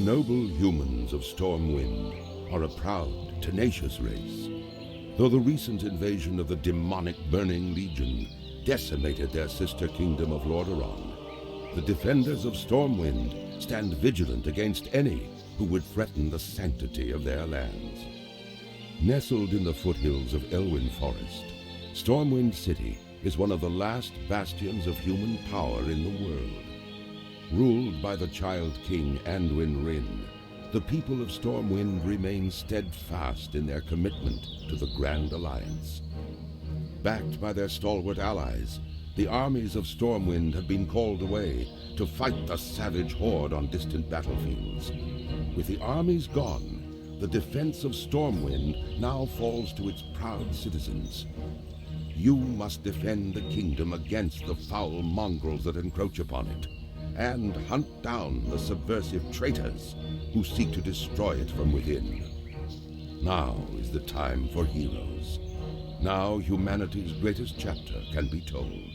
noble humans of Stormwind are a proud, tenacious race. Though the recent invasion of the demonic Burning Legion decimated their sister kingdom of Lordaeron, the defenders of Stormwind stand vigilant against any who would threaten the sanctity of their lands. Nestled in the foothills of Elwyn Forest, Stormwind City is one of the last bastions of human power in the world. Ruled by the Child King Anduin Wrynn, the people of Stormwind remain steadfast in their commitment to the Grand Alliance. Backed by their stalwart allies, the armies of Stormwind have been called away to fight the savage horde on distant battlefields. With the armies gone, the defense of Stormwind now falls to its proud citizens. You must defend the kingdom against the foul mongrels that encroach upon it, and hunt down the subversive traitors who seek to destroy it from within. Now is the time for heroes. Now humanity's greatest chapter can be told.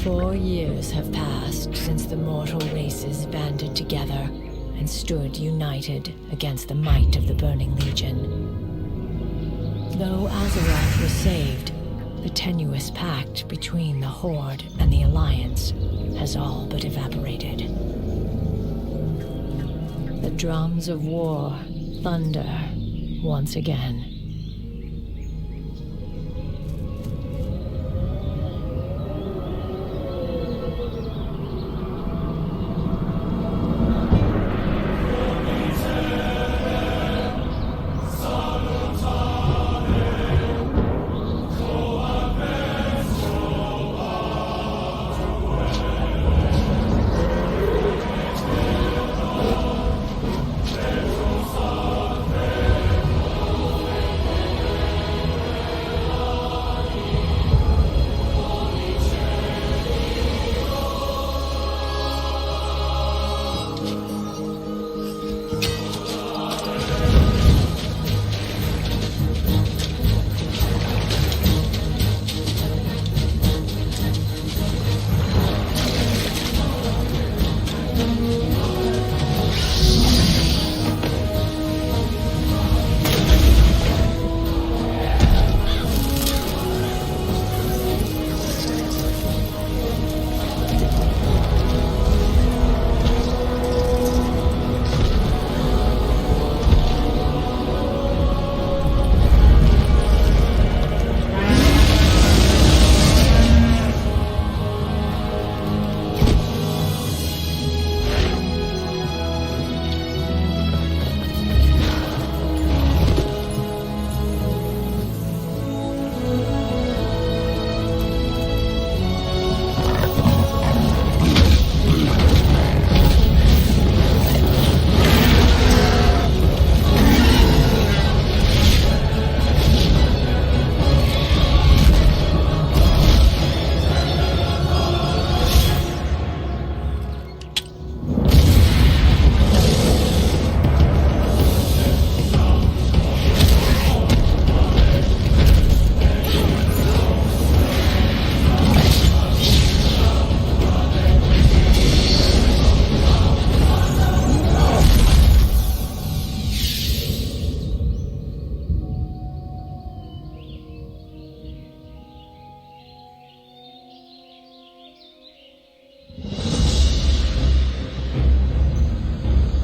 Four years have passed. since the mortal races banded together and stood united against the might of the Burning Legion. Though Azeroth was saved, the tenuous pact between the Horde and the Alliance has all but evaporated. The drums of war thunder once again.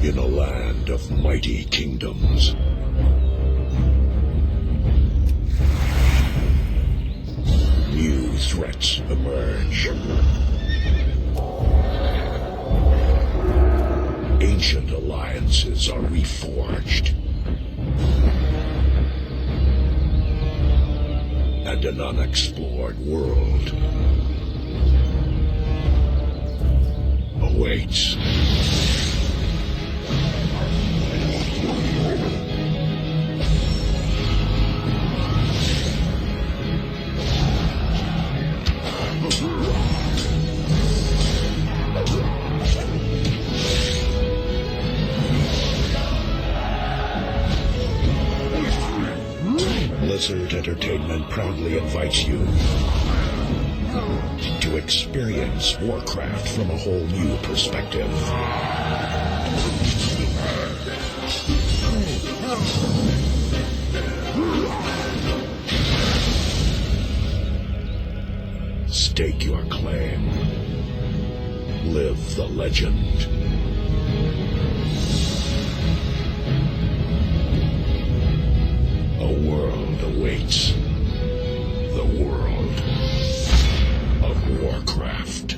In a land of mighty kingdoms, new threats emerge. Ancient alliances are reforged, and an unexplored world awaits. Blizzard Entertainment proudly invites you to experience Warcraft from a whole new perspective. Stake your claim. Live the legend. A world awaits. The world of Warcraft.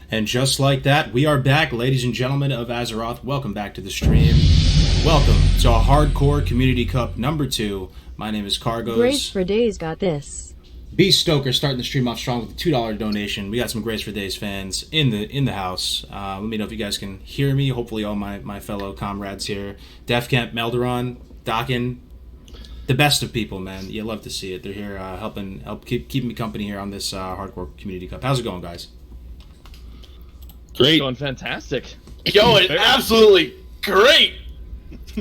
And just like that, we are back, ladies and gentlemen of Azeroth. Welcome back to the stream. Welcome to a Hardcore Community Cup number 2. My name is Cargos. Grace for Days got this. Beast Stoker starting the stream off strong with a $2 donation. We got some Grace for Days fans in the house. Let me know if you guys can hear me. Hopefully all my fellow comrades here. Def Camp, Melderon, Dokken, the best of people, man. You love to see it. They're here help keep me company here on this Hardcore Community Cup. How's it going, guys? Great. It's going fantastic. Yo, it's absolutely great.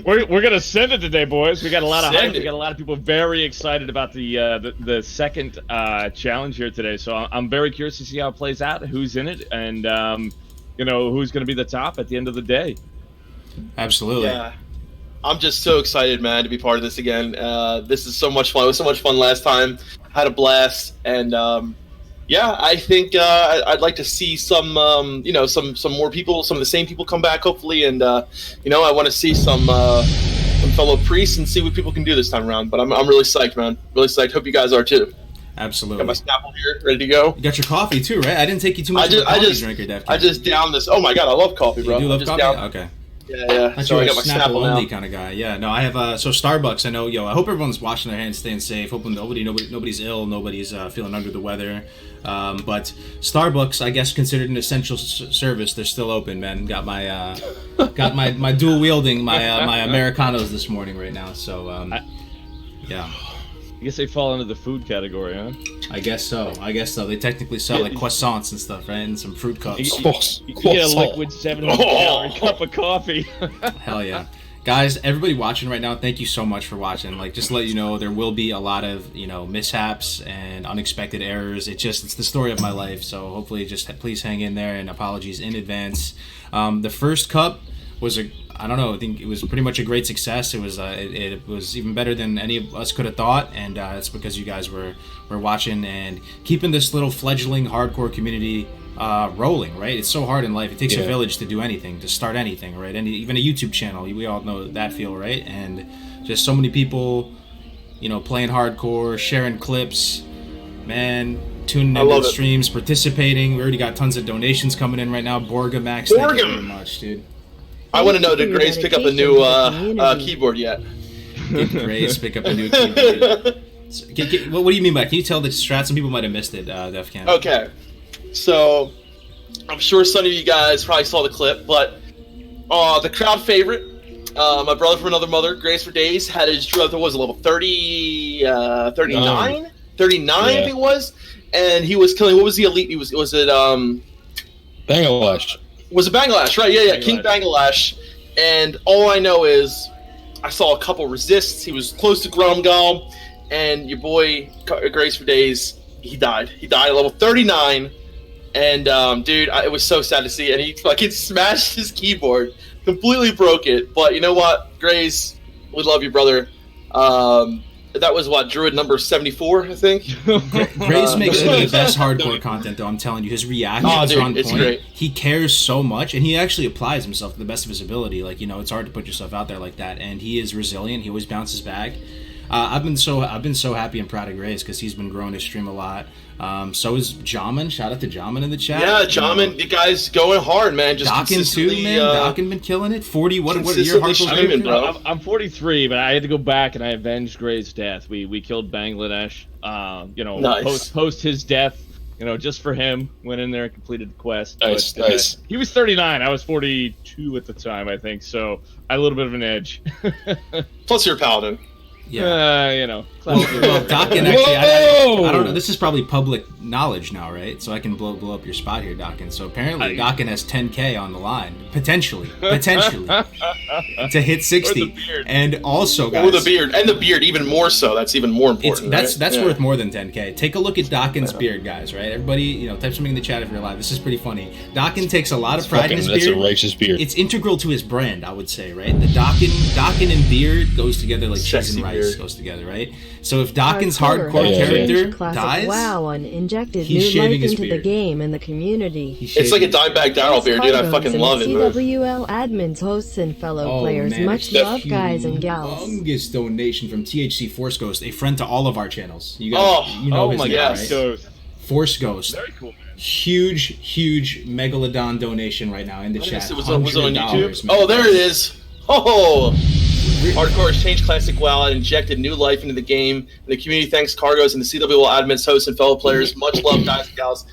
We're gonna send it today, boys. We got a lot of Send hype. it. We got a lot of people very excited about the second challenge here today. So I'm very curious to see how it plays out, who's in it, and who's gonna be the top at the end of the day. Absolutely. Yeah. I'm just so excited, man, to be part of this again. This is so much fun. It was so much fun last time. Had a blast, and I think I'd like to see some more people, some of the same people come back, hopefully, and I want to see some fellow priests and see what people can do this time around. But I'm really psyched, man. Really psyched. Hope you guys are too. Absolutely. Got my Snapple here, ready to go. You got your coffee too, right? I didn't take you too much of a coffee drinker, Def Camp. I just downed this. Oh my god, I love coffee, bro. You do love coffee? Okay. Yeah. So I you're got a my Snapple Snapple only now. kind of guy. Yeah, no, I have so Starbucks. I know, I hope everyone's washing their hands, staying safe. Hoping nobody's ill, nobody's feeling under the weather. But Starbucks, I guess, considered an essential service. They're still open, man. Got my dual wielding my Americanos this morning right now. So yeah. I guess they fall into the food category, huh? I guess so. They technically sell like croissants and stuff, right? And some fruit cups. You get a liquid 700-calorie cup of coffee. Hell yeah. Guys, everybody watching right now, thank you so much for watching. Like, just to let you know, there will be a lot of, mishaps and unexpected errors. It's the story of my life. So hopefully just please hang in there, and apologies in advance. The first cup was I think it was pretty much a great success. It was even better than any of us could have thought, and it's because you guys were watching and keeping this little fledgling hardcore community rolling, right? It's so hard in life. It takes a village to do anything, to start anything, right? And even a YouTube channel, we all know that feel, right? And just so many people, playing hardcore, sharing clips, man, tuning into the streams, participating. We already got tons of donations coming in right now. Borga Max, thank you very much, dude. I want to know, did Grace pick up a new keyboard yet? Did Grace pick up a new keyboard? What do you mean by? Can you tell the strat? Some people might have missed it, Def Camp. Okay, so I'm sure some of you guys probably saw the clip, but the crowd favorite, my brother from another mother, Grace for Days, had his druid. What was it, level 30, 39? 39, I think it was, and he was killing. What was the elite? Was it Bangladesh. Was it Bangladesh? Right? Yeah. King Bangladesh. And all I know is I saw a couple resists. He was close to Gromgal, and your boy Grace for Days, he died. He died at level 39, and dude, it was so sad to see. And he fucking smashed his keyboard, completely broke it. But you know what, Grace, we love you, brother. That was Druid number 74, I think. Grace makes some of the best hardcore content, though. I'm telling you, his reactions are on point. Great. He cares so much, and he actually applies himself to the best of his ability. Like, it's hard to put yourself out there like that, and he is resilient. He always bounces back. I've been so happy and proud of Grace because he's been growing his stream a lot. So is Jamin. Shout out to Jamin in the chat. Yeah, Jamin, the guy's going hard, man. Just Dokken too, man. Dokken been killing it. 40. What are your hardcore? Bro. I'm 43, but I had to go back and I avenged Gray's death. We killed Bangladesh. Nice. Post his death. Just for him, went in there and completed the quest. Nice. He was 39. I was 42 at the time, I think. So I had a little bit of an edge. Plus, you're a Paladin. Yeah. Well, Dokken actually, I don't know. This is probably public knowledge now, right? So I can blow up your spot here, Dokken. So apparently, Dokken has 10K on the line, potentially, to hit 60. And also, guys, the beard, even more so. That's even more important. That's worth more than 10K. Take a look at Dokken's beard, guys. Right? Everybody, type something in the chat if you're live. This is pretty funny. Dokken takes a lot of pride in his beard. That's a righteous beard. It's integral to his brand, I would say, right? The Dokken and beard goes together like cheese and rice goes together, right? So if Dokken's hardcore character dies, WoW and injected he's new shaving life his into the beard. game and the community. It's like a Dimebag Daryl beard, dude. I fucking love it, man. CWL admins, hosts, and fellow players. Man, Much love, guys and gals. Humongous donation from THC Force Ghost, a friend to all of our channels. You guys, you know his name, right? Force Ghost. Very cool, man. Huge Megalodon donation right now in the chat. Was it on YouTube? Man. Oh, there it is. Oh, Hardcore Exchange Classic WoW injected new life into the game. The community thanks Cargos and the CWL admins, hosts, and fellow players. Much love, guys and gals.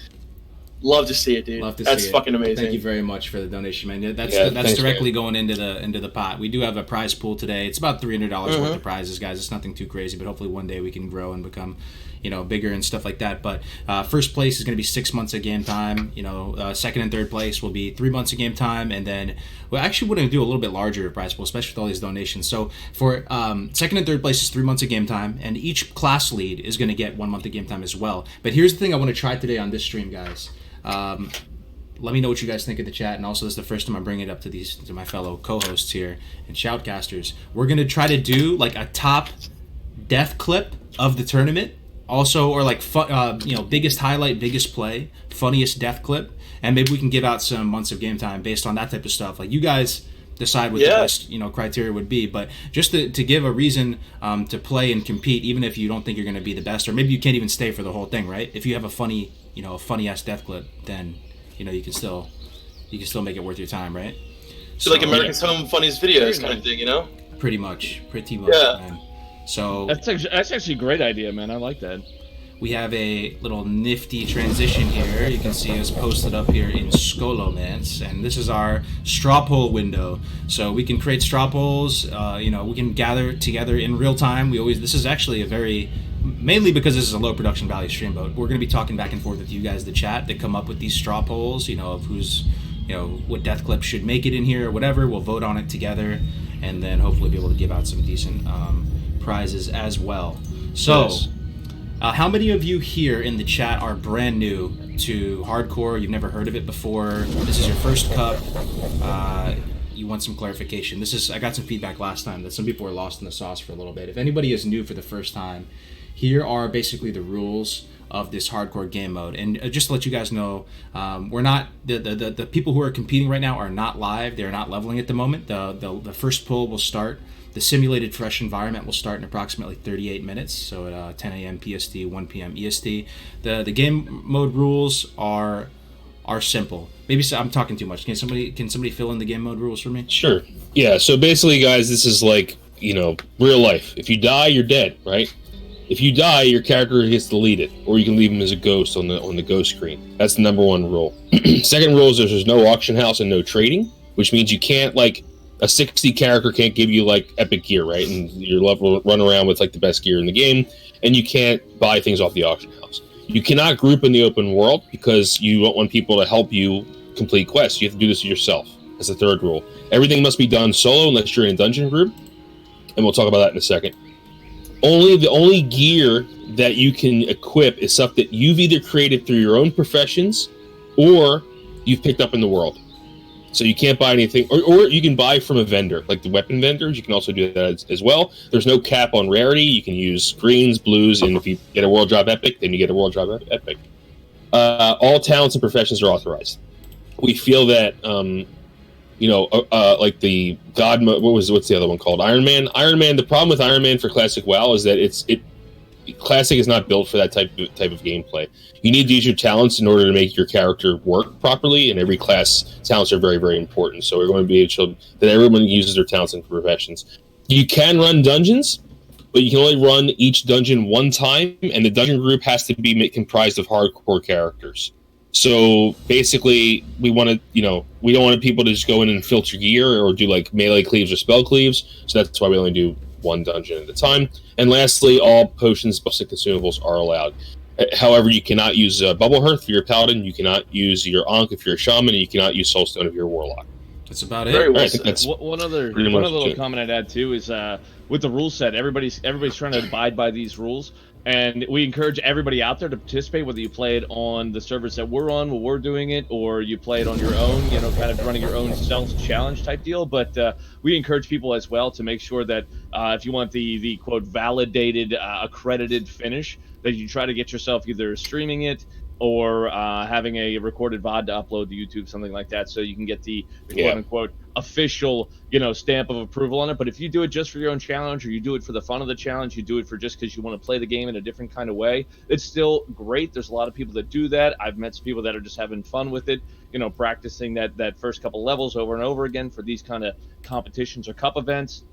Love to see it, dude. Love to That's see it. fucking amazing. Thank you very much for the donation, man. That's directly going into the pot. We do have a prize pool today. It's about $300 worth of prizes, guys. It's nothing too crazy, but hopefully one day we can grow and become, bigger and stuff like that. But first place is going to be 6 months of game time. Second and third place will be 3 months of game time, and then we're actually going to do a little bit larger prize pool, especially with all these donations. So for second and third place is 3 months of game time, and each class lead is going to get 1 month of game time as well. But here's the thing I want to try today on this stream, guys. Let me know what you guys think in the chat, and also this is the first time I'm bringing it up to my fellow co-hosts here and shoutcasters. We're gonna try to do like a top death clip of the tournament, also, or like biggest highlight, biggest play, funniest death clip, and maybe we can give out some months of game time based on that type of stuff. Like you guys decide what the best criteria would be, but just to give a reason to play and compete, even if you don't think you're gonna be the best, or maybe you can't even stay for the whole thing, right? If you have a funny ass death clip, then you can still make it worth your time, right? So like America's Home Funniest Videos kind of thing, Pretty much, yeah. Man. So that's actually a great idea, man. I like that. We have a little nifty transition here. You can see us posted up here in Skolomance, and this is our straw poll window. So we can create straw polls. We can gather together in real time. This is actually mainly because this is a low production value stream, but we're going to be talking back and forth with you guys, the chat, that come up with these straw polls, of who's, what death clip should make it in here or whatever. We'll vote on it together, and then hopefully be able to give out some decent prizes as well. So, yes. How many of you here in the chat are brand new to hardcore? You've never heard of it before. This is your first cup. You want some clarification. I got some feedback last time that some people were lost in the sauce for a little bit. If anybody is new for the first time, here are basically the rules of this hardcore game mode. And just to let you guys know, we're not the people who are competing right now are not live. They're not leveling at the moment. The first pull will start. The simulated fresh environment will start in approximately 38 minutes, so at 10 a.m. PST, 1 p.m. EST. The game mode rules are simple. Maybe I'm talking too much. Can somebody fill in the game mode rules for me? Sure. Yeah. So basically, guys, this is like real life. If you die, you're dead, right? If you die, your character gets deleted, or you can leave him as a ghost on the ghost screen. That's the number one rule. Second rule is there's no auction house and no trading, which means you can't a 60 character can't give you epic gear, right? And you're run around with the best gear in the game, and you can't buy things off the auction house. You cannot group in the open world because you don't want people to help you complete quests. You have to do this yourself. That's the third rule. Everything must be done solo unless you're in a dungeon group, and we'll talk about that in a second. The only gear that you can equip is stuff that you've either created through your own professions or you've picked up in the world. So you can't buy anything, or you can buy from a vendor, like the weapon vendors. You can also do that as well. There's no cap on rarity. You can use greens, blues, and if you get a World Drop Epic, then you get a World Drop Epic. All talents and professions are authorized. We feel that, like the God mode, what's the other one called? Iron Man. The problem with Iron Man for Classic WoW is that Classic is not built for that type of gameplay. You need to use your talents in order to make your character work properly, and every class talents are very, very important. So we're going to be able that everyone uses their talents and professions. You can run dungeons, but you can only run each dungeon one time, and the dungeon group has to be comprised of hardcore characters. So basically, we don't want people to just go in and filter gear or do melee cleaves or spell cleaves. So that's why we only do one dungeon at a time. And lastly, all potions, buffs, and consumables are allowed. However, you cannot use Bubble Hearth if you're a paladin, you cannot use your Ankh if you're a shaman, and you cannot use Soulstone if you're a warlock. That's about it. Very well. I think that's one other little comment I'd add too is with the rule set, everybody's trying to abide by these rules, and we encourage everybody out there to participate, whether you play it on the servers that we're on while we're doing it, or you play it on your own, kind of running your own self-challenge type deal. But we encourage people as well to make sure that if you want the quote validated, accredited finish, that you try to get yourself either streaming it or having a recorded VOD to upload to YouTube, something like that, so you can get the quote unquote official, stamp of approval on it. But if you do it just for your own challenge, or you do it for the fun of the challenge, you do it for just because you want to play the game in a different kind of way, it's still great. There's a lot of people that do that. I've met some people that are just having fun with it, practicing that first couple levels over and over again for these kind of competitions or cup events.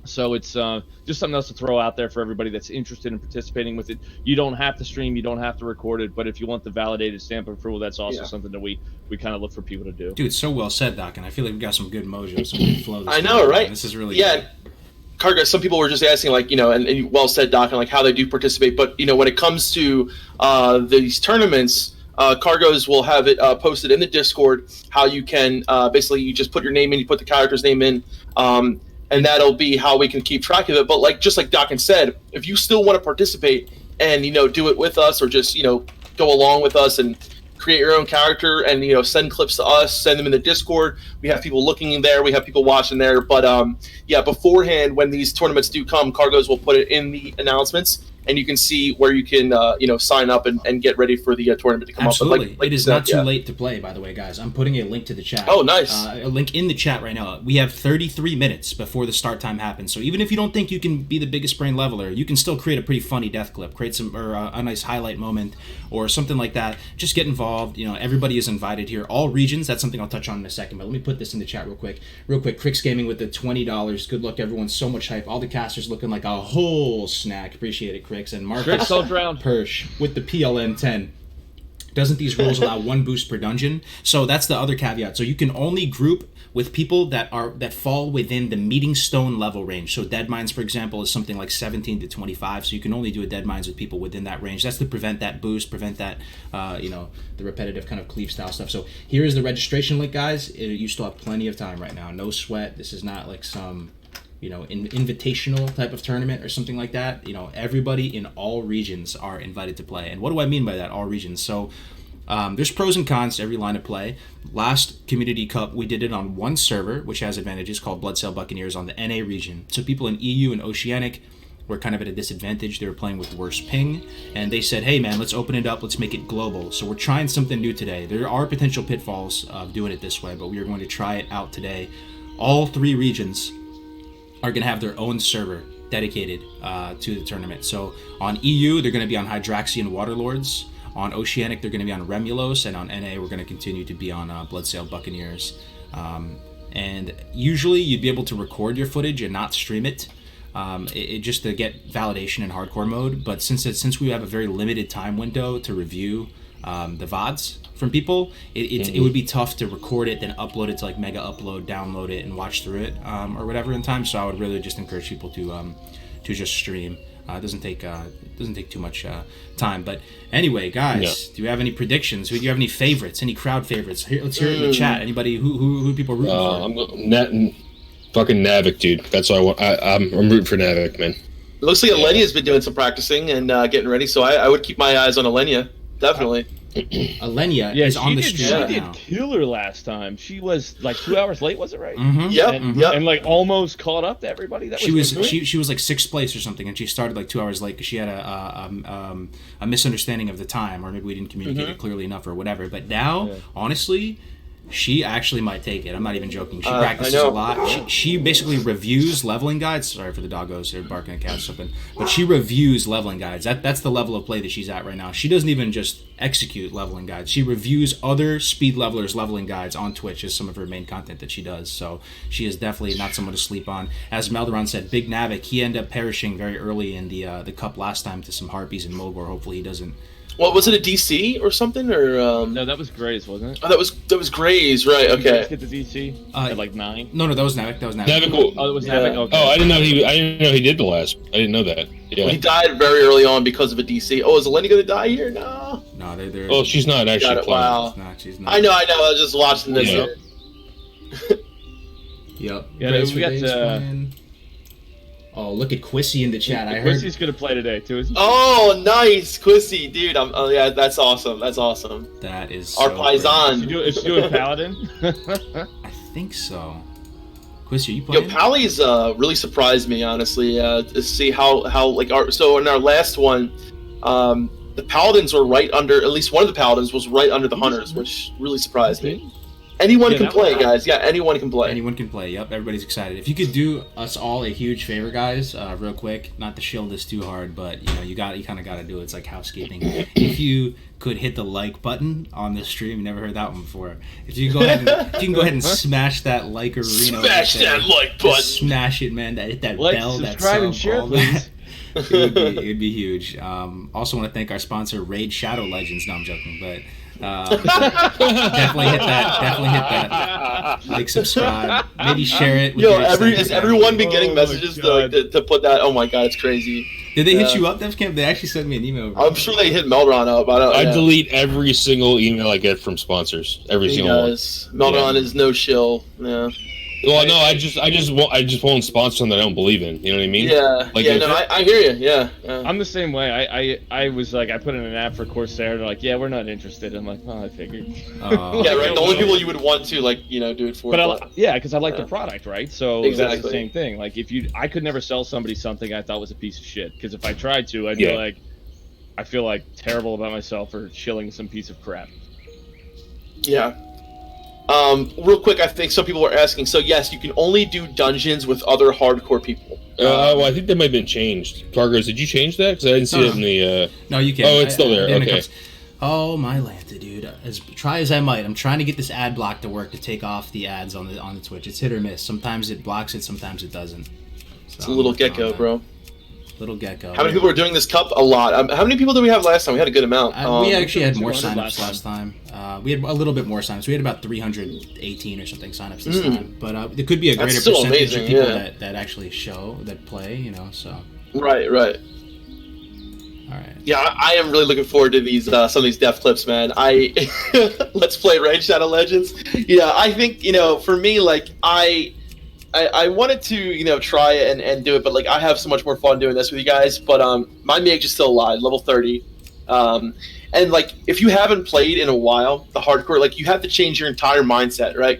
So it's just something else to throw out there for everybody that's interested in participating with it. You don't have to stream, you don't have to record it, but if you want the validated stamp of approval, that's also something that we kind of look for people to do. Dude, so well said, Doc, and I feel like we got some good mojo, some good flow. I know, right? This is really good. Cargo, some people were just asking, like, and well said, Doc, and like how they do participate. But, when it comes to these tournaments, Cargos will have it posted in the Discord, how you can basically, you just put your name in, you put the character's name in, and that'll be how we can keep track of it. But just like Doc said, if you still want to participate and, do it with us, or just, go along with us and create your own character and, send clips to us, send them in the Discord. We have people looking in there. We have people watching there. But, beforehand, when these tournaments do come, Cargos will put it in the announcements, and you can see where you can, sign up and get ready for the tournament to come Absolutely. up. But it is not too late to play, by the way, guys. I'm putting a link to the chat. Oh, nice. A link in the chat right now. We have 33 minutes before the start time happens. So even if you don't think you can be the biggest brain leveler, you can still create a pretty funny death clip, create a nice highlight moment or something like that. Just get involved. Everybody is invited here. All regions. That's something I'll touch on in a second. But let me put this in the chat real quick. Crix Gaming with the $20. Good luck, everyone. So much hype. All the casters looking like a whole snack. Appreciate it, Crix. And Marcus Persh with the PLN 10. Doesn't these rules allow one boost per dungeon? So that's the other caveat. So you can only group with people that fall within the meeting stone level range. So Dead Mines, for example, is something like 17 to 25. So you can only do a Dead Mines with people within that range. That's to prevent that boost, prevent that, the repetitive kind of cleave style stuff. So here is the registration link, guys. You still have plenty of time right now. No sweat. This is not like some invitational type of tournament or something like that. Everybody in all regions are invited to play. And what do I mean by that, all regions? So there's pros and cons to every line of play. Last Community Cup, we did it on one server, which has advantages, called Bloodsail Buccaneers on the NA region. So people in EU and Oceanic were kind of at a disadvantage. They were playing with worse ping, and they said, hey man, let's open it up, let's make it global. So we're trying something new today. There are potential pitfalls of doing it this way, but we are going to try it out today. All three regions are going to have their own server dedicated to the tournament. So on EU, they're going to be on Hydraxian Waterlords. On Oceanic, they're going to be on Remulos. And on NA, we're going to continue to be on Bloodsail Buccaneers. And usually, you'd be able to record your footage and not stream it, just to get validation in hardcore mode. But since we have a very limited time window to review the VODs from people, it would be tough to record it, then upload it to like Mega Upload, download it, and watch through it or whatever in time. So I would really just encourage people to just stream. It doesn't take too much time. But anyway, guys, do you have any predictions? Do you have any favorites? Any crowd favorites? Let's hear it in the chat. Anybody who people rooting for? I'm fucking Navik, dude. That's what I want. I'm rooting for Navik, man. It looks like Alenia's been doing some practicing and getting ready, so I would keep my eyes on Alenia, definitely. Alenia is on the stream right now. She did killer last time. She was like 2 hours late, was it right? Mm-hmm. Yep. And like almost caught up to everybody. She was like 6th place or something, and she started like 2 hours late because she had a misunderstanding of the time, or maybe we didn't communicate it clearly enough, or whatever. But now, honestly, she actually might take it. I'm not even joking. She practices a lot. She basically reviews leveling guides. Sorry for the doggos. They're barking at cats or something. But she reviews leveling guides. That's the level of play that she's at right now. She doesn't even just execute leveling guides. She reviews other speed levelers' leveling guides on Twitch as some of her main content that she does. So she is definitely not someone to sleep on. As Melderon said, Big Navik, he ended up perishing very early in the cup last time to some harpies in Mogor. Hopefully he doesn't. What was it, a DC or something, or No, that was Grays, wasn't it? Oh, that was Grays, right? Okay. Did you guys get the DC at like 9? No, that was Navik. Navik. Oh, it was Navik. Okay. Oh, I didn't know he did the last. I didn't know that. Yeah. Well, he died very early on because of a DC. Oh, is Eleni going to die here? No. No, they're. Oh, she's not actually playing. Wow. She's not. I know. I was just watching this. Yep. Yeah, we got. Oh, look at Quissy in the chat. I heard Quissy's gonna play today too, isn't he? Oh, nice, Quissy, dude. Yeah, that's awesome. That is our so paisan. Is she doing Paladin? I think so. Quissy, are you playing? Yo, Pally's really surprised me, honestly, to see how like so in our last one, the paladins were right under. At least one of the paladins was right under the hunters, which really surprised me. Anyone can play, guys. Yeah, anyone can play. Anyone can play. Yep, everybody's excited. If you could do us all a huge favor, guys, real quick, not to shield this too hard, but you kind of got to do it. It's like housekeeping. If you could hit the like button on this stream, you never heard that one before. If you go ahead, if you can go ahead and smash that like arena. Smash that like button. Just smash it, man. Hit that like, bell, that subscribe, sub, and share, all please. that. It'd be huge. Also want to thank our sponsor, Raid Shadow Legends. No, I'm joking, but. Definitely hit that. Like, subscribe, maybe share it. With has everyone been getting messages to put that? Oh my god, it's crazy. Did they hit you up, DevCamp? They actually sent me an email. I'm sure they hit Melron up. I delete every single email I get from sponsors. Every single one. Melron is no shill. Yeah. Well, no, I just won't sponsor something I don't believe in. You know what I mean? Yeah. Like, I hear you. Yeah. I'm the same way. I was like, I put in an app for Corsair. They're like, yeah, we're not interested. I'm like, oh, I figured. Yeah, right. The only people you would want to do it for. But because I like the product, right? So that's the same thing. Like, I could never sell somebody something I thought was a piece of shit. Because if I tried to, I'd be like, I feel like terrible about myself for shilling some piece of crap. Yeah. Real quick, I think some people were asking. So yes, you can only do dungeons with other hardcore people. Well, I think that might have been changed. Cargos, did you change that? Because I didn't see it in the. No, you can't. Oh, it's still there. Okay. Oh my Lanta, dude! Try as I might, I'm trying to get this ad block to work to take off the ads on the Twitch. It's hit or miss. Sometimes it blocks it, sometimes it doesn't. So it's a little gecko, bro. Little gecko. How many people were doing this cup? A lot. How many people did we have last time? We had a good amount. We actually had more signups last time. We had a little bit more signups. We had about 318 or something signups this time. But there could be a greater percentage of people that actually play. So. Right. All right. Yeah, I am really looking forward to these some of these death clips, man. Let's play Raid Shadow Legends. Yeah, I think for me, like I wanted to, try and do it, but like I have so much more fun doing this with you guys. But my mage is still alive, level 30. And like if you haven't played in a while, the hardcore, like you have to change your entire mindset, right?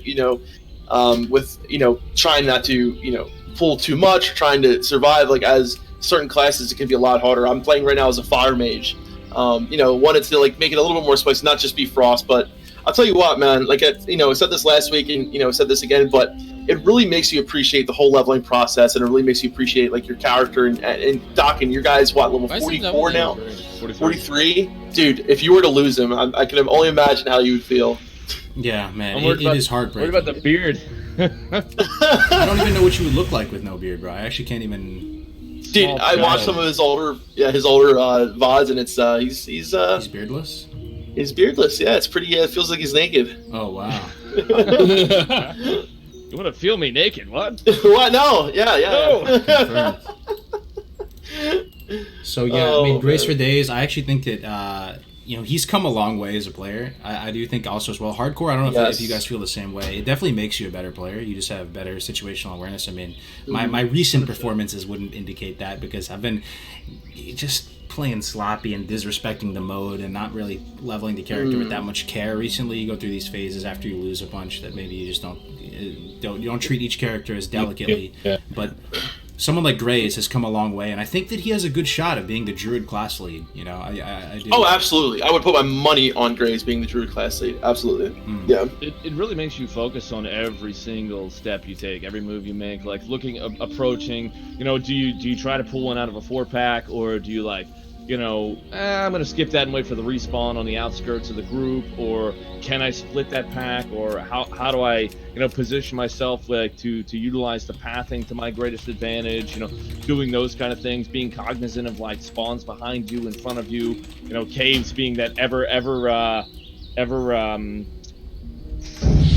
With trying not to pull too much, trying to survive. Like as certain classes, it can be a lot harder. I'm playing right now as a fire mage. Wanted to like make it a little bit more spicy, not just be frost, but I'll tell you what, man. Like I said this last week, and said this again, but it really makes you appreciate the whole leveling process, and it really makes you appreciate like your character and Doc and your guys. What, level 44 now? 43, dude. If you were to lose him, I can only imagine how you would feel. Yeah, man, it is heartbreaking. What about the beard? I don't even know what you would look like with no beard, bro. I actually can't even. Dude, I watched some of his older VODs, and it's he's beardless. He's beardless. Yeah, it's pretty. It feels like he's naked. Oh wow. You want to feel me naked? What? What? No. Yeah. No. So yeah, Grace for Days. I actually think that he's come a long way as a player. I do think also as well. Hardcore. I don't know if you guys feel the same way. It definitely makes you a better player. You just have better situational awareness. I mean, my recent performances wouldn't indicate that because I've been just playing sloppy and disrespecting the mode and not really leveling the character with that much care. Recently, you go through these phases after you lose a bunch that maybe you just don't treat each character as delicately. Yeah. But someone like Graves has come a long way, and I think that he has a good shot of being the Druid class lead. I do. Oh, absolutely. I would put my money on Graves being the Druid class lead. Absolutely. Yeah. It really makes you focus on every single step you take, every move you make, like approaching. Do you try to pull one out of a 4-pack, or do you like, I'm going to skip that and wait for the respawn on the outskirts of the group, or can I split that pack, or how do I, position myself like to utilize the pathing to my greatest advantage, doing those kind of things, being cognizant of like spawns behind you, in front of you, caves being that ever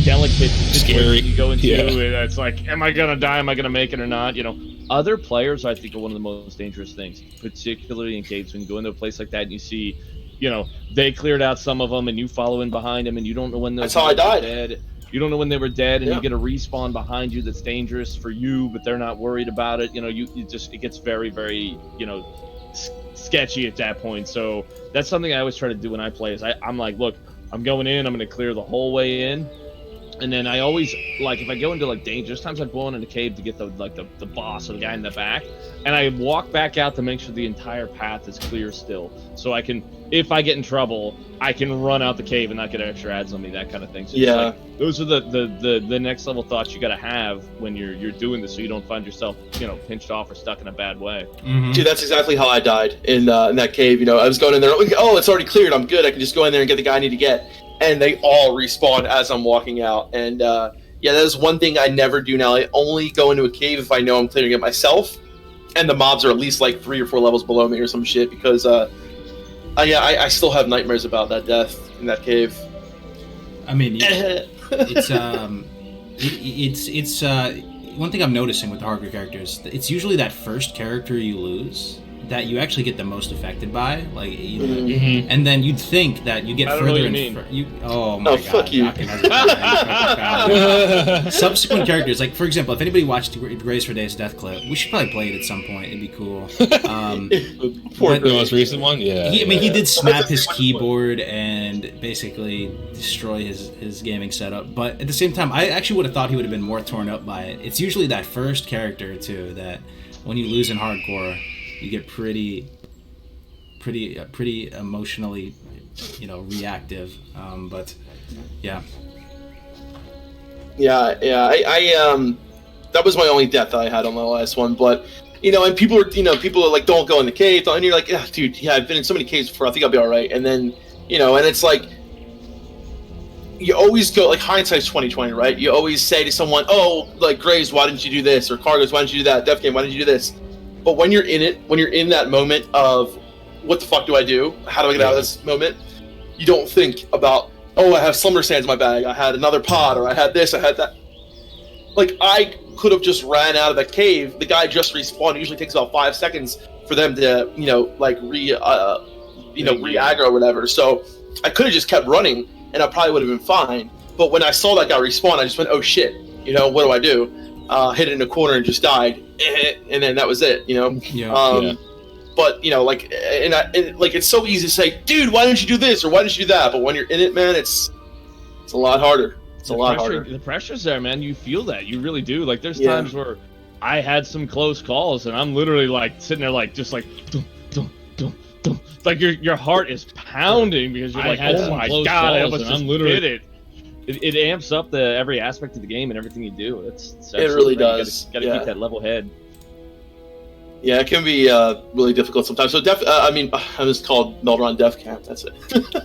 delicate situation you go into. It's like, am I going to die? Am I going to make it or not? Other players, I think, are one of the most dangerous things, particularly in caves. When you go into a place like that and you see, they cleared out some of them, and you follow in behind them, and you don't know when that's how I died. Dead. You don't know when they were dead, and you get a respawn behind you that's dangerous for you, but they're not worried about it. It gets very, very, sketchy at that point. So that's something I always try to do when I play. Is I'm like, look, I'm going in. I'm going to clear the whole way in. And then I always, like, if I go into, like, dangerous times, I'd go in a cave to get the boss or the guy in the back. And I walk back out to make sure the entire path is clear still. So I can if I get in trouble, I can run out the cave and not get extra ads on me, that kind of thing. So Yeah. like, those are the next level thoughts you got to have when you're doing this, so you don't find yourself, pinched off or stuck in a bad way. Mm-hmm. Dude, that's exactly how I died in that cave. I was going in there. Oh, it's already cleared. I'm good. I can just go in there and get the guy I need to get. And they all respawn as I'm walking out. And yeah, that is one thing I never do now. I only go into a cave if I know I'm clearing it myself, and the mobs are at least like 3 or 4 levels below me or some shit. Because I still have nightmares about that death in that cave. I mean, it's one thing I'm noticing with the hardcore characters. It's usually that first character you lose that you actually get the most affected by, like, and then you'd think that you get further oh my god! Fuck you. Subsequent characters, like for example, if anybody watched Grace for Days Death Clip, we should probably play it at some point. It'd be cool. The most recent one, yeah. He did snap his keyboard and basically destroy his gaming setup. But at the same time, I actually would have thought he would have been more torn up by it. It's usually that first character too that when you lose in hardcore, you get pretty emotionally, reactive. But yeah. I that was my only death that I had on the last one. But and people are like, don't go in the cave, and you're like, yeah, dude, yeah, I've been in so many caves before. I think I'll be all right. And then and it's like, you always go, like, hindsight's 20/20, right? You always say to someone, oh, like, Graves, why didn't you do this? Or Cargos, why didn't you do that? Death Game, why didn't you do this? But when you're in it, when you're in that moment of, what the fuck do I do? How do I get out of this moment? You don't think about, oh, I have Slumber Sands in my bag, I had another pod, or I had this, I had that. Like, I could have just ran out of the cave. The guy just respawned. It usually takes about 5 seconds for them to, re-aggro or whatever. So I could have just kept running, and I probably would have been fine. But when I saw that guy respawn, I just went, oh shit, what do I do? Hit it in a corner and just died, and then that was it, But it's so easy to say, dude, why didn't you do this or why didn't you do that? But when you're in it, man, it's a lot harder. It's a lot harder. The pressure's there, man. You feel that. You really do. Like, there's times where I had some close calls, and I'm literally like sitting there, like, just like, dum, dum, dum, dum. Like your heart is pounding because you're like, oh my god, I almost just hit it. It amps up every aspect of the game and everything you do. It really does. You gotta keep that level head. Yeah, it can be really difficult sometimes. So, I was called Meldron Death Camp. That's it.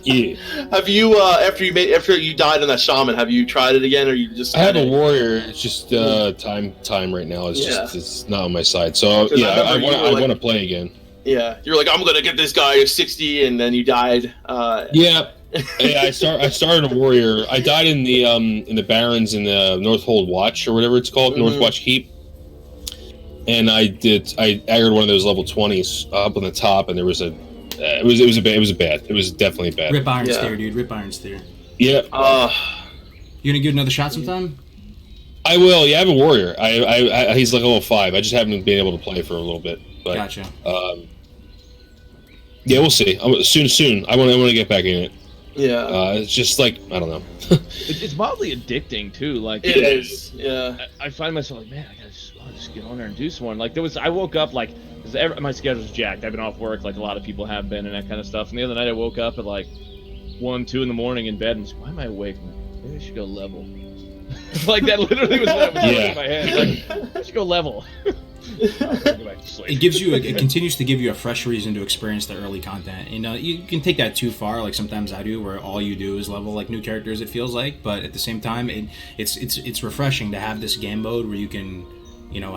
Yeah. Have you after you died on that shaman? Have you tried it again, or you just? I have a warrior. It's just time right now. It's not on my side. So yeah, I want to play again. Yeah, you're like, I'm gonna get this guy 60, and then you died. Yeah. Yeah, I started a warrior. I died in the Barrens in the Northhold Watch or whatever it's called, North Watch Keep. And I aggroed one of those level 20s up on the top, and there was it was definitely bad. Rip Iron Steer, dude. Rip Iron Steer. Yeah. You gonna give another shot sometime? I will. Yeah, I have a warrior. I he's like level 5. I just haven't been able to play for a little bit. But, gotcha. Yeah, we'll see. Soon. I want to get back in it. Yeah. It's just like, I don't know. It's mildly addicting too. Like, it is. Yeah. I find myself like, man, I gotta just get on there and do some more. Like, I woke up like, because my schedule's jacked. I've been off work like a lot of people have been and that kind of stuff. And the other night I woke up at like 1, 2 in the morning in bed and was like, why am I awake? I'm like, maybe I should go level. Like, that literally was what was going in my head. Like, I should go level. It continues to give you a fresh reason to experience the early content. You can take that too far, like sometimes I do, where all you do is level like new characters, it feels like. But at the same time, it's refreshing to have this game mode where you can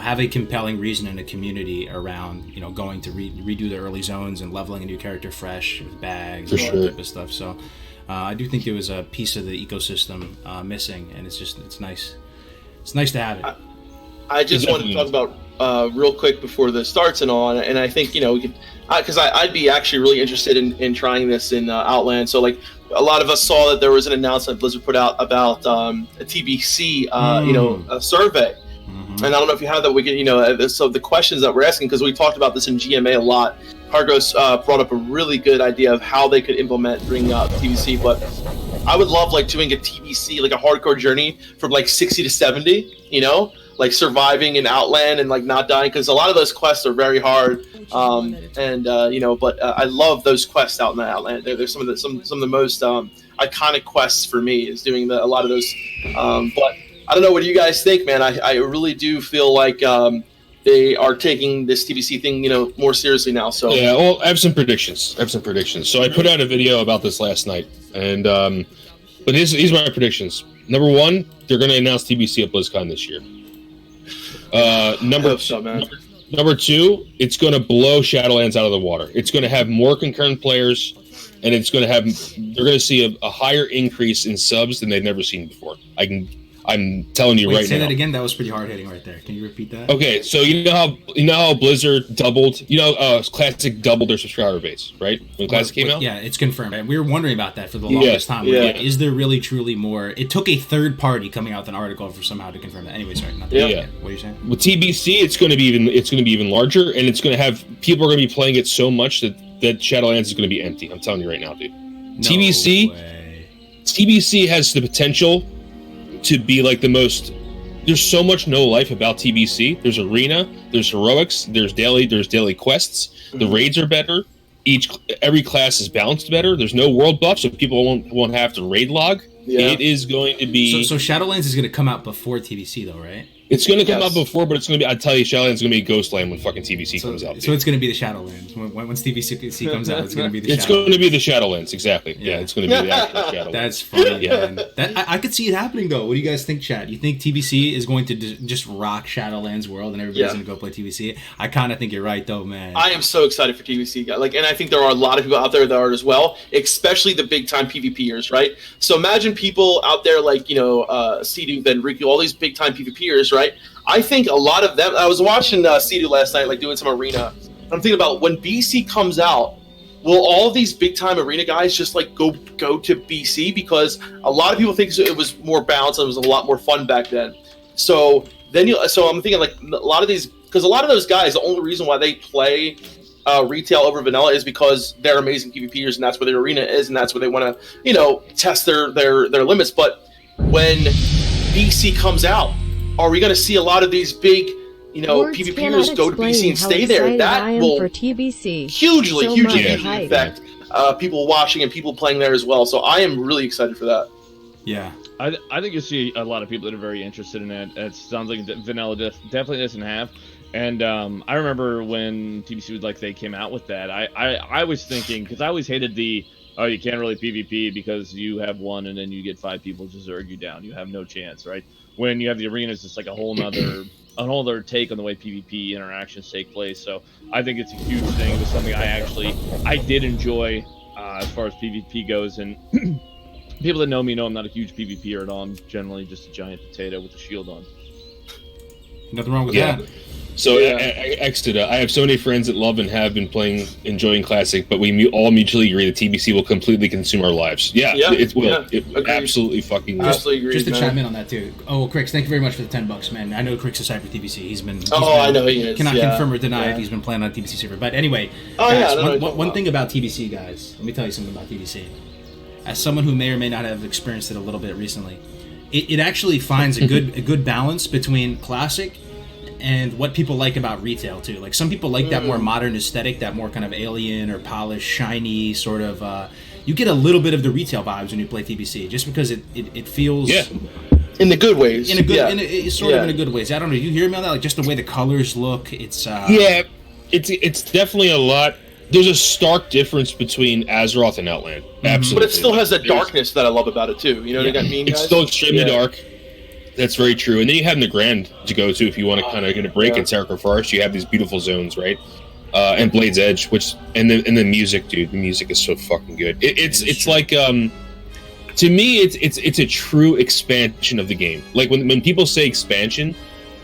have a compelling reason in a community around going to redo the early zones and leveling a new character fresh with bags and all that type of stuff. So I do think there was a piece of the ecosystem missing, and it's nice. It's nice to have it. I just wanted to talk about real quick before this starts and all, and I think we could, because I'd be actually really interested in trying this in Outland. So like a lot of us saw that there was an announcement Blizzard put out about a TBC a survey, and I don't know if you have that. We can so the questions that we're asking, because we talked about this in GMA a lot. Cargos brought up a really good idea of how they could bring up TBC, but I would love doing a TBC, like a hardcore journey from 60 to 70, like surviving in Outland and not dying, because a lot of those quests are very hard. But I love those quests out in the Outland. They're some of the most iconic quests for me is doing a lot of those. But I don't know. What do you guys think, man? I really do feel like they are taking this TBC thing, more seriously now. So yeah, well, I have some predictions. So I put out a video about this last night, and but these are my predictions. Number one, they're going to announce TBC at BlizzCon this year. Number two, it's going to blow Shadowlands out of the water. It's going to have more concurrent players, and they're going to see a higher increase in subs than they've never seen before. I'm telling you right now. Say that again. That was pretty hard hitting right there. Can you repeat that? Okay, so you know how Blizzard doubled. Classic doubled their subscriber base, right? When Classic came out. Yeah, it's confirmed. And we were wondering about that for the longest time. Yeah. Is there really truly more? It took a third party coming out with an article for somehow to confirm that. Anyway, sorry. Yeah. What are you saying? With TBC, it's going to be even larger, and it's going to have people are going to be playing it so much that Shadowlands is going to be empty. I'm telling you right now, dude. TBC has the potential to be like the most. There's so much no life about TBC. There's arena, there's heroics, there's daily quests. The raids are better. Every class is balanced better. There's no world buff, so people won't have to raid log. Yeah. It is going to be. So Shadowlands is going to come out before TBC, though, right? It's going to come out before, but it's going to be. I tell you, Shadowlands is going to be Ghostland when fucking TBC comes out. So it's going to be the Shadowlands. Once TBC comes out, it's going to be the. It's going to be the Shadowlands, exactly. Yeah, it's going to be the actual Shadowlands. That's funny, man. I could see it happening, though. What do you guys think, chat? You think TBC is going to just rock Shadowlands world, and everybody's going to go play TBC? I kind of think you're right, though, man. I am so excited for TBC, and I think there are a lot of people out there that are as well, especially the big time PvPers, right? So imagine people out there like Sea-Doo, then Riku, all these big time PvPers, right? I think a lot of them. I was watching Sea-Doo last night, like doing some arena. I'm thinking about when BC comes out. Will all of these big time arena guys just like go to BC because a lot of people think it was more balanced and it was a lot more fun back then. So I'm thinking like a lot of these, because a lot of those guys, the only reason why they play retail over vanilla is because they're amazing PvPers and that's where their arena is and that's where they want to test their limits. But when BC comes out, are we going to see a lot of these big, PvPers go to BC and stay there? That will for TBC. hugely affect people watching and people playing there as well. So I am really excited for that. Yeah. I think you'll see a lot of people that are very interested in it. It sounds like vanilla definitely doesn't have. And I remember when TBC they came out with that, I was thinking, because I always hated you can't really PvP because you have one and then you get 5 people to zerg you down. You have no chance, right? When you have the arenas, it's like a whole other take on the way PvP interactions take place. So I think it's a huge thing. It was something I did enjoy as far as PvP goes. And people that know me know I'm not a huge PvPer at all. I'm generally just a giant potato with a shield on. Nothing wrong with that. So Exeter, I have so many friends that love and have been enjoying Classic, but we all mutually agree that TBC will completely consume our lives. It will. Yeah, it absolutely fucking will. Absolutely agree. Just to chime in on that too. Oh, Crix, thank you very much for the $10, man. I know Crix is hyped for TBC. He's been. I know he is. Cannot confirm or deny if he's been playing on a TBC server. But anyway, one thing about TBC, guys. Let me tell you something about TBC. As someone who may or may not have experienced it a little bit recently, it actually finds a good balance between Classic and what people like about retail too. Like some people like that more modern aesthetic, that more kind of alien or polished, shiny sort of. You get a little bit of the retail vibes when you play TBC, just because it feels in the good ways. In a good, in a good ways. I don't know. You hear me on that? Like just the way the colors look. It's it's definitely a lot. There's a stark difference between Azeroth and Outland. Absolutely, but it still has that darkness that I love about it too. You know what I mean? It's still extremely dark. That's very true. And then you have the Grand to go to if you want to kind of get a break in Sarkar Forest. You have these beautiful zones, right? And Blade's Edge, and the music, dude. The music is so fucking good. It's like to me, it's a true expansion of the game. Like when people say expansion,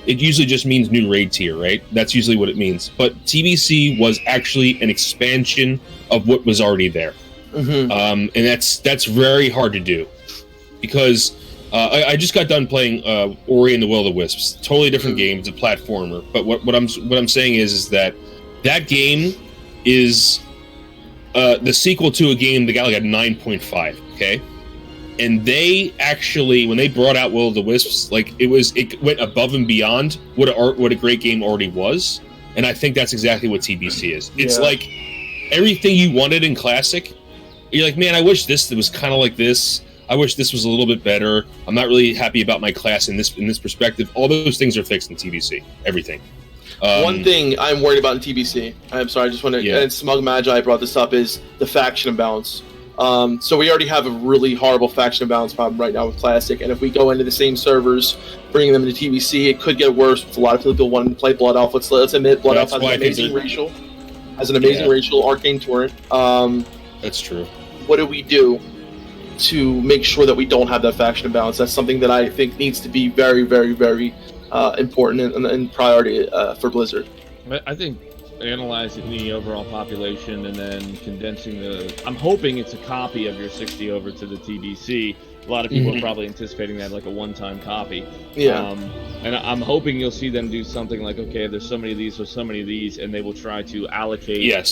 it usually just means new raid tier, right? That's usually what it means. But TBC was actually an expansion of what was already there, and that's very hard to do because. I just got done playing Ori and the Will of the Wisps. Totally different game. It's a platformer. But what I'm saying is that game is the sequel to a game that got like a 9.5. Okay, and they actually, when they brought out Will of the Wisps, like it went above and beyond what a great game already was. And I think that's exactly what TBC is. It's Yeah. like everything you wanted in Classic. You're like, man, I wish this was kind of like this. I wish this was a little bit better. I'm not really happy about my class in this perspective. All those things are fixed in TBC. Everything. One thing I'm worried about in TBC, I'm sorry, I just want to, and Smug Magi brought this up, is the faction imbalance. So we already have a really horrible faction imbalance problem right now with Classic, and if we go into the same servers, bringing them into TBC, it could get worse with a lot of people wanting to play Blood Elf. Let's admit, Blood Elf has an amazing racial Arcane Torrent. That's true. What do we do to make sure that we don't have that faction imbalance? That's something that I think needs to be very, very, very important and priority for Blizzard. I think analyzing the overall population and then condensing I'm hoping it's a copy of your 60 over to the TBC. A lot of people are probably anticipating that like a one-time copy. Yeah. And I'm hoping you'll see them do something like, okay, there's so many of these, there's so many of these, and they will try to allocate,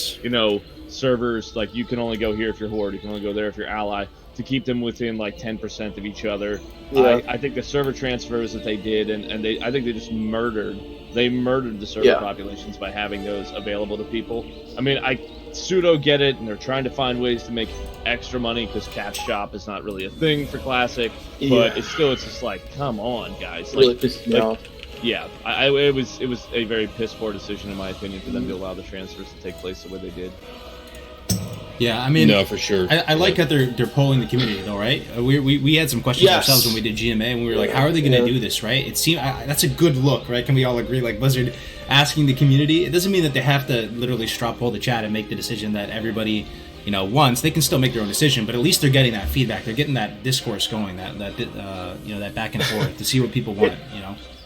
servers, like you can only go here if you're Horde, you can only go there if you're Ally, to keep them within like 10% of each other. Yeah. I think the server transfers that they did, and I think they just murdered the server populations by having those available to people. I mean, I pseudo get it, and they're trying to find ways to make extra money because Cat's Shop is not really a thing for Classic, but it's just like, come on, guys. Really pisses me off. Yeah, it was a very piss poor decision in my opinion for them to allow the transfers to take place the way they did. Yeah, I mean, no, for sure. I like that they're polling the community, though, right? We had some questions ourselves when we did GMA, and we were like, how are they going to do this, right? It seemed that's a good look, right? Can we all agree? Like Blizzard asking the community, it doesn't mean that they have to literally straw poll the chat and make the decision that everybody, wants. They can still make their own decision, but at least they're getting that feedback. They're getting that discourse going, that back and forth to see what people want.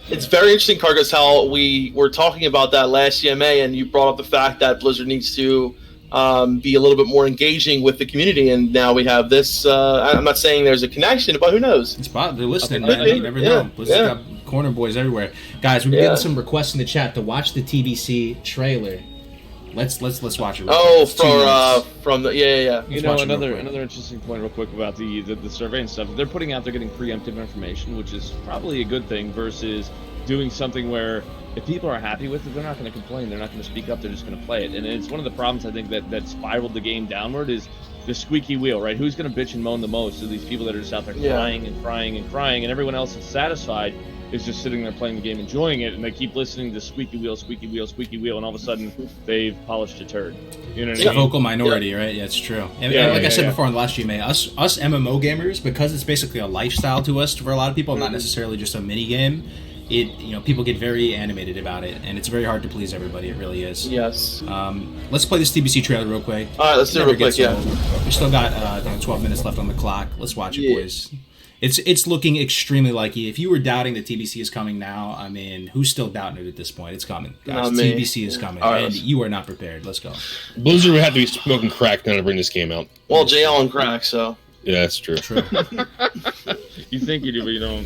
It's very interesting, Cargos, how we were talking about that last GMA, and you brought up the fact that Blizzard needs to be a little bit more engaging with the community, and now we have this. I'm not saying there's a connection, but who knows? They're listening, man. You never know. Blizzard's got corner boys everywhere. Guys, we're getting some requests in the chat to watch the TBC trailer. Let's watch it. From the another interesting point real quick about the survey and stuff. They're putting out, they're getting preemptive information, which is probably a good thing versus doing something where if people are happy with it, they're not going to complain, they're not going to speak up, they're just going to play it. And it's one of the problems I think that spiraled the game downward is the squeaky wheel, right? Who's going to bitch and moan the most? Are these people that are just out there crying and crying and crying, and everyone else is satisfied is just sitting there playing the game, enjoying it, and they keep lissing to squeaky wheel, squeaky wheel, squeaky wheel, and all of a sudden they've polished a turd. You know what I mean? The vocal minority, right? Yeah, it's true. And like I said before in the last GMA, us MMO gamers, because it's basically a lifestyle to us, for a lot of people, not necessarily just a mini game. People get very animated about it, and it's very hard to please everybody. It really is. Yes. Let's play this TBC trailer real quick. All right, let's do it real quick. Yeah. We still got 12 minutes left on the clock. Let's watch it, boys. It's looking extremely likely. If you were doubting that TBC is coming now, I mean, who's still doubting it at this point? It's coming, guys. TBC is coming, and you are not prepared. Let's go. Blizzard would have to be smoking crack now to bring this game out. Well, JL and crack, so. Yeah, that's true. You think you do, but you don't.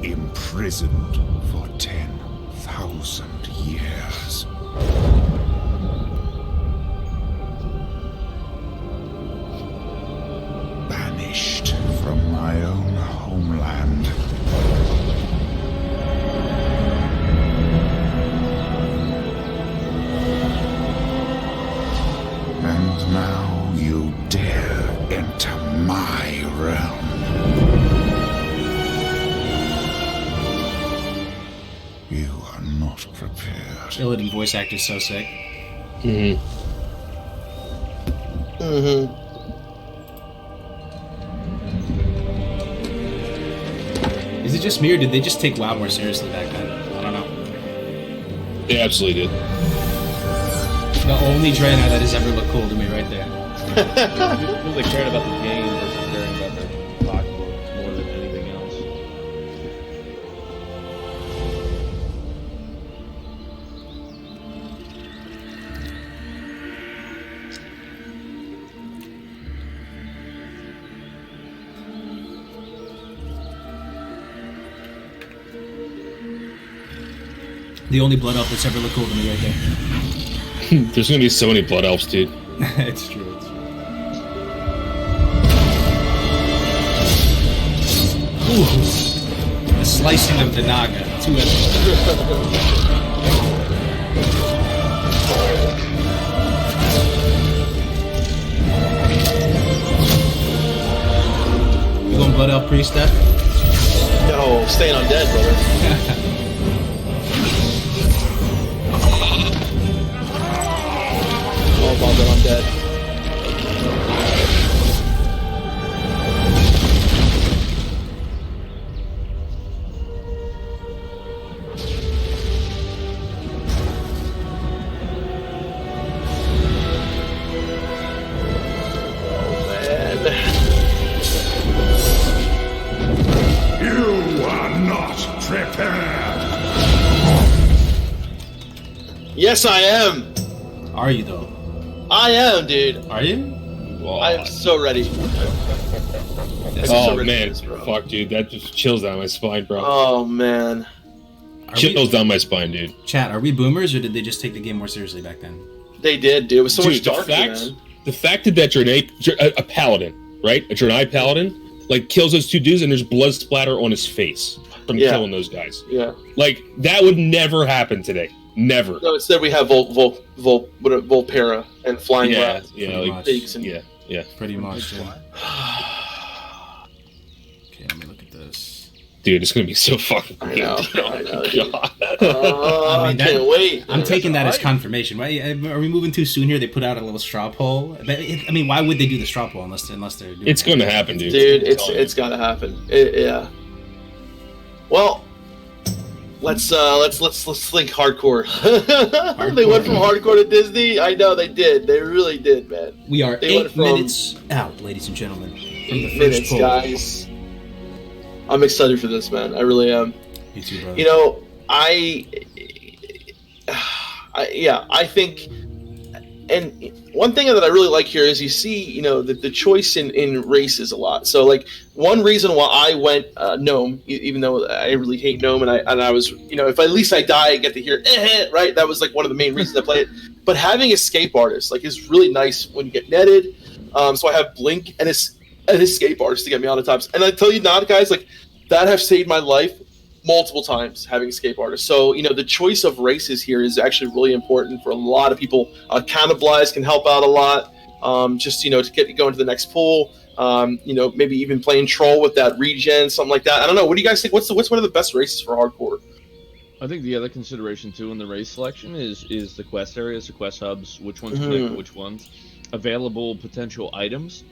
Imprisoned for 10,000 years. Banished from my own homeland. And now you dare enter my realm. You are not prepared. Paladin voice actor is so sick. Is it just me, or did they just take WoW more seriously back then? I don't know. They absolutely did. The only Draenei that has ever looked cool to me right there. People that cared about the game versus caring about their pocketbook more than anything else. The only blood elf that's ever looked cool to me right there. There's gonna be so many blood elves, dude. It's true. It's true. Ooh. The slicing of the Naga. Too You going Blood Elf Priest, Steph? No, staying on dead, brother. Oh, about that I'm dead. You are not prepared. Yes, I am. Are you though? I am, dude. Are you? I am so ready. Oh man, fuck, dude, that just chills down my spine, bro. Oh man, chills down my spine, dude. Chat, are we boomers or did they just take the game more seriously back then? they did, dude. It was so much darker, man. The fact that a paladin, right? A Draenei paladin, like kills those two dudes and there's blood splatter on his face from killing those guys. Yeah, like that would never happen today. Never. No, instead we have Volpera and flying rats. Yeah, like pigs and yeah, pretty much. Yeah. Okay, let me look at this. Dude, it's gonna be so fucking. I know. I can't wait. I'm taking that as confirmation. Right? Are we moving too soon here? They put out a little straw poll. But I mean, why would they do the straw poll unless they're doing? It's going to happen, dude. Dude, it's gotta happen. Yeah. Well, let's think hardcore. They went from hardcore to Disney. I know they did. They really did, man. We are they 8 minutes out, ladies and gentlemen. From the 8 first minutes, poll. guys. I'm excited for this, man. I really am. You too, brother. You know, I think, and one thing that I really like here is you see, you know, the choice in races a lot. So, like, one reason why I went gnome, even though I really hate gnome, and I was, you know, if at least I die, I get to hear right. That was like one of the main reasons I play it. But having escape artist like is really nice when you get netted. So I have Blink and an escape artist to get me out of times. And I tell you not, guys, like that have saved my life multiple times having escape artists. So, you know, the choice of races here is actually really important for a lot of people. Cannibalize can help out a lot. Just, you know, to get you going to the next pool. You know, maybe even playing troll with that regen, something like that. I don't know. What do you guys think? What's one of the best races for hardcore? I think the other consideration too in the race selection is the quest areas, the quest hubs, which ones connect to which ones, available potential items,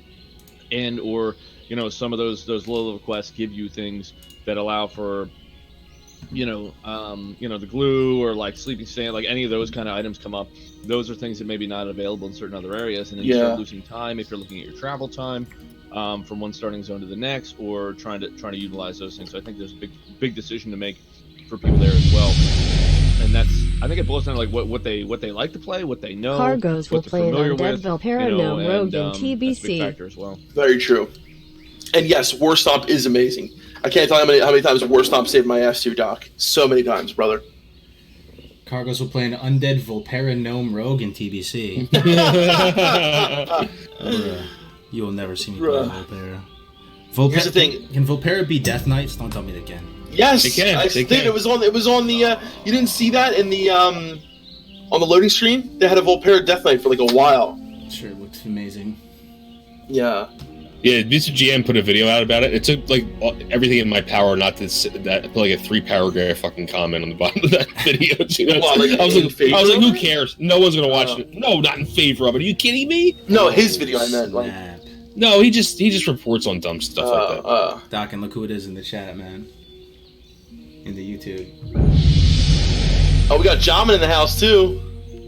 and or, you know, some of those low level quests give you things that allow for, you know, the glue or like sleeping sand, like any of those kind of items come up. Those are things that maybe not available in certain other areas, and then you start losing time if you're looking at your travel time from one starting zone to the next, or trying to utilize those things. So I think there's a big decision to make for people there as well. And I think it boils down to like what they like to play, what they know, Cargoes will play an undead Valpera Gnome Rogue in that's a big TBC. factor as well. Very true. And yes, War Stomp is amazing. I can't tell you how many times War Stomp saved my ass too, Doc. So many times, brother. Cargoes will play an undead Volpera Gnome Rogue in TBC. You will never see me play Volpera. Here's the thing. Can Volpera be Death Knights? Don't tell me they can. Yes, they can. It was on the. You didn't see that in the on the loading screen. They had a Volpera Death Knight for like a while. Sure, it looks amazing. Yeah. Yeah, Mr. GM put a video out about it. It took like everything in my power not to put like a 3-paragraph fucking comment on the bottom of that video. I was like, who cares? No one's gonna watch it. No, not in favor of it. Are you kidding me? No, his video I meant. Like, no, he just reports on dumb stuff like that. Doc, and look who it is in the chat, man. In the YouTube. Oh, we got Jamin in the house too.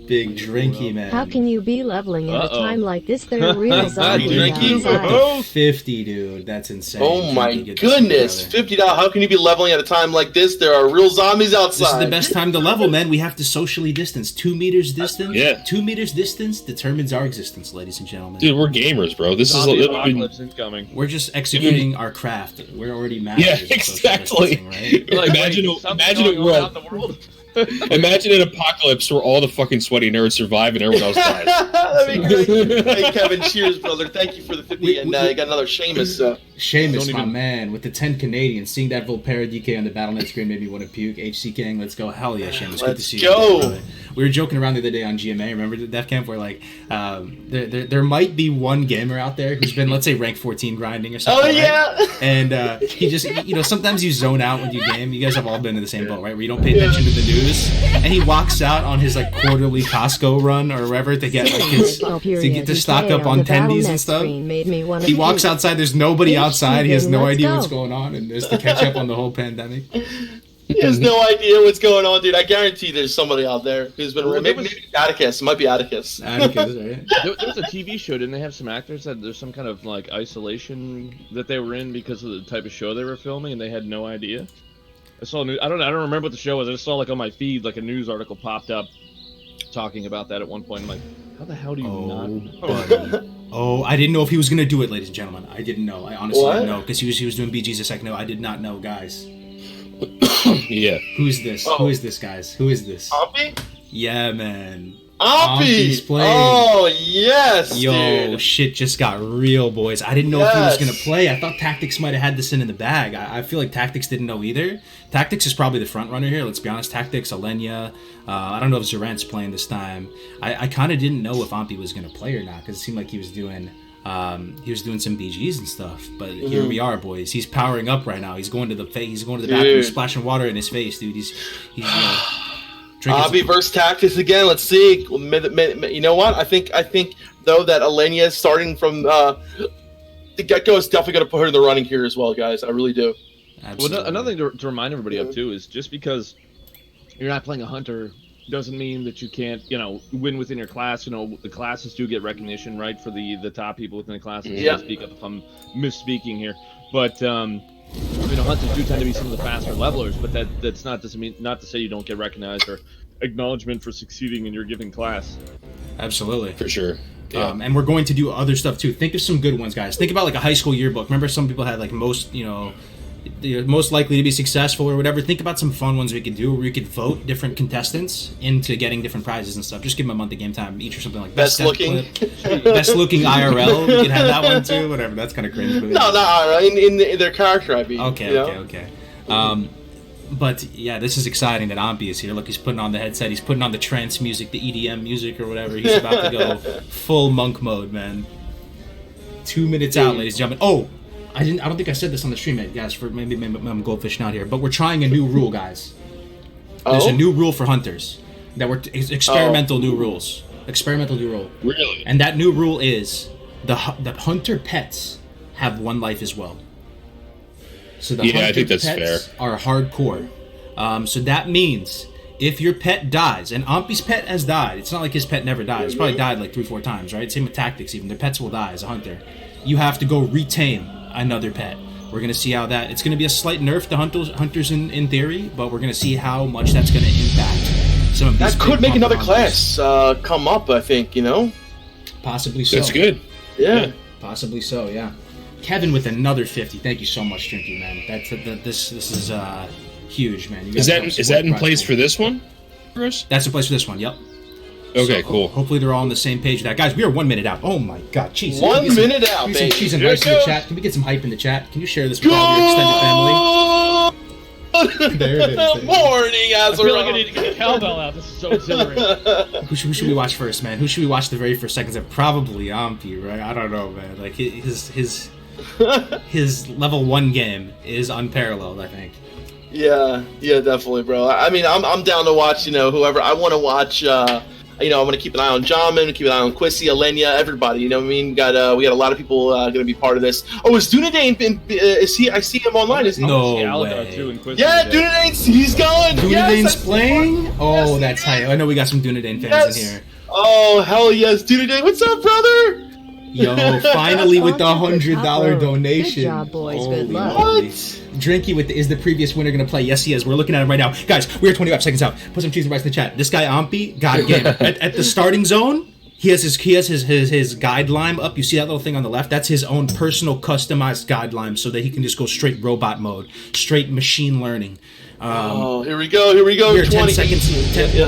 Big drinky man. How can you be leveling at a time like this? There are real zombies outside. 50, dude. That's insane. Oh my goodness. $50. How can you be leveling at a time like this? There are real zombies outside. This is the best time to level, man. We have to socially distance. 2 meters distance. Yeah. 2 meters distance determines our existence, ladies and gentlemen. Dude, we're gamers, bro. This is apocalypse incoming. We're just executing our craft. We're already masters. Yeah, exactly. Right? Like, imagine a world. Imagine an apocalypse where all the fucking sweaty nerds survive and everyone else dies. That'd be great. Hey, Kevin, cheers, brother. Thank you for the 50. And you got another Seamus. Seamus, my man, with the 10 Canadians. Seeing that Volpera DK on the BattleNet screen made me want to puke. HC King, let's go. Hell yeah, Seamus. Good to see you. Let's go. We were joking around the other day on GMA. Remember the Def Camp where, like, there might be one gamer out there who's been, let's say, rank 14 grinding or something. Oh, yeah. Right? And he just, sometimes you zone out when you game. You guys have all been in the same boat, right? Where you don't pay attention to the news. And he walks out on his, like, quarterly Costco run or wherever to get, like, his, to stock up on tendies and stuff. He walks outside. There's nobody outside. He has no idea what's going on. And there's to catch up on the whole pandemic. He has no idea what's going on, dude. I guarantee there's somebody out there who's been... Maybe Atticus. It might be Atticus. Atticus, right? There was a TV show. Didn't they have some actors that there's some kind of, like, isolation that they were in because of the type of show they were filming, and they had no idea? I saw I don't remember what the show was. I just saw, like, on my feed, like, a news article popped up talking about that at one point. I'm like, how the hell do you not know? Oh, I didn't know if he was going to do it, ladies and gentlemen. I didn't know. I honestly didn't know. Because he was doing BG's a second. No, I did not know, guys. Yeah. Who's this? Who is this, guys? Who is this? Oppie? Yeah, man. Oppie's playing. Oh, yes, Yo, dude. shit just got real, boys. I didn't know if he was going to play. I thought Tactics might have had this in the bag. I feel like Tactics didn't know either. Tactics is probably the front runner here. Let's be honest. Tactics, Alenia. I don't know if Zarant's playing this time. I kind of didn't know if Oppie was going to play or not because it seemed like he was doing some BGs and stuff. But here we are, boys. He's powering up right now. He's going to the bathroom, splashing water in his face, dude. He's Oppie versus Tactics again. Let's see. You know what? I think though that Alenia is starting from the get-go is definitely going to put her in the running here as well, guys. I really do. Absolutely. Well, another thing to remind everybody of too is just because you're not playing a hunter doesn't mean that you can't, win within your class. The classes do get recognition, right, for the top people within the classes. Yeah. Speak up if I'm misspeaking here, but hunters do tend to be some of the faster levelers. But that's not to say you don't get recognized or acknowledgement for succeeding in your given class. Absolutely, For sure. Yeah. And we're going to do other stuff too. Think of some good ones, guys. Think about like a high school yearbook. Remember, some people had like most likely to be successful or whatever. Think about some fun ones we could do where we could vote different contestants into getting different prizes and stuff. Just give them a month of game time each or something like best looking IRL. We could have that one too. Whatever. That's kind of cringe. But no, not IRL. In their character, I mean. Okay. But yeah, this is exciting that Oppie is here. Look, he's putting on the headset. He's putting on the trance music, the EDM music or whatever. He's about to go full monk mode, man. 2 minutes out, ladies and gentlemen. Oh, I don't think I said this on the stream yet, guys. For maybe I'm goldfishing out here, but we're trying a new rule, guys. There's a new rule for hunters that experimental new rules. Experimental new rule. Really? And that new rule is the hunter pets have one life as well. So the hunter I think that's pets fair. are hardcore. So that means if your pet dies, and Oppie's pet has died, it's not like his pet never died. It's probably died like 3-4 times, right? Same with Tactics, even their pets will die as a hunter. You have to go retame another pet. We're going to see how that... It's going to be a slight nerf to hunters in theory, but we're going to see how much that's going to impact some of these... That could make another class come up, I think, Possibly so. That's good. Yeah. Possibly so, yeah. Kevin with another 50. Thank you so much, Drinky, man. This is huge, man. Is that in place for this one, Chris? That's in place for this one, yep. Okay, cool. Hopefully they're all on the same page with that. Guys, we are 1 minute out. Oh my god, jeez. 1 minute out, baby. Cheese and rice in the chat. Can we get some hype in the chat? Can you share this with all your extended family? There it is. Morning, Azrael. I feel like I need to get a cowbell out. This is so exhilarating. Who should we watch first, man? Who should we watch the very first seconds of? Probably Oppie, right? I don't know, man. Like his level 1 game is unparalleled, I think. Yeah, definitely, bro. I mean, I'm down to watch, whoever I want to watch. I'm going to keep an eye on Jamin, keep an eye on Quissy, Alenia, everybody. You know what I mean? We got a lot of people going to be part of this. Oh, is Dunedain? Is he? I see him online. Is he? No Algar way. too, and Quissy Yeah, Dunedain's. He's going. Dunedain's yes, playing? Oh, yes, that's hype. I know we got some Dunedain fans in here. Oh, hell yes, Dunedain. What's up, brother? Yo, finally with the $100 donation. Good job, boys. Holy Good luck. moly. Drinky is the previous winner going to play? Yes, he is. We're looking at him right now. Guys, we're 25 seconds out. Put some cheese and rice in the chat. This guy, Oppie, God game. At the starting zone, He has his guideline up. You see that little thing on the left? That's his own personal customized guideline, so that he can just go straight robot mode, straight machine learning. Here we go. Here, 10 20 seconds. 10. Okay,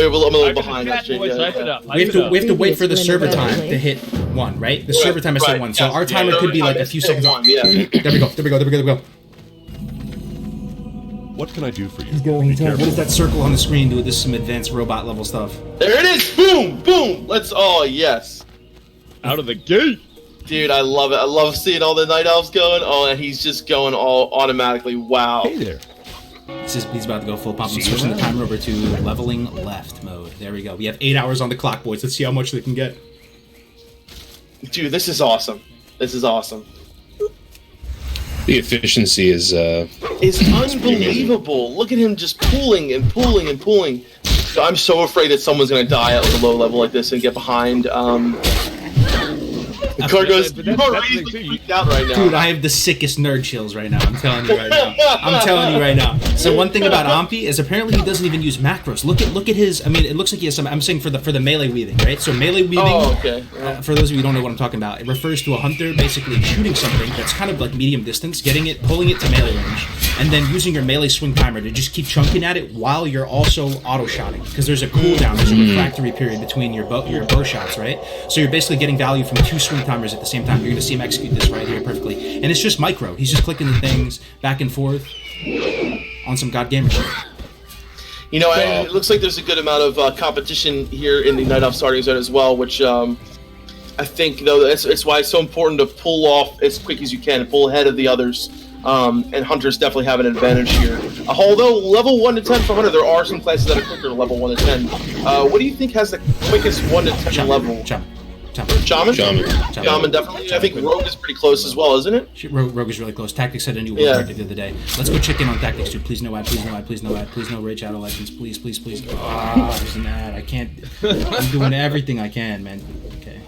well, I'm a little behind. Chat, Actually. boys, Yeah, hype it up, hype We it up. have to wait for the server Previous time winner, to hit 1, right? The server time is set 1, so our timer could be like a few seconds off. Yeah. There we go. What can I do for you? He's going. What does that circle on the screen do? This is some advanced robot level stuff. There it is. Boom. Oh, yes. Out of the gate. Dude, I love it. I love seeing all the night elves going. Oh, and he's just going all automatically. Wow. Hey there. He's about to go full pump. I'm switching the timer over to leveling left mode. There we go. We have 8 hours on the clock, boys. Let's see how much they can get. Dude, this is awesome. The efficiency is It's unbelievable. Look at him just pulling and pulling and pulling. I'm so afraid that someone's going to die at a low level like this and get behind. Cargo's But that's the thing, too. freaked out right now. Dude, I have the sickest nerd chills right now. I'm telling you right now. So one thing about Ampi is apparently he doesn't even use macros. Look at his. I mean, it looks like he has some. I'm saying for the melee weaving, right? So melee weaving. Oh, okay. For those of you who don't know what I'm talking about, it refers to a hunter basically shooting something that's kind of like medium distance, pulling it to melee range, and then using your melee swing timer to just keep chunking at it while you're also auto shotting, because there's a cooldown, there's a refractory period between your bow shots, right? So you're basically getting value from 2 swing timers at the same time. You're going to see him execute this right here perfectly, and it's just micro. He's just clicking the things back and forth on some god gamer shit. You know, it looks like there's a good amount of competition here in the Night Elf starting zone as well, which I think, though, it's why it's so important to pull off as quick as you can, pull ahead of the others. And Hunters definitely have an advantage here. Although level 1 to 10 for Hunter, there are some classes that are quicker level 1 to 10. What do you think has the quickest 1 to 10 level? Shaman, definitely. I think Rogue is pretty close as well, isn't it? Rogue is really close. Tactics had a new world record the other day. Let's go check in on Tactics, dude. Please no ad, please no Raid Shadow Legends. Please. There's an ad. I can't. I'm doing everything I can, man. Okay.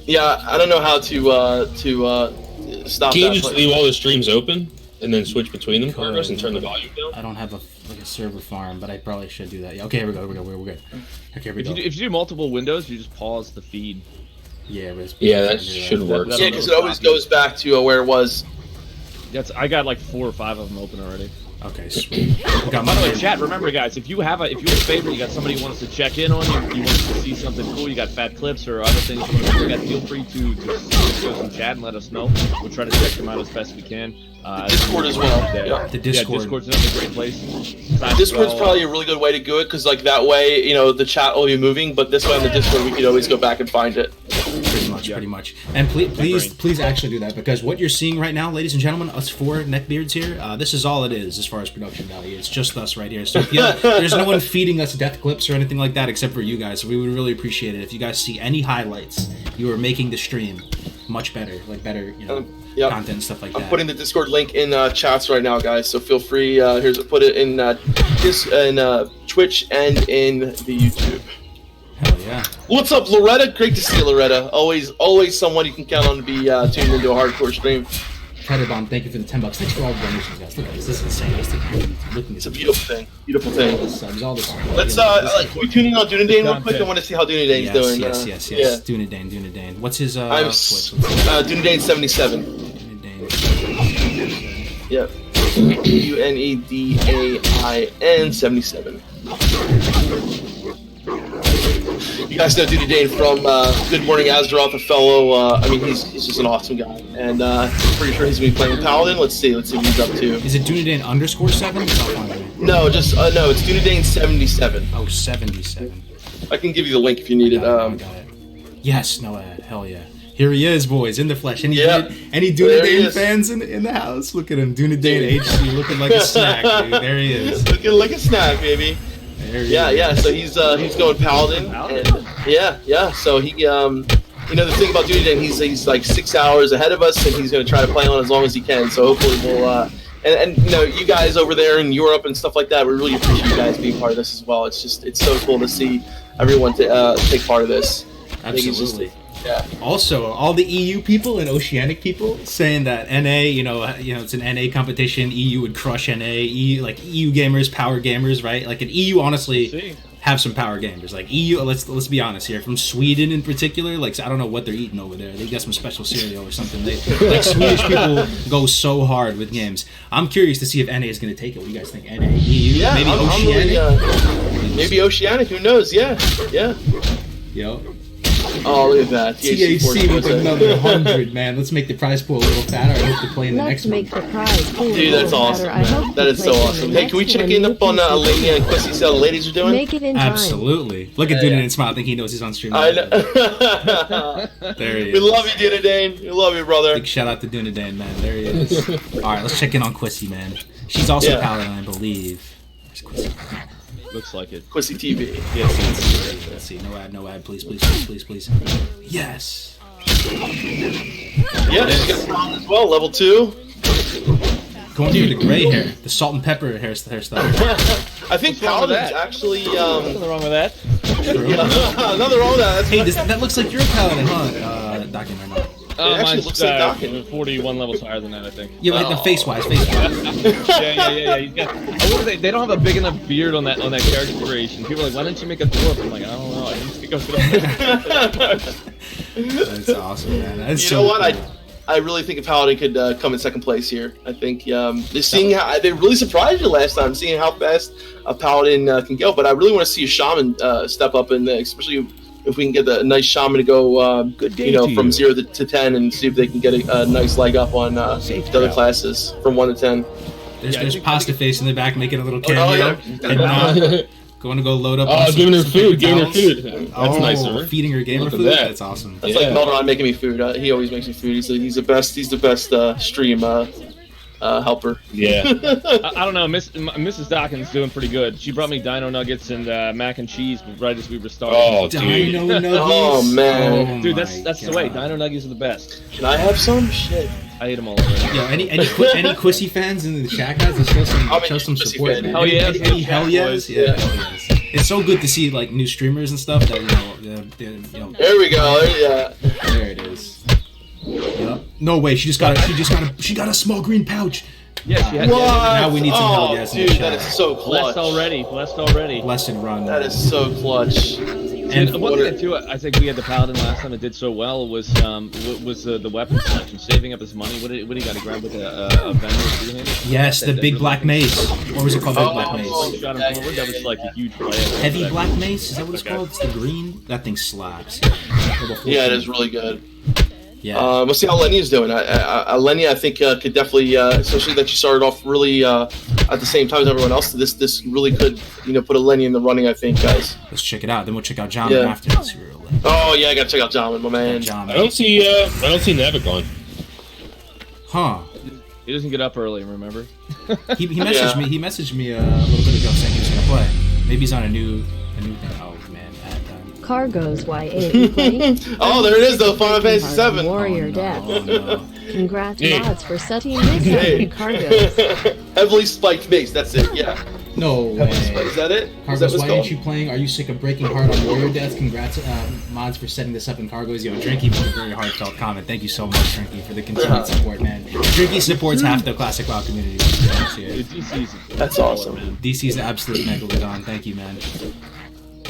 Yeah, I don't know how to stop Can you that. just leave all the streams open and then switch between them, Carlos, and turn the volume down? I don't have a server farm, but I probably should do that. Yeah, okay, here we go. We're good. Okay, here we go. If you do multiple windows, you just pause the feed. Yeah, that should work. Yeah, because it always goes back to where it was. I got like 4 or 5 of them open already. Okay, sweet. By the way, chat, remember guys, if you have a favorite, you got somebody you want us to check in on, you want us to see something cool, you got fat clips or other things you want to look at, feel free to show some chat and let us know. We'll try to check them out as best we can. Discord as well. Yeah. The Discord. Yeah, Discord's another great place. Discord's probably a really good way to do it, because like that way, the chat will be moving, but this way on the Discord we could always go back and find it. Pretty much. And please actually do that, because what you're seeing right now, ladies and gentlemen, us 4 neckbeards here, this is all it is as far as production value. It's just us right here. So there's no one feeding us death clips or anything like that except for you guys. So we would really appreciate it if you guys see any highlights. You are making the stream much better, content and stuff like that. I'm putting the Discord link in chats right now, guys. So feel free. Put it in Twitch and in the YouTube. Hell yeah. What's up, Loretta? Great to see you, Loretta. Always someone you can count on to be tuned into a hardcore stream. Tetterbomb, thank you for the $10. Thanks for all the donations, guys. Look at this. This is insane. It's a beautiful thing. Beautiful thing. All this, Let's we tuning on Dunedin real quick. I want to see how Dunedain's doing. Yes. Yeah. Dunedain. What's his I'm Dunedain 77. Yep. Unedain 77. You guys know Dunedain from Good Morning Azeroth, a fellow. He's just an awesome guy, and pretty sure he's gonna be playing Paladin. Let's see what he's up to. Is it Dunedain _7? No, it's Dunedain 77. Oh, 77. I can give you the link if you need it. Got it. Yes, no ad. Hell yeah. Here he is, boys, in the flesh. Any Dunedain fans in the house? Look at him, Dunedain HC, looking like a snack, dude. There he is. Looking like a snack, baby. Yeah. So he's going Paladin, and yeah. So he, the thing about Dunedain, he's like 6 hours ahead of us, and he's going to try to play on as long as he can. So hopefully we'll, you guys over there in Europe and stuff like that, we really appreciate you guys being part of this as well. It's so cool to see everyone take part of this. Absolutely. Yeah. Also, all the EU people and Oceanic people saying that NA, it's an NA competition. EU would crush NA. EU gamers, power gamers, right? Like an EU, honestly, have some power gamers. Like EU, let's be honest here. From Sweden in particular, like I don't know what they're eating over there. They got some special cereal or something. Like Swedish people go so hard with games. I'm curious to see if NA is going to take it. What do you guys think? NA, EU, Yeah, maybe I'm Oceanic? really, maybe Oceanic. Who knows? Yeah. Yo. Oh, look at that. TAC with another 100, man. Let's make the prize pool a little fatter. I hope to play in the Let's next make one. the prize pool Dude, that's awesome. That is so awesome. Hey, can we check in up on Alania and Quissy, see how the ladies are doing? Make it in time. Absolutely. Look at Dunadan and smile. I think he knows he's on stream. I know. There he is. We love you, Dunadan. We love you, brother. Big shout out to Dunadan, man. There he is. All right, let's check in on Quissy, man. She's also Paladin, I believe. Where's Quissy? Looks like it. Quissy TV. Yes. Let's see. No ad. Please. Yes. Yeah, she's got Paladin as well. Level 2. Going through the gray hair, the salt and pepper hairstyle. I think Paladin's actually. Nothing wrong with that. Nothing wrong with that. Hey, that looks like your Paladin, huh? Document right now. It actually Mine's looks like Dockin. 41 levels higher than that, I think. Yeah, like the face-wise. Yeah. He's got, they don't have a big enough beard on that character creation. People are like, why didn't you make a dwarf? I'm like, I don't know. I didn't think I was gonna. That's awesome, man. That's You so know what? cool. I really think a Paladin could come in second place here. I think they're seeing how they really surprised you last time, seeing how fast a Paladin can go. But I really want to see a Shaman step up in there, especially if we can get a nice Shaman to go, from 0 to 10, and see if they can get a nice leg up on the other classes from 1 to 10. There's Pasta Face in the back making a little cameo. And going to go load up. Oh, giving her food. That's nice of her. Feeding her gamer Look at food. that. That's awesome. That's like Meldron making me food. He always makes me food. He's the best stream helper. Yeah. I don't know. Mrs. Dawkins doing pretty good. She brought me dino nuggets and mac and cheese right as we were starting. Oh, dude. Dino Nuggies. Oh man, Dude, that's the way. Dino nuggies are the best. can I have some? Shit. I ate them all already. Yo, any Quissy fans in the chat, guys? Let's show some Quissy support, fan. man. Hell yeah. Any hell yes? Yeah. Hell yes. It's so good to see like new streamers and stuff that There we go. Yeah. there it is. Yep. No way. She got a small green pouch. Yeah, she had. What? Now we need some hell yes in the dude, chat. that is so clutch. Blessed already. Blessed run. That is so clutch. And one thing too, I think we had the Paladin last time that did so well was the weapon selection, saving up his money. What did he got to grab with a vendor two-handed? Yes, the big black mace. Or was it called big black mace? Shot him forward. That was like a huge play. Heavy black mace? Is that what it's called? It's the green. That thing slaps. Yeah, it is really good. Yeah. We'll see how Lenny's doing. Lenny, I think, could definitely, especially that you started off really at the same time as everyone else. This really could, put a Lenny in the running. I think, guys. Let's check it out. Then we'll check out John after this. Oh yeah, I gotta check out John, my man. I don't see Navic on. Huh. He doesn't get up early, remember? He messaged me. He messaged me a little bit ago saying he was gonna play. Maybe he's on a new thing. Oh man. Cargo's YA. You playing? Oh, there it is, though. Final Fantasy 7. Warrior Death. No. Congrats, Yeah. mods, for setting this up in Cargo's. Heavily spiked base. That's it. Yeah. No Heavily spiked. way. Is that it? Is that Cargos, what's why called? aren't you playing? Are you sick of breaking heart on Warrior Death? Congrats, mods, for setting this up in Cargos. Yo, Drinky for a very heartfelt comment. Thank you so much, Drinky, for the continued support, man. Drinky supports half the classic WoW community. That's awesome. Man. DC's the absolute megalodon. Thank you, man.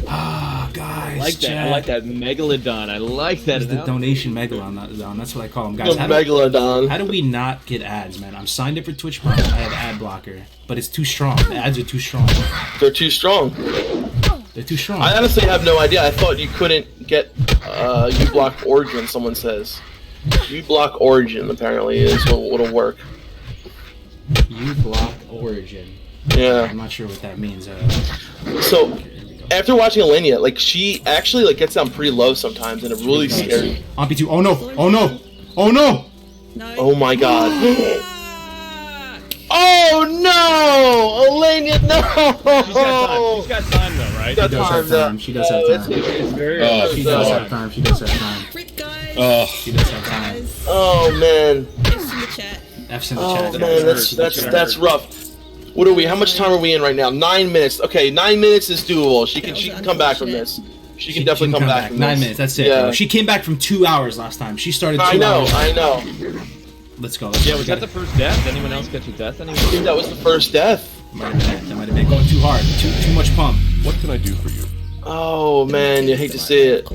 Ah, guys. I like that. chat. I like that megalodon. I like that. It's the donation megalodon. That's what I call them, The guys. Megalodon. How do we not get ads, man? I'm signed up for Twitch Prime. I have ad blocker, but it's too strong. The ads are too strong. They're too strong. They're too strong. I honestly have no idea. I thought you couldn't get uBlock Origin, someone says. uBlock Origin, apparently, is what'll work. You block Origin. Yeah. I'm not sure what that means. So, after watching Alenia, like, she actually, like, gets down pretty low sometimes, and it really scares me. Ampy 2. Oh no! Oh no! Oh no! Oh my god. Oh no! Alenia, no! She's got time though, right? Got She does have time. She does have time. It's very. She does have time. She does have time. She does have time. Oh man. F's in the Oh chat. man, that's rough. What are we? How much time are we in right now? 9 minutes. Okay, 9 minutes is doable. She can come back from this. She can definitely come back from 9 this. minutes. That's it. Yeah. Bro. She came back from 2 hours last time. She started 2 I know. hours. I know. Let's go. Yeah, was that the first death? Did anyone else catch a death? I think that was the first death. That might have been going too hard. Too much pump. What can I do for you? Oh man, you hate to see it.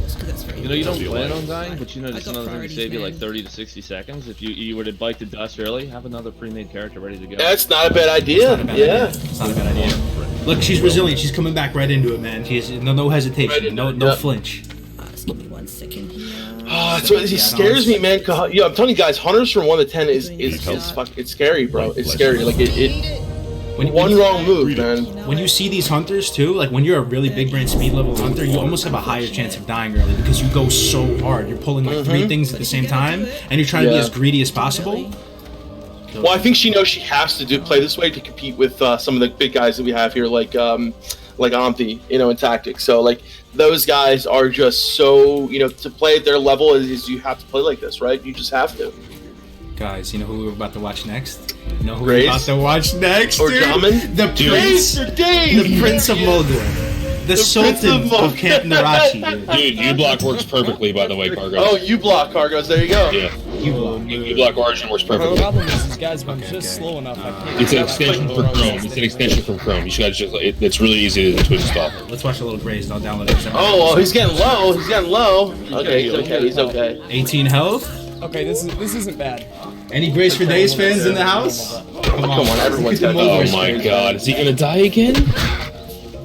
You know, you don't plan on dying, but you know, just another thing to save you like 30 to 60 seconds. If you were to bite the dust early, have another pre-made character ready to go. That's not a bad idea. It's not a bad idea. Look, she's resilient. She's coming back right into it, man. She has no hesitation, no flinch. That's what he scares me, man. Yo, I'm telling you guys, hunters from 1 to 10 is it's scary, bro. It's scary. Like one wrong move, man. When you see these hunters too, like when you're a really big brain speed level hunter, you almost have a higher chance of dying early because you go so hard. You're pulling like 3 things at the same time, and you're trying to be as greedy as possible. Well, I think she knows she has to play this way to compete with some of the big guys that we have here, like Omthi, in tactics. So like those guys are just so to play at their level is you have to play like this, right? You just have to. Guys, you know who we're about to watch next? You know who Grace? we're about to watch next? Or dude? Jamin? The Prince. The Prince of Moldor. The Sultan of Camp Narachi, dude. Dude, U-Block works perfectly, by the way, Cargo. Oh, U-Block Cargos, there you go. Yeah. U-Block Origin works The perfectly. problem is this guy's been just slow enough. I can't It's an extension for Chrome. It's an extension from Chrome. You guys it's really easy to install. Let's watch a little Grace. I'll download it. Oh, well, he's getting low. Okay, he's okay. 18 health. Okay, this isn't bad. Any Grace for Days fans in the house? Come on, everyone's got Oh my god, is he gonna die again?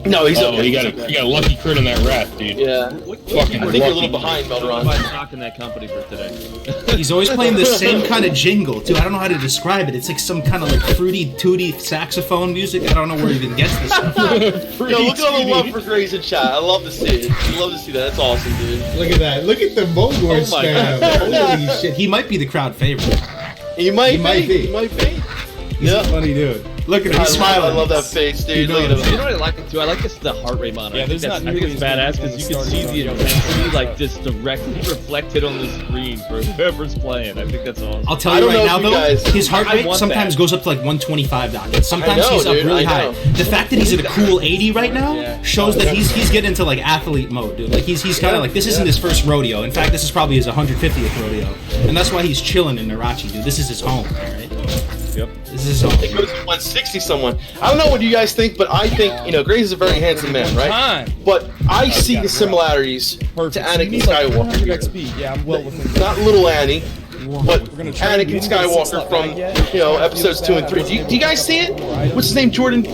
No, he's Oh, okay. he got a lucky crit on that rat, dude. Yeah. Fucking I think you're a little behind, Melderon. I'm stocking that company for today. He's always playing the same kind of jingle, too. I don't know how to describe it. It's like some kind of like fruity tooty saxophone music. I don't know where he even gets this stuff. Yo, look at all the love for Grace in chat. I love to see it. I love to see that. That's awesome, dude. Look at that. Look at the Mogor Oh my spam. Holy shit. He might be the crowd favorite. He might be. He's a funny dude. Look at him. He's I smiling. love that face, dude. Look at You him. know what I like too? I like the heart rate monitor. Yeah, I think there's that's not I think it's nearly as badass many because you can stars see on the the intensity like just directly reflected on the screen for whoever's playing. I think that's awesome. I'll tell I you don't right know now, if you though, guys- his heart I rate want sometimes that. goes up to like 125 dockets. Sometimes I know, he's up dude, really I high. know. The fact that he's at a cool 80 right now shows that he's getting into like athlete mode, dude. Like he's kind of like, this isn't his first rodeo. In fact, this is probably his 150th rodeo. And that's why he's chilling in Narachi, dude. This is his home, alright? Yep. This is his home. It goes to 160 someone. I don't know what you guys think, but I think, Grace is a very handsome man, right? But I see the similarities to Anakin Skywalker here. XP. Yeah, I'm well within. Not little Annie, but gonna try to Anakin get Skywalker from, episodes 2 and 3. Do you guys see it? Right. What's his name? Jordan,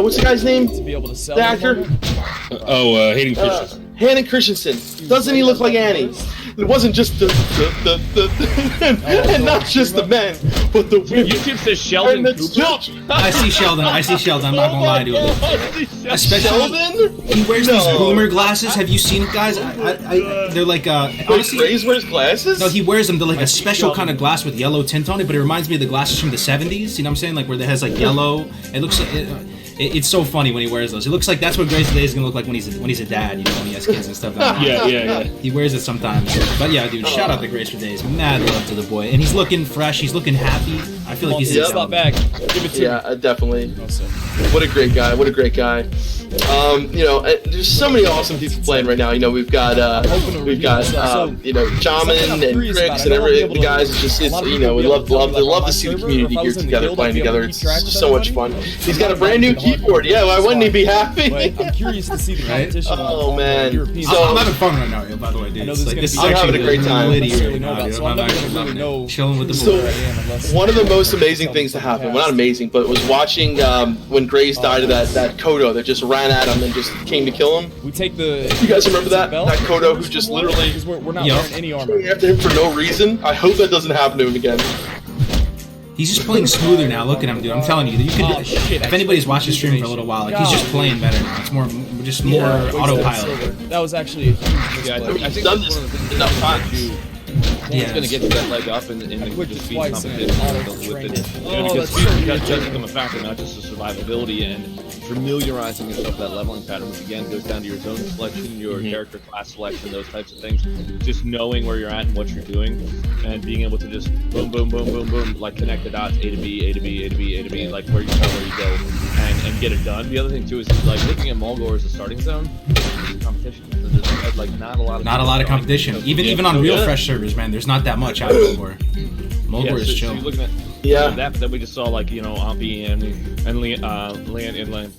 what's the guy's name? To be able to sell The actor? Hayden Christensen. Hayden Christensen. Doesn't he look like Annie? It wasn't just and not just the men, but the women. YouTube says Sheldon And the Cooper. children. I see Sheldon. I'm not gonna lie to you. Especially, Sheldon? he wears these No. boomer glasses. Have you seen it, guys? They're like, honestly, Grace wears glasses? no, he wears them. They're like a special kind of glass with yellow tint on it, but it reminds me of the glasses from the 70s. You know what I'm saying? Like where it has like yellow. It looks like it's so funny when he wears those. It looks like that's what Grace today is gonna look like when he's a dad. When he has kids and stuff. Yeah. He wears it sometimes. But yeah, dude, shout out to Grace for Days. Mad love to the boy, and he's looking fresh. He's looking happy. I feel like he's It's not back. Give it to me. Yeah, definitely. What a great guy. What a great guy. There's so many awesome people playing right now. We've got Jamin and Crix and the guys. We love to see the community here together playing together. It's just so much fun. He's got a brand new keyboard. Yeah, why wouldn't he be happy? But I'm curious to see the competition. Oh, man. European So- I'm having fun right now, by the way, dude. I know It's this like, is this is gonna be- I'm having a actually great time. litty right necessarily now, know that, dude. so I'm I'm never actually gonna loving really know it. Chilling with the So- boy. One of the most amazing things to happen, well, not amazing, but was watching when Grace died of that Kodo that just ran at him and just came to kill him. We take the. You guys remember that? belt? That Kodo who just literally Because we're not Yup. wearing any armor. going after him for no reason. I hope that doesn't happen to him again. He's just playing smoother now. Look at him, dude. I'm telling you, you could. Oh, shit, If anybody's watched the stream for a little while, like he's just playing better now. It's more autopilot. That was actually a huge Yeah, I misplay. think He's done that's this one of the things enough that times. It's going to get you that leg up and clicked just it be twice and competition it with auto-trained it. it. Because speed does become a factor, not just the survivability and familiarizing yourself with that leveling pattern, which again goes down to your zone selection, your character class selection, those types of things. Just knowing where you're at and what you're doing, and being able to just boom, boom, boom, boom, boom, like connect the dots, A to B, A to B, A to B, A to B, like where you tell where you go, and get it done. The other thing too is like looking at Mulgore as a starting zone. There's competition. There's like not a lot of Not a lot of competition. Even on real fresh servers, man. There's not that much out of Mulgore. Mulgore is so chill. you're looking at that we just saw, like, you know, Ampi and Leanne.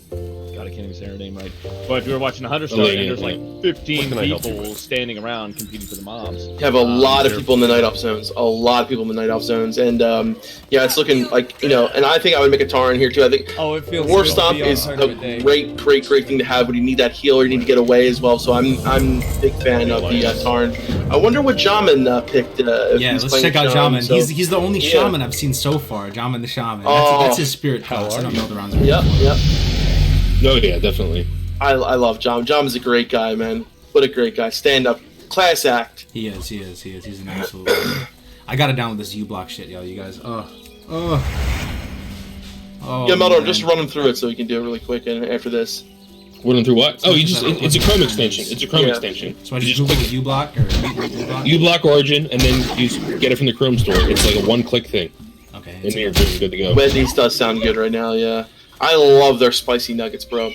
God, I can't even say her name right. But if you were watching the Hunter Star, and there's like 15 people standing around competing for the mobs. You have a lot of people in the Night Elf zones. A lot of people in the Night Elf zones. And, yeah, it's looking like, you know, and I think I would make a Tarn here, too. I think it feels War good to Stomp be on is a Tournament Day. great thing to have when you need that heal or you need to get away as well. So I'm a big fan of the Tarn. I wonder what Jamin picked. Yeah, let's check out Jamin. So, he's the only shaman I've seen so far. Jamin the Shaman. That's his spirit class. I don't know the rounds. Yep. Oh yeah, definitely. I love Jamin. Jamin's a great guy, man. What a great guy. Stand up, class act. He is. He's an absolute. I gotta download this U-Block shit, yo. You guys. Oh. Yeah, Meldo, I'm just running through it so we can do it really quick. And after this. Running through what? Oh, it's a Chrome extension. It's a Chrome extension. So I just Google U-Block or U-Block? U-Block Origin, and then you get it from the Chrome store. It's like a one-click thing. Okay. And you're good to go. Wendy's does sound good right now, yeah. I love their spicy nuggets, bro.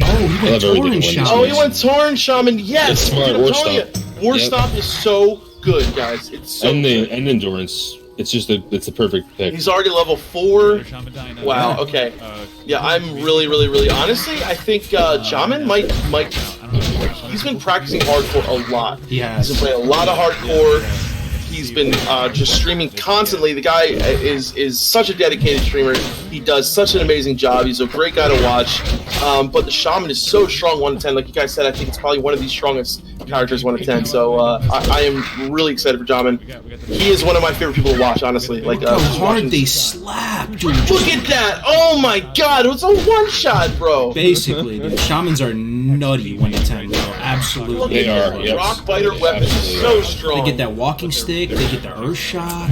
Oh, he went Tauren Shaman. Oh, he went Tauren Shaman, yes! It's smart, Dude, I'm telling you, War Stomp is so good, guys. It's so good. And Endurance. It's just it's the perfect pick. He's already level 4. Wow, okay. Yeah, I'm really honestly, I think Jamin might he's been practicing hardcore a lot. He has. He's been playing a lot of hardcore. He's been just streaming constantly. The guy is such a dedicated streamer. He does such an amazing job. He's a great guy to watch. But the Shaman is so strong 1 to 10. Like you guys said, I think it's probably one of the strongest characters 1 to 10. So I am really excited for Jamin. He is one of my favorite people to watch, honestly. Like how hard they slap, dude. Look at that! Oh my god, it was a one-shot, bro. Basically, dude, Shamans are nutty 1 to 10, bro. Absolutely. Look They at are. that. Yep. Rock Biter weapon is so strong. They get that walking stick. They get the Earth Shock.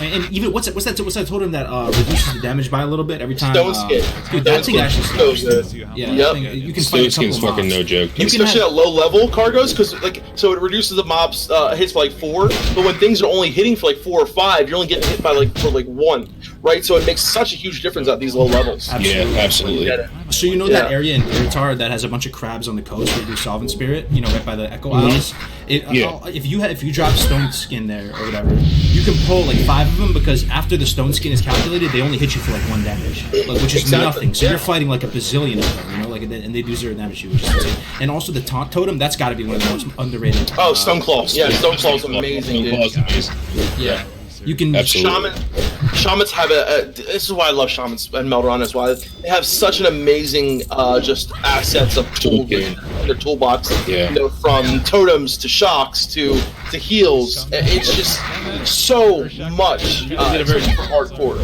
And even what's that totem that reduces the damage by a little bit every time? Stone Skin. Dude, that thing actually so good. Yeah, Yep. you can Stone fight a Skin's couple fucking mobs. no joke. Especially at low level cargos, because so it reduces the mobs hits by like 4. But when things are only hitting for like 4 or 5, you're only getting hit by like 1, right? So it makes such a huge difference at these low levels. Yeah, absolutely. So you know that area in Irritar that has a bunch of crabs on the coast where you do Solvent Spirit, you know, right by the Echo Isles. If you drop Stone Skin there or whatever, you can pull like 5 of them because after the Stone Skin is calculated, they only hit you for like 1 damage, which is nothing. So you're fighting like a bazillion of them, you know, and they do 0 damage to you, which is insane. And also the Taunt Totem, that's got to be one of the most underrated. Oh, Stone Claws. Yeah, Stone Claws amazing, dude. Yeah. You can Shamans have this is why I love Shamans and Meldoron as well. They have such an amazing just assets of tools in their toolbox. Yeah. You know, from totems to shocks to heals. It's just so much. Especially for hardcore.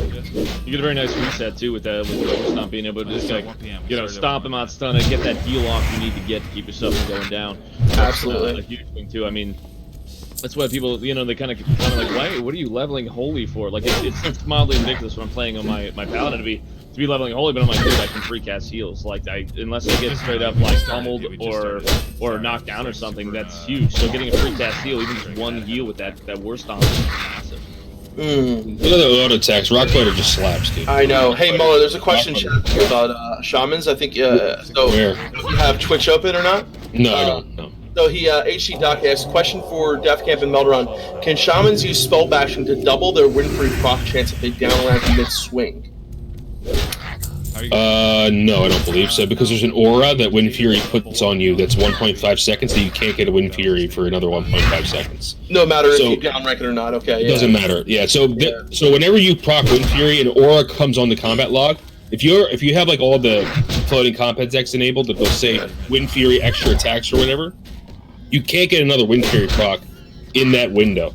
You get a very nice reset too with the Stomp being able to just like, you know, stomp him out, stun it, get that heal off you need to get to keep yourself from going down. Absolutely. A huge thing too. I mean, that's why people, you know, they kind of like, why? What are you leveling holy for? Like, it's mildly ridiculous when I'm playing on my Paladin to be leveling holy, but I'm like, dude, I can free cast heals. Like, unless I get straight up like pummeled or knocked down or something, that's huge. So getting a free cast heal, even just 1 heal with that War Stomp is massive. Look at the auto attacks. Rock Fighter just slaps, dude. I know. Hey, Muller, there's a question about Shamans. I think, so Where? you have Twitch open or not? No, I don't. No. So he, HC Doc asks, question for Def Camp and Meldoron. Can Shamans use spell bashing to double their win-free proc chance if they down rank mid-swing? No, I don't believe so, because there's an aura that Wind Fury puts on you that's 1.5 seconds, so you can't get a Wind Fury for another 1.5 seconds. No matter if you down rank it or not, okay. It doesn't matter. Yeah, so whenever you proc Wind Fury, an aura comes on the combat log. If you have like all the floating combat decks enabled, that they'll say Wind Fury extra attacks or whatever, you can't get another Wind Fury proc in that window.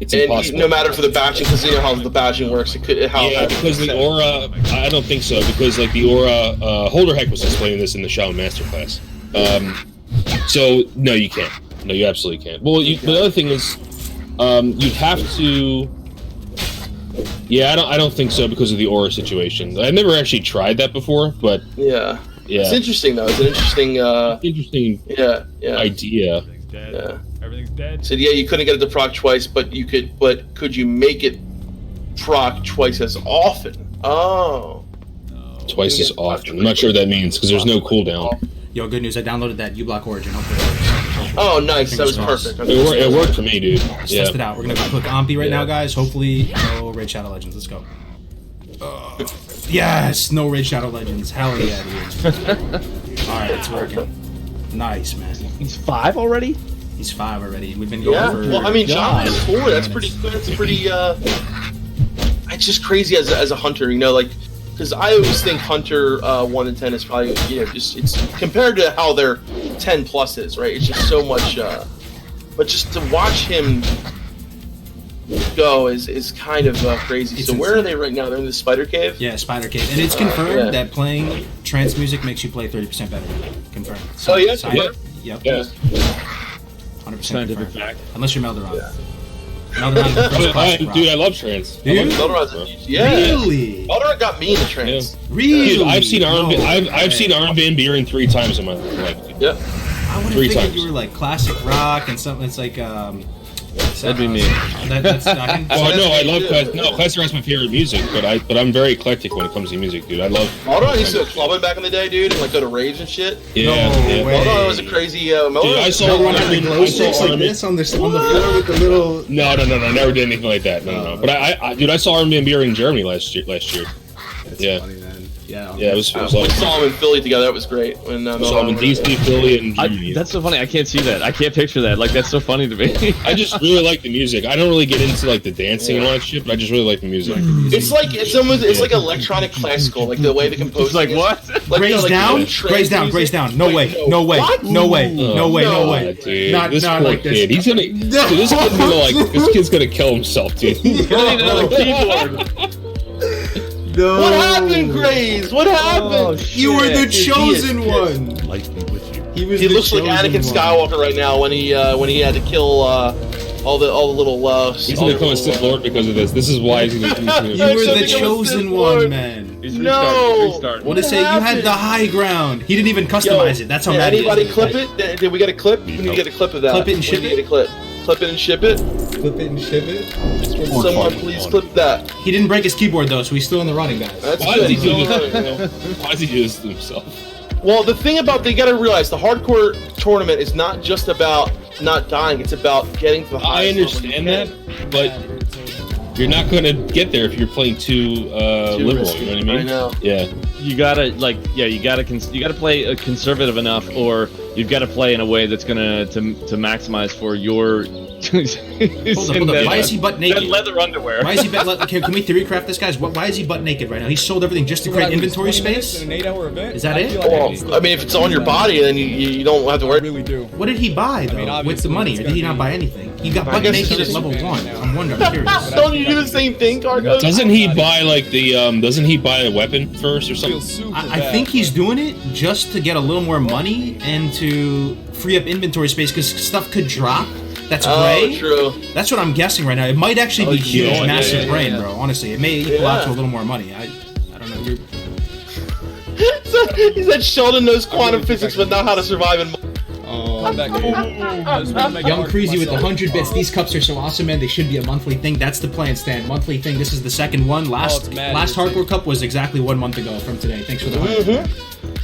It's impossible. No matter for the batching, because you know how the batching works. Because the aura, I don't think so. Because like the aura, Holderheck was explaining this in the Shaman Masterclass. So no, you can't. No, you absolutely can't. Well, the other thing is, you'd have to. Yeah, I don't think so because of the aura situation. I've never actually tried that before, but yeah. It's interesting though. It's an interesting. Idea. Yeah. Everything's dead. So yeah, you couldn't get it to proc twice, but you could. But could you make it proc twice as often? Oh. Twice as often. I'm not sure what that means because there's no cooldown. Yo, good news. I downloaded that U-Block Origin. Hopefully it works. Oh, nice. That was Fingers crossed. perfect. It worked for me, dude. Let's Yeah. test it out. We're gonna go click Ompi right now, guys. Hopefully, no Raid Shadow Legends. Let's go. Yes, no Raid Shadow Legends. Hell yeah, dude. Alright, it's working. Nice, man. He's 5 already? He's 5 already. We've been going Yeah. for. Well, I mean, John is 4. That's minutes. pretty. That's pretty. It's just crazy as a hunter, you know, like, because I always think hunter 1 and 10 is probably, you know, just it's compared to how their 10 plus is, right? It's just so much. But just to watch him go is kind of crazy. It's so where are insane. they right now? They're in the spider cave. Yeah, Spider Cave, and it's confirmed yeah. that playing trance music makes you play 30% better. Confirmed. Oh, yeah? Yep. Yeah. 100% Scientific confirmed. fact. Unless you're Melderon. Melderon's the first classic rock. Dude, I love trance. Do you? Yeah. Really? Eldorad got me in the trance. Really? Dude, I've seen Armin. No I've seen way. Armin van Buren 3 times in my life. Dude. Yep. I would have 3 figured times. you were like classic rock and something that's like That'd be me. That's not. Well, no, I love classic rock's my favorite music, but I'm very eclectic when it comes to music, dude. I love. Eldorad used to go clubbing back in the day, dude, and like go to raves and shit. Yeah, No yeah. way. Eldorad was a crazy. Dude, I saw Everyone had the Armin. glow I saw sticks like Armin. this on the floor with the little. No, never did anything like that. No. But I dude, I saw Armin van Buren in Germany last year. That's Yeah. funny, man. Yeah. Yeah, it was We like saw him in Philly together. That was great. When saw him in DC, Philly, and Germany. That's so funny. I can't see that. I can't picture that. Like, that's so funny to me. I just really like the music. I don't really get into like the dancing and all that shit, but I just really like the music. it's like like electronic classical, like the way the composer. It's like, what? Like, Grace like, down, trance Grace down, music. Grace down. No Like, way, no way, What? no way, no way, no No. way. Dude, Not this poor like this. kid. He's gonna. Dude, this kid's gonna like. This kid's gonna kill himself, dude. I need another keyboard. No. What happened, Grace? What happened? Oh, You were the shit. chosen one. Light be with you. He was. He the looks like chosen Anakin one. Skywalker right now when he had to kill all the little. He's gonna become a Sith Lord because of this. This is why he's gonna. You I'm were gonna the become a chosen Sith one, Lord. man. He's No. restarting. What to say? You had the high ground. He didn't even customize it. That's how Did mad he anybody is. clip it? Did we get a clip? We need to get a clip of that. Clip it and ship We need it? a clip. Clip it and ship it. Clip it and ship it. Can someone please clip that? He didn't break his keyboard though, so he's still in the running, guys. That's Why good. does he do He's this? all right, man. Why does he do this to himself? Well, the thing about they gotta realize the hardcore tournament is not just about not dying; it's about getting to the I highest level understand you that, can. but you're not gonna get there if you're playing too liberal. risky. You know what I mean? I know. Yeah. You gotta you gotta play conservative enough, or you've got to play in a way that's gonna to maximize for your. Hold up. Why is he butt naked? That leather underwear. Why is he butt? Can we theory craft this, guys? Why is he butt naked right now? He sold everything just to create inventory space. In an 8-hour event. Is that I it? feel like Well, can still I mean, if it's on your body, then you don't have to I worry. really do. What did he buy though? mean, with obviously, the money, it's or did he gonna not be- buy anything? He got I butt guess naked it's at just- level 1. I'm wondering. I'm curious. Don't you do the same thing, Cargo? Doesn't he buy like the? Doesn't he buy a weapon first or Feel something? super I bad. think he's doing it just to get a little more money and to free up inventory space because stuff could drop. That's Oh, gray. true. That's what I'm guessing right now. It might actually be huge, yeah, massive yeah, brain, yeah. bro. Honestly, it may equal out Yeah. to a little more money. I don't know. He said Sheldon knows quantum think physics, I but can- not how to survive in. Come back in. I just wanna make it Young hard for Crazy with the myself. 100 bits. These cups are so awesome, man. They should be a monthly thing. That's the plan, Stan. Monthly thing. This is the second one. Last it's mad last irritating. Hardcore Cup was exactly 1 month ago from today. Thanks for the 100.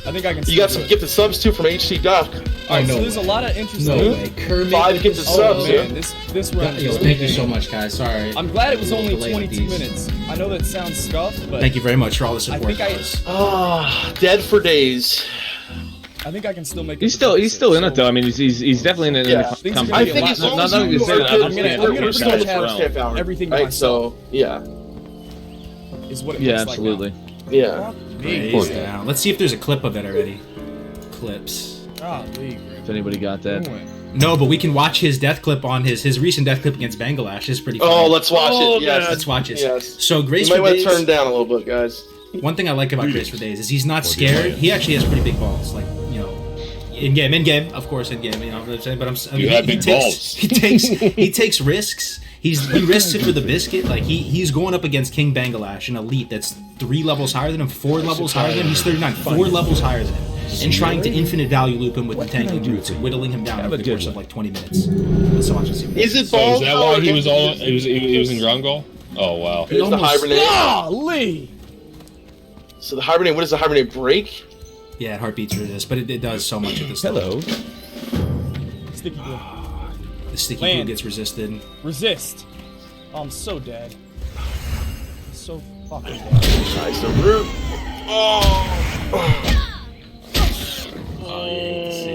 I think I can. You still got do some it. gifted subs too from HC Duck. Oh, no so there's a way. lot of interesting. No way. Kermit. 5 gifted Oh subs. man, Yeah. this round. Yo, is thank you insane. so much, guys. Sorry. I'm glad it was only Delay 22 these. minutes. I know that sounds scuffed, but Thank you very much for all the support, think I- guys. Ah, dead for days. I think I can still make it. He's to still top he's six, still in it so- though. I mean, he's definitely in Yeah. the Things are competition. gonna I be a think lot as more long not as only you is are it, good, I'm gonna- we're still in the have first half hour. everything right? myself. So yeah, Is what it Yeah, looks absolutely. yeah. Praise down. Let's see if there's a clip of it already. Clips. Like now. If anybody got that. No, but we can watch his death clip on his recent death clip against Bangladesh. It's pretty funny. Oh, let's watch Oh, it. Yes, man. Let's watch it. Yes. So Grace You might for want to Days. turn down a little bit, guys. One thing I like about Grace for Days is he's not scared. He actually has pretty big balls. Like, you know, in game, of course, in game. You know what I'm saying? But I mean, You have he big takes, balls. He takes risks. He risks it for the biscuit. Like he's going up against King Bangladesh, an elite that's 3 levels higher than him, 4 levels higher than him. He's 39, 4 levels higher than him, and trying to infinite value loop him with the tanking boots, whittling him down over the course of like 20 minutes. Let's watch and see. What Is it So balls? is that why he was all? He was in ground goal? Oh wow. Here's the hibernate. Golly! So the hibernate. What does the hibernate break? Yeah, it heartbeats for this, but it does so much at this Hello. level. sticky glue. The sticky glue Land. gets resisted. Resist. Oh, I'm so dead. So fucking dead. Nice the root. Oh, yeah, you can see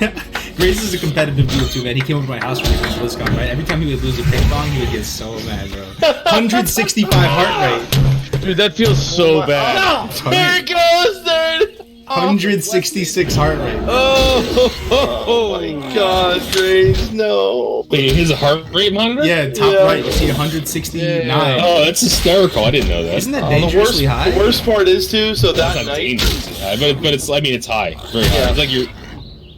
it. Grace is a competitive dude too, man. He came over to my house when he was BlizzCon, right? Every time he would lose a ping pong, he would get so mad, bro. 165 heart rate. Dude, that feels so bad. There it goes, dude. 166 heart rate. Oh my God, Grace, no. Wait, his heart rate monitor? Yeah, top right, you see 169. Oh, that's hysterical. I didn't know that. Isn't that dangerously high? The worst part is too. So That's that not night, dangerously high, but it's. I mean, it's high. Very high. Yeah. It's like you're.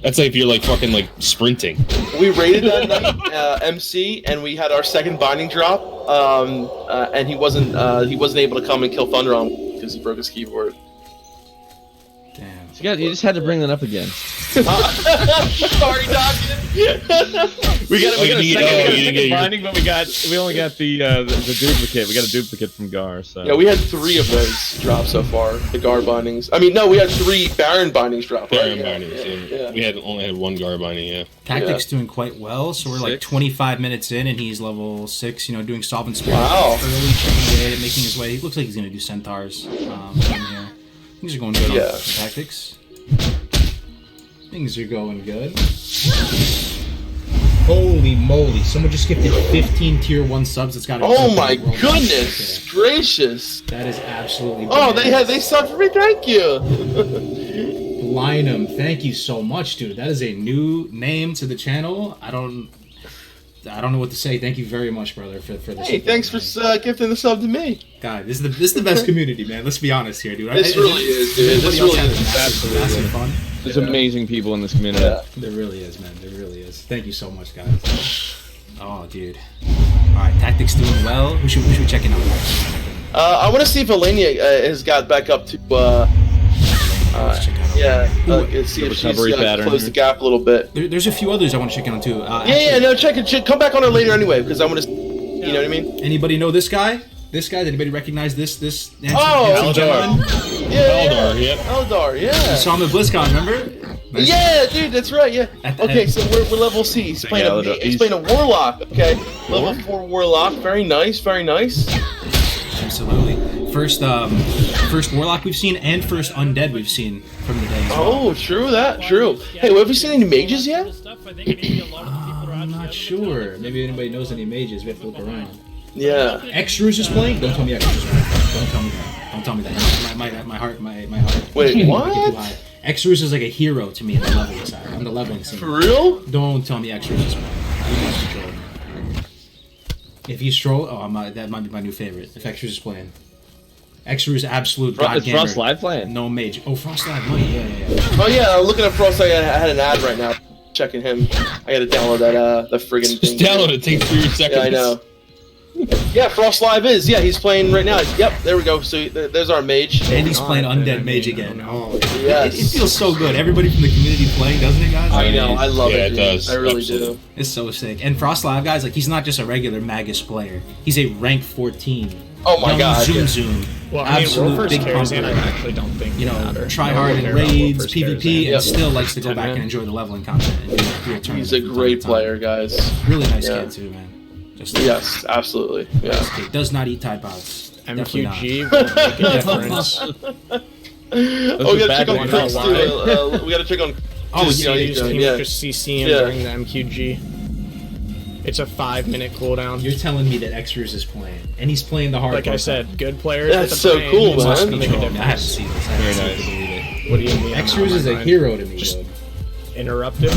That's like if you're like fucking like sprinting. we raided that night, MC, and we had our second binding drop. And he wasn't able to come and kill Thunder on because he broke his keyboard. Damn. You just had to bring that up again. Sorry, Doc. We got a second your- binding, but we only got the duplicate. We got a duplicate from Gar. So Yeah, we had 3 of those drop so far. The guard bindings. I mean, no, we had 3 Baron bindings drop. Baron Right? bindings. Yeah. We only had one guard binding. Yeah. Tactic's doing quite well, so we're like 25 minutes in, and he's level 6. You know, doing Solvent Spirit Wow. early, chipping away, making his way. He looks like he's gonna do Centaurs. In here. Things are going good on Tactics. Things are going good. Holy moly! Someone just gifted 15 tier 1 subs. It's got. Oh my goodness gracious! That is absolutely. Oh, bananas. they subbed for me. Thank you. Blinum, thank you so much, dude. That is a new name to the channel. I don't know what to say. Thank you very much, brother, for this. Hey, thanks for gifting the sub to me. God, this is the best community, man. Let's be honest here, dude. This really is, dude. This really is. Massive fun. there's amazing people in this community. Yeah. There really is, man. There really is. Thank you so much, guys. Oh, dude. All right, Tactics doing well. Who should we check in on? I want to see if Elenia has got back up to. Let's check out. See if she's recovery pattern closed here. the gap a little bit. There's a few others I want to check in on too. No, check it. Come back on her later anyway, because I want to. You know what I mean? Anybody know this guy? This guy? Did anybody recognize this? Oh, Eldar. Eldar, yep. Eldar, You yeah. saw him at BlizzCon, remember? Nice. Yeah, dude, that's right. Yeah. Okay, so we're level C. He's playing a warlock. Okay, level 4 warlock. Very nice, very nice. Absolutely. First warlock we've seen, and first undead we've seen from the day. As well. Oh, true that. True. Hey, have we seen any mages yet? I'm not sure. Maybe anybody knows any mages. We have to look around. Yeah. Xrus is playing? Don't tell me Xrus is playing. Don't tell me that. Don't tell me that. My heart. Wait, what? Xrus is like a hero to me in the leveling side. I'm the leveling scene. For real? Don't tell me Xrus is playing. You must be trolling. If he's troll, that might be my new favorite. If Xrus is playing. Xrus absolute god Is gamer. Frost Live playing? No mage. Oh, Frost Live. Oh, yeah. Oh yeah, I'm looking at Frost. I had an ad right now. Checking him. I gotta download that the friggin' thing. Just download it. Takes 3 seconds. Yeah, I know. Yeah, Frost Live is. Yeah, he's playing right now. Yep, there we go. So there's our mage. And he's playing Undead Mage again. Oh, yes. It feels so good. Everybody from the community playing, doesn't it, guys? I know. I love Yeah, it. it Dude. does. I really Absolutely. do. It's so sick. And Frost Live, guys, like he's not just a regular Magus player. He's a rank 14. Oh my Young God. Zoom yeah. Zoom. Well, I mean, Absolute Wolfers big cares, and I pumper. actually don't think You they know, matter. try I hard don't in care about raids, Wolfers cares, PvP, Yep. and still likes to go 10 back man. and enjoy the leveling content. And do real tournaments He's a from time great to time. player, guys. Really nice Yeah. kid too, man. Just Yes, absolutely. Yeah. nice kid. Does not eat Tide Pods. Definitely not. MQG will make a difference. Oh, we gotta check on ones. Chris Why? too. We gotta check on. Oh, just, yeah, you know, You he's just doing- can yeah. just CC him Yeah. during the MQG. It's a 5-minute cooldown. You're telling me that Xrus is playing, and he's playing the hard. Like I said, good players. That's with so the brain cool, must man. make a I have to difference. see this. I have Very to nice. believe it. What do you mean? Xrus is a hero to me, dude. Interrupt him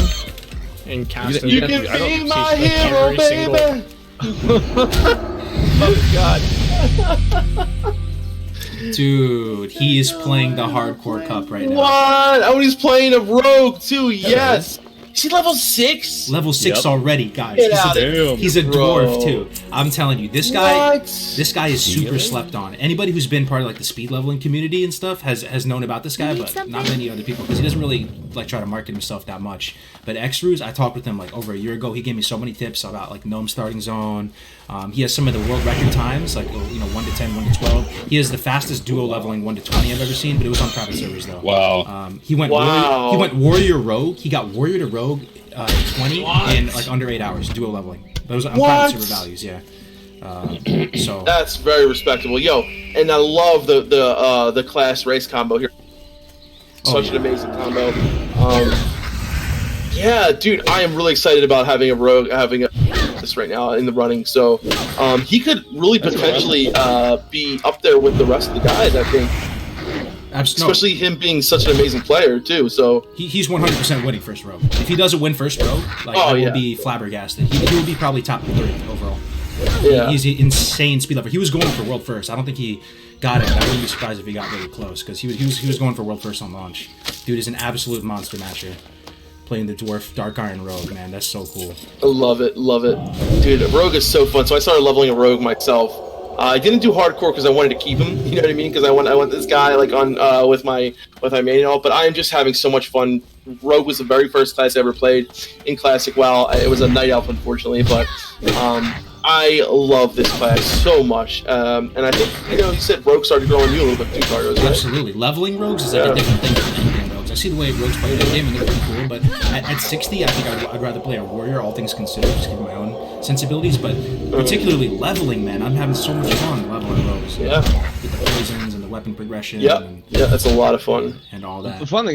and cast him. You can I don't be see my like hero, every single- baby. Oh God. Dude, he is playing the hardcore cup right now. What? Oh, he's playing a rogue too. Yes. Is he level 6? Level 6 Yep. already, guys. Get out of here. He's a Bro. dwarf too. I'm telling you, this guy. What? This guy is super slept on. Anybody who's been part of like the speed leveling community and stuff has known about this guy, but not many other people because he doesn't really like try to market himself that much. But Xrus, I talked with him like over a year ago. He gave me so many tips about like gnome starting zone. He has some of the world record times, like 1 to 10, 1 to 12. He has the fastest duo leveling 1 to 20 I've ever seen, but it was on private servers though. Wow. He went Wow. warrior rogue. He got warrior to rogue rogue 20 in like under 8 hours, duo leveling. Those I'm What? super values, yeah. So That's very respectable, yo. And I love the class race combo here. Such an amazing combo. Yeah, dude, I am really excited about having a rogue, this right now in the running. So he could really potentially be up there with the rest of the guys, I think. Especially him being such an amazing player too. So he's 100% winning first rogue. If he doesn't win first rogue, like I will be flabbergasted. He will be probably top 30 overall. Yeah. He's an insane speed level. He was going for world first. I don't think he got it. I wouldn't be surprised if he got really close because he was going for world first on launch. Dude is an absolute monster matcher. Playing the dwarf Dark Iron Rogue, man, that's so cool. I love it, dude. Rogue is so fun. So I started leveling a rogue myself. I didn't do hardcore because I wanted to keep him. You know what I mean? Because I want this guy like on with my main and all. But I am just having so much fun. Rogue was the very first class I ever played in Classic WoW. It was a night elf, unfortunately, but I love this class so much. And I think you said Rogue started growing you a little bit too, Carlos, right? Absolutely, leveling rogues is like a different thing than endgame rogues. I see the way rogues play the game and they're pretty cool, but at 60, I think I'd rather play a warrior, all things considered, just given my own sensibilities. But particularly leveling, man, I'm having so much fun leveling rogues. Yeah. With the poisons and the weapon progression. Yeah, that's a lot of fun. And all that. The fun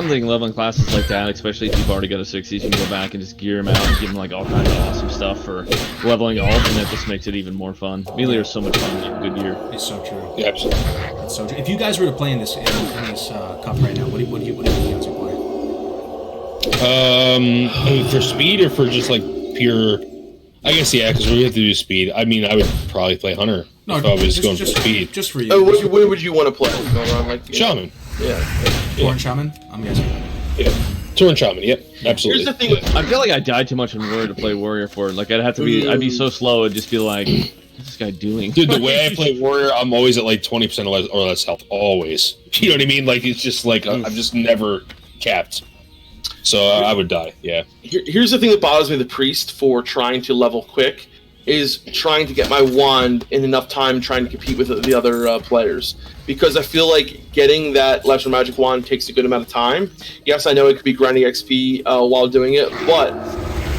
thing leveling classes like that, especially if you've already got a 60s, you can go back and just gear them out and give them like all kinds of awesome stuff for leveling alt, and that just makes it even more fun. Melee are so much fun in good gear. It's so true. Yeah, absolutely. It's so true. If you guys were to play in this cup right now, what do you guys would play? I mean, for speed or for just like pure? I guess because we have to do speed. I mean, I would probably play Hunter if I was going for speed. Just for you. Oh, what would you want to play? Shaman. Yeah. Torn Shaman, I'm guessing. Yeah. Torn Shaman. Yep. Absolutely. Here's the thing. I feel like I die too much in Warrior to play Warrior for it. Like I'd be so slow. It'd just be like, what's this guy doing? Dude, the way I play Warrior, I'm always at like 20% or less health. Always. You know what I mean? Like it's just like I'm just never capped. So I would die. Yeah. Here's the thing that bothers me: the priest for trying to level quick is trying to get my wand in enough time, trying to compete with the other players. Because I feel like getting that lesser magic wand takes a good amount of time. Yes, I know it could be grinding XP while doing it, but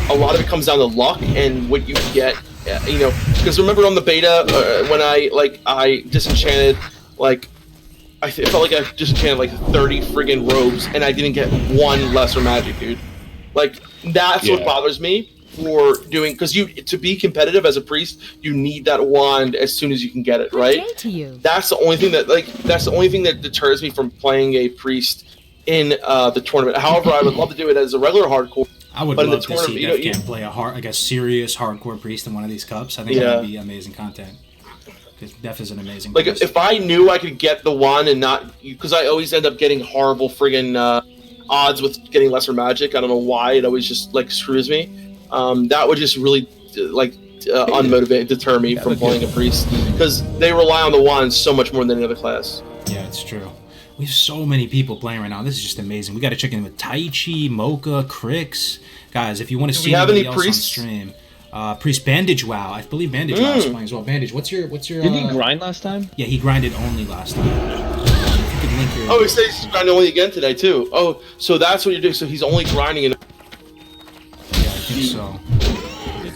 a lot of it comes down to luck and what you get. Because remember on the beta when I disenchanted I felt like I disenchanted like 30 friggin' robes and I didn't get one lesser magic, dude. Like that's what bothers me for doing, because to be competitive as a priest, you need that wand as soon as you can get it, right? That's the only thing that deters me from playing a priest in the tournament. However, I would love to do it as a regular hardcore. I would love to see Def play a serious hardcore priest in one of these cups. I think that would be amazing content. Because Def is an amazing priest. If I knew I could get the wand and not, because I always end up getting horrible friggin' odds with getting lesser magic. I don't know why, it always just like screws me. That would just really deter me from playing a priest, because they rely on the wand so much more than any other class. Yeah, it's true. We have so many people playing right now. This is just amazing. We got to check in with Taichi, Mocha, Crix. Guys, if you want to see anybody else on stream, Priest Bandage WoW. I believe Bandage WoW is playing as well. Bandage, what's your? Did he grind last time? Yeah, he grinded only last time. If you could link your. Oh, he says he's grinding only again today too. Oh, so that's what you're doing. So he's only grinding in. Yeah, I think so.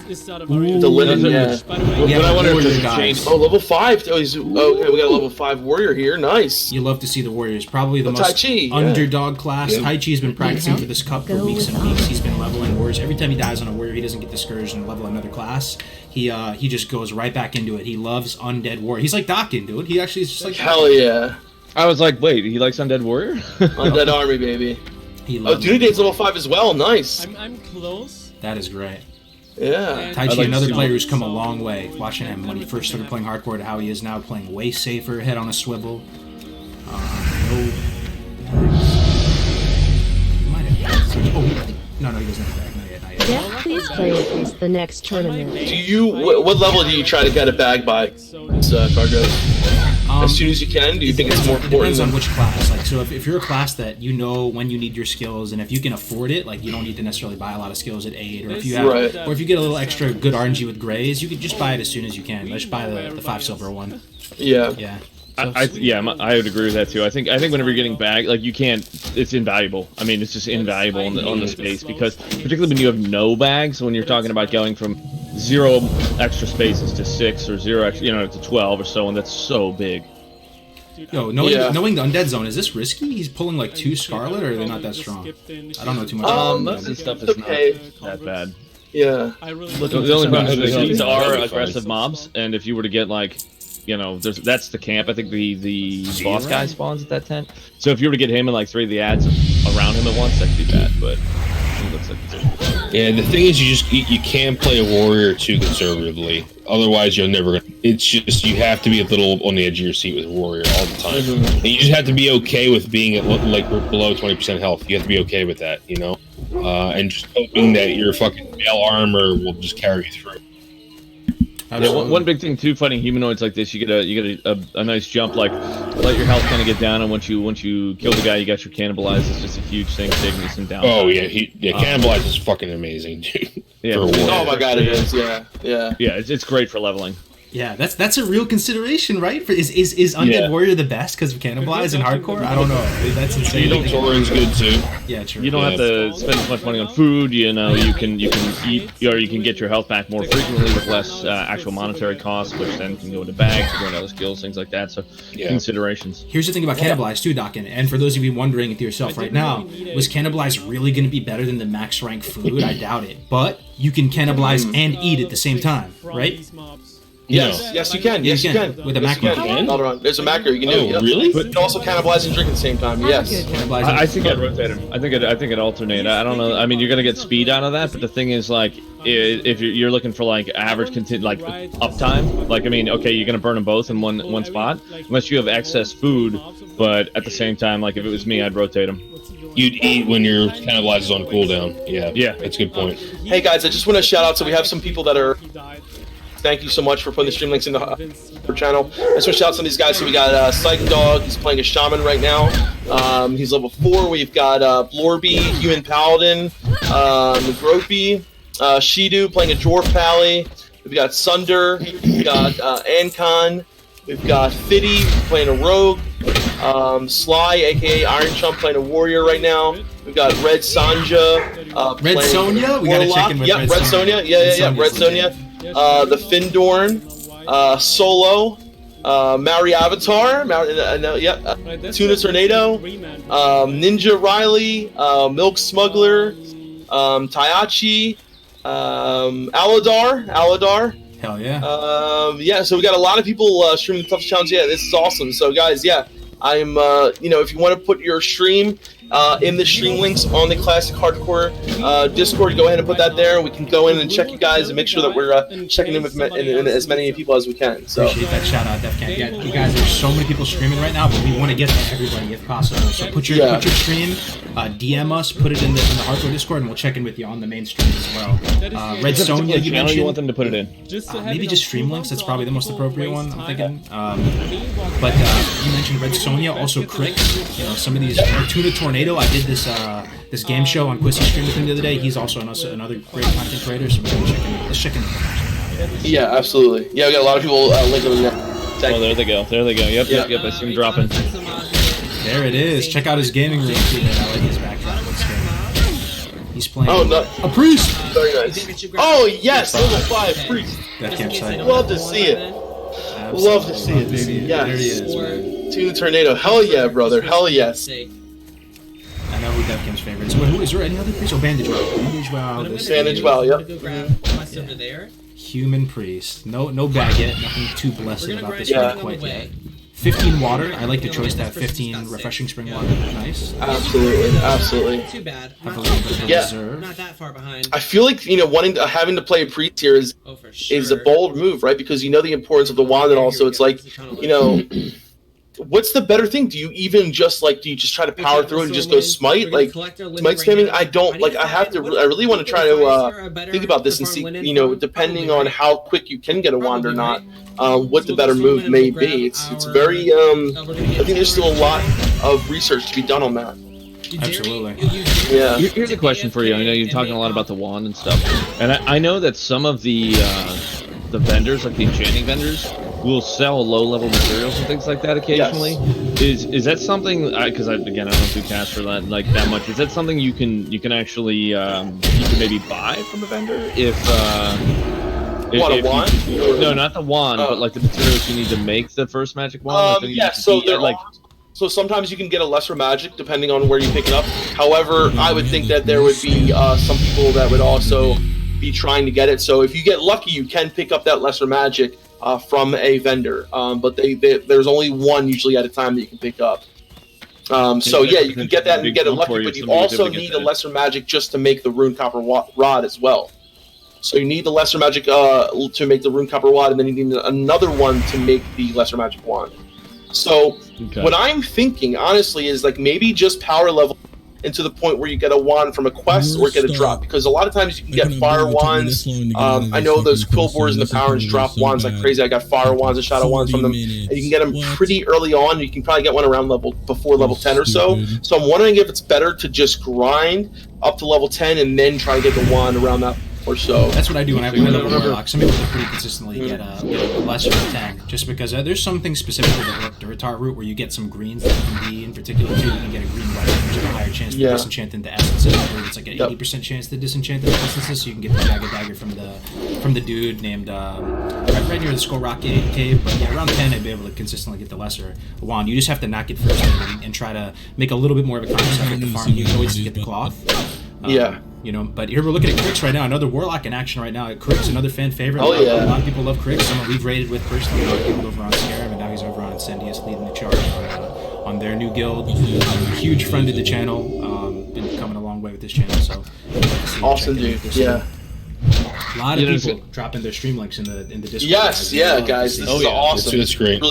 The linen, What I wonder if change. Oh, level 5. Okay, we got a level 5 warrior here. Nice. You love to see the warriors. Probably the most underdog class. Yeah. Taichi's been practicing for this cup for weeks and weeks. He's been leveling warriors. Every time he dies on a warrior, he doesn't get discouraged and level another class. He just goes right back into it. He loves undead warrior. He's like Dockin, dude. He actually is just like hell yeah. I was like, wait, he likes undead warrior? Undead army, baby. Dunedain's level 5 as well. Nice. I'm close. That is great. Yeah. Taichi, another player who's come a long way. Watching him when he first started playing hardcore to how he is now playing way safer, head on a swivel. No, he doesn't have back. Not yet. Yeah, please play against the next tournament. What level do you try to get a bag by, Cargos? As soon as you can? Do you think it's more important? It depends on which class. Like, so if you're a class that you know when you need your skills, and if you can afford it, like you don't need to necessarily buy a lot of skills at 8, or if you have, or if you get a little extra good RNG with grays, you could just buy it as soon as you can. Just buy the 5 silver one. Yeah. Yeah. I would agree with that too. I think whenever you're getting bagged, like you can't, it's invaluable. I mean, it's just invaluable on the space, because particularly when you have no bags, when you're talking about going from 0 extra spaces to 6 or 0 extra, to 12 or so, and that's so big. Yo, knowing the undead zone, is this risky? He's pulling like 2 Scarlet, or are they not that strong? I don't know too much. Most of the stuff is not that bad. Yeah. The only problem is these are aggressive mobs, and if you were to get like, that's the camp. I think the boss guy spawns at that tent. So if you were to get him and like 3 of the ads around him at once, that could be bad. But it looks like it's Yeah, the thing is, you can't play a warrior too conservatively. Otherwise, you're never gonna. It's just you have to be a little on the edge of your seat with warrior all the time, and you just have to be okay with being at like below 20% health. You have to be okay with that, and just hoping that your fucking mail armor will just carry you through. Yeah, one big thing too, fighting humanoids like this, you get a nice jump, like let your health kind of get down, and once you kill the guy, you got your cannibalize. It's just a huge thing, taking you some down. Oh yeah, cannibalize is fucking amazing, dude. Yeah. Oh my god, it is. Yeah. Yeah, it's great for leveling. Yeah, that's a real consideration, right? Is Undead Warrior the best because of cannibalize and hardcore? I don't know. That's insane. Tauren's good too. Yeah, true. You don't have to spend as much money on food. You can eat, or you can get your health back more frequently with less actual monetary costs, which then can go into bags, go into other skills, things like that. So considerations. Here's the thing about cannibalize too, Doc, and for those of you wondering to yourself right now, was cannibalize really going to be better than the max rank food? I doubt it. But you can cannibalize and eat at the same time, right? Yes, you can. Yes, you can. With a macro. There's a macro you can do. Oh, really? But you can also cannibalize and drink at the same time. Yes. I think I'd rotate them. I think I'd alternate. I don't know. I mean, you're gonna get speed out of that, but the thing is, like, if you're looking for like average like uptime, like, I mean, okay, you're gonna burn them both in one spot, unless you have excess food. But at the same time, like, if it was me, I'd rotate them. You'd eat when your cannibalize is on cooldown. Yeah, that's a good point. Hey guys, I just want to shout out. So we have some people that are. Thank you so much for putting the stream links in the channel. I just want to shout out some of these guys. So we got Psych Dog. He's playing a shaman right now. He's level 4. We've got Blorby, Human Paladin, Gropey, Shidu playing a Dwarf Pally. We've got Sunder. We've got Ancon. We've got Fitty playing a Rogue. Sly, aka Iron Chump, playing a Warrior right now. We've got Red Sonja. Red Sonja? We gotta check in with Red Sonja. Yeah. Red Sonja. The Findorn, Solo, Maori Avatar, Tuna Tornado, Ninja Riley, Milk Smuggler, Tayachi, Aladar. Hell yeah. So we got a lot of people streaming the Toughest Challenge. Yeah, this is awesome. So guys, I'm, if you want to put your stream in the stream links on the Classic Hardcore Discord, go ahead and put that there. We can go in and check you guys and make sure that we're checking in with as many people as we can. So appreciate that shout out, Defcan. Yeah, you guys, there's so many people streaming right now, but we want to get to everybody if possible. So put your stream, DM us, put it in the Hardcore Discord, and we'll check in with you on the main stream as well. Red Sonja, you mentioned. You want them to put it in? Maybe just stream links. That's probably the most appropriate one, I'm thinking. But you mentioned Red Sonja, also Crick. Some of these Tuna Tornado. I did this game show on Quissy stream with him the other day. He's also another great content creator. So let's check in. Yeah, absolutely. Yeah, we got a lot of people linking in there. Oh, there they go. Yep. I see him dropping. There it is. Check out his gaming room too. I like his backdrop. He's playing. Oh no, a priest. Very nice. Oh yes, level 5 priest. Love to see it. Love to see it, baby. Yes. There he is, man. Tuna Tornado. Hell yeah, brother. Hell yes. I know who Defcan's favorite is. Who is there any other priest? Oh, Bandage Wow. Bandage Wow, yep. Human priest. No baguette. Nothing too blessed about this one quite yet. 15 water. I like the choice to have 15 refreshing spring water. Nice. Absolutely. Too bad. Have a little bit of reserve. Not that far behind. I feel like having to play a priest here is a bold move, right? Because you know the importance of the wand, and also it's like what's the better thing? Do you even just do you just try to power through and just go smite? Like smite spamming? I don't like. I really want to try to think about this and see. Depending on how quick you can get a wand or not, what the better move may be. It's very. I think there's still a lot of research to be done on that. Absolutely. Yeah. Here's a question for you. I know you're talking a lot about the wand and stuff, and I know that some of the vendors, like the enchanting vendors, will sell low-level materials and things like that occasionally. Yes. Is that something? Because I don't do cash for that like that much. Is that something you can actually you can maybe buy from a vendor if? What, a wand? No, not the wand, but like the materials you need to make the first magic wand. So sometimes you can get a lesser magic depending on where you pick it up. However, I would think that there would be some people that would also be trying to get it. So if you get lucky, you can pick up that lesser magic from a vendor. But there's only one usually at a time that you can pick up. So yeah, you can get that and get it lucky, but you also need a lesser magic just to make the rune copper rod as well. So you need the lesser magic to make the rune copper wand, and then you need another one to make the lesser magic wand. So what I'm thinking, honestly, is like maybe just power level into the point where you get a wand from a quest or get a drop, because a lot of times you can get fire wands. I know those quill boars in the power range drop wands like crazy. I got fire wands and shadow wands from them, and you can get them pretty early on. You can probably get one around before level 10 or so. So I'm wondering if it's better to just grind up to level 10 and then try to get the wand around that or so. That's what I do when I play level warlock. Some people pretty consistently get a lesser than 10, just because there's some things specifically that work the retard route where you get some greens that can be in particular too. You can get a green weapon, which has a higher chance to disenchant into essences. It's like an 80% chance to disenchant into essences. So you can get the jagged dagger from the dude named right near the Skull Rock cave. But yeah, around 10, I'd be able to consistently get the lesser wand. You just have to knock it first and try to make a little bit more of a conscious effort to farm units to get the cloth. You know, but here we're looking at Crix right now. Another Warlock in action right now. Crix, another fan favorite. A lot of people love Crix. Someone we've raided with personally. A lot of people over on Scarab, and now he's over on Incendius leading the charge on their new guild. Huge friend of the channel. Been coming a long way with this channel. So awesome, dude. Yeah. A lot of people dropping their stream links in the Discord. Yes, guys. This is awesome. It's great.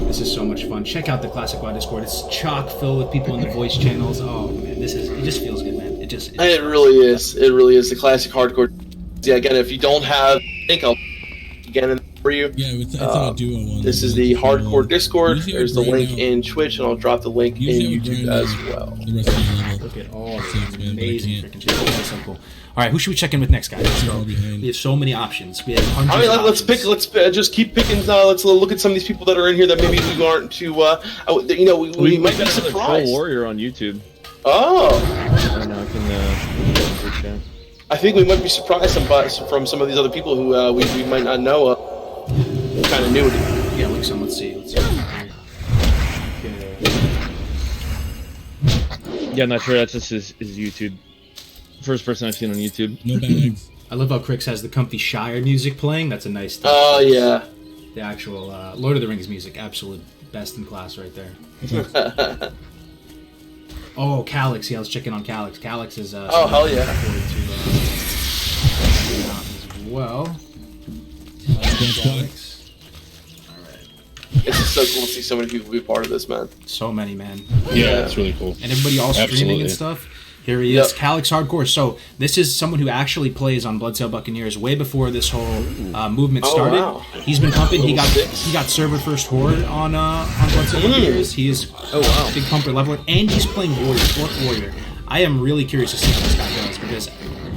This is so much fun. Check out the Classic WoW Discord. It's chock full with people in the voice channels. Oh man, it just feels good, man. It really is. It really is the classic hardcore. Yeah, again, if you don't have, I think I'll again for you. Yeah, it's a duo one. This is the hardcore Discord. There's the link in Twitch, and I'll drop the link in YouTube as well. Look at all this amazing freaking shit. That's so cool. All right, who should we check in with next, guys? Let's go. We have so many options. We have hundreds. Of let's options. pick. Let's just keep picking. Let's look at some of these people that are in here that maybe we aren't too. We might be surprised. Troll Warrior on YouTube. Oh. I know. I can. I think we might be surprised from some of these other people who we might not know. Kind of new. Yeah, look some. Let's see. Yeah, I'm not sure. That's just his YouTube. First person I've seen on YouTube. No bags. I love how Crix has the comfy Shire music playing. That's a nice touch. Oh, yeah. The actual Lord of the Rings music. Absolute best in class right there. Oh, Calyx. Yeah, let's check in on Calyx. Calyx is... oh, hell yeah. As well. Calyx. Alright. It's just so cool to see so many people be part of this, man. So many, man. Yeah, it's really cool. And everybody all streaming and stuff. Here he is, Calyx Hardcore. So this is someone who actually plays on Bloodsail Buccaneers way before this whole movement started. Wow. He's been pumping. He got server first horde on Bloodsail Buccaneers. He is a big pumper leveler, and he's playing Orc Warrior. I am really curious to see how this guy goes, because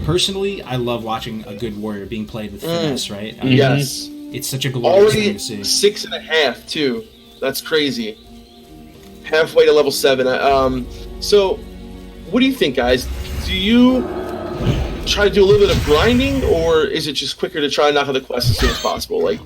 personally, I love watching a good warrior being played with finesse. Right? I mean, yes. It's such a glorious thing to see. 6.5 too. That's crazy. Halfway to level 7. So. What do you think, guys? Do you try to do a little bit of grinding, or is it just quicker to try and knock out the quest as soon as possible? Like,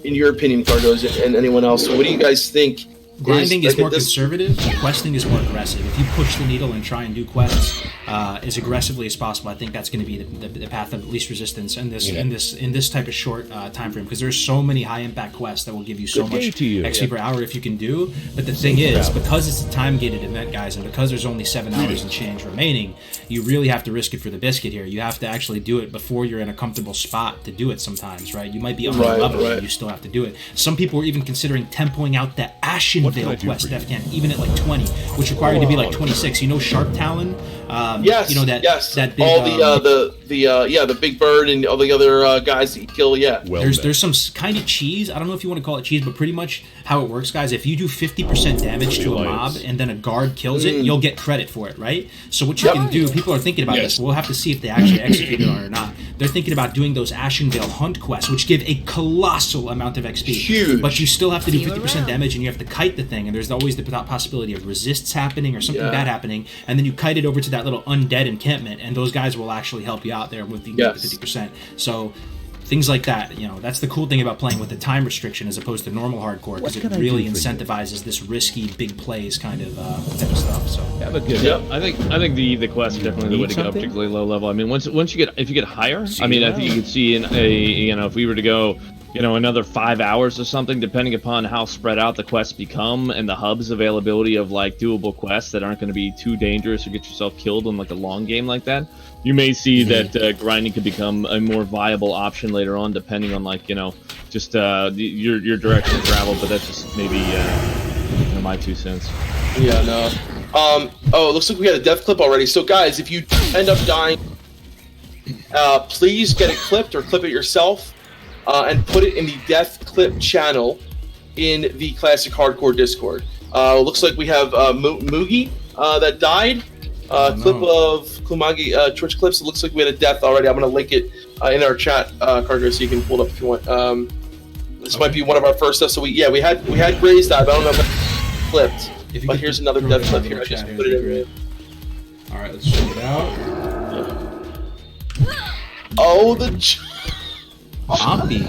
in your opinion, Cardos and anyone else, what do you guys think? Grinding is more conservative. Questing is more aggressive. If you push the needle and try and do quests as aggressively as possible, I think that's going to be the path of least resistance in this type of short time frame. Because there's so many high impact quests that will give you so much XP per hour if you can do. But the thing is, because it's a time gated event, guys, and because there's only 7 hours and change remaining, you really have to risk it for the biscuit here. You have to actually do it before you're in a comfortable spot to do it. Sometimes, right? You might be on level, and you still have to do it. Some people are even considering tempoing out the Ashen Veil quest, Defcan, even at like 20, which required you to be like 26. You know, Sharp Talon Yes, you know that yes. that big, all the big bird and all the other guys that you kill. Yeah, there's some kind of cheese. I don't know if you want to call it cheese, but pretty much how it works, guys. If you do 50% damage to a mob and then a guard kills it, you'll get credit for it, right? So what you can do, people are thinking about this. We'll have to see if they actually execute it or not. They're thinking about doing those Ashendale hunt quests, which give a colossal amount of XP. Huge. But you still have to do 50% damage, and you have to kite the thing. And there's always the possibility of resists happening or something bad happening. And then you kite it over to that little undead encampment, and those guys will actually help you out there with the 50%. So things like that, you know, that's the cool thing about playing with the time restriction as opposed to normal hardcore, because it really incentivizes this risky big plays kind of type of stuff. So I think the quest is definitely the way to go, particularly low level. I mean, if you get higher, I mean, I think you could see in if we were to go, another 5 hours or something, depending upon how spread out the quests become and the hub's availability of like doable quests that aren't going to be too dangerous or get yourself killed in like a long game like that. You may see that grinding could become a more viable option later on, depending on like just your direction of travel. But that's just maybe my 2 cents. Yeah, no. It looks like we had a death clip already. So guys, if you end up dying, please get it clipped or clip it yourself. And put it in the death clip channel in the Classic Hardcore Discord. Looks like we have Moogie that died. Clip of Kumagi Twitch clips. It looks like we had a death already. I'm going to link it in our chat, Cargo, so you can pull it up if you want. This might be one of our first deaths. So we had Gray's die, but I don't know if it's clipped. But here's another death clip here. I just put it in. All right, let's check it out. Oh, Ampy.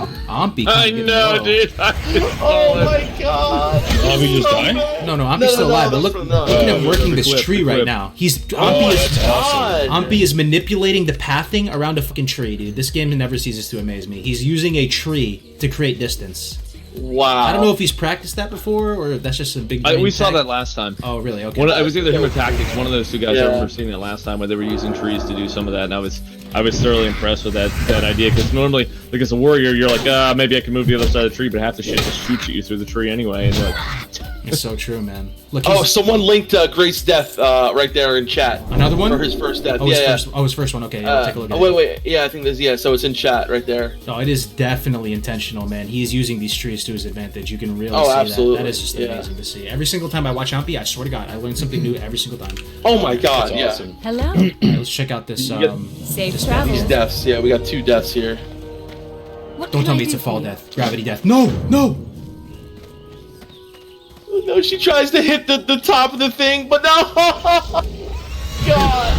I know, dude. Oh my god. Ampy just died? No, Ampy's still alive. But look at him working this tree right now. Ampy is manipulating the pathing around a fucking tree, dude. This game never ceases to amaze me. He's using a tree to create distance. Wow. I don't know if he's practiced that before or if that's just a big. We saw that last time. Oh, really? Okay. It was either him or Tactics. One of those two guys. I remember seeing it last time where they were using trees to do some of that, and I was thoroughly impressed with that idea, because normally, like as a warrior, you're like, maybe I can move the other side of the tree, but half the shit just shoots you through the tree anyway. And you're like, it's so true, man. Look, someone linked Grace's death right there in chat. Another one? For his first death. His first one. Okay, take a look at it. Wait. Yeah, I think there's so it's in chat right there. No, it is definitely intentional, man. He's using these trees to his advantage. You can really see absolutely. That is just amazing to see. Every single time I watch Ampy, I swear to God, I learn something new every single time. Oh my God, that's awesome. Hello. Right, let's check out this. Safe travel. These deaths. Yeah, we got 2 deaths here. Don't tell me it's a fall death. Gravity death. No! No, she tries to hit the top of the thing, but no! God!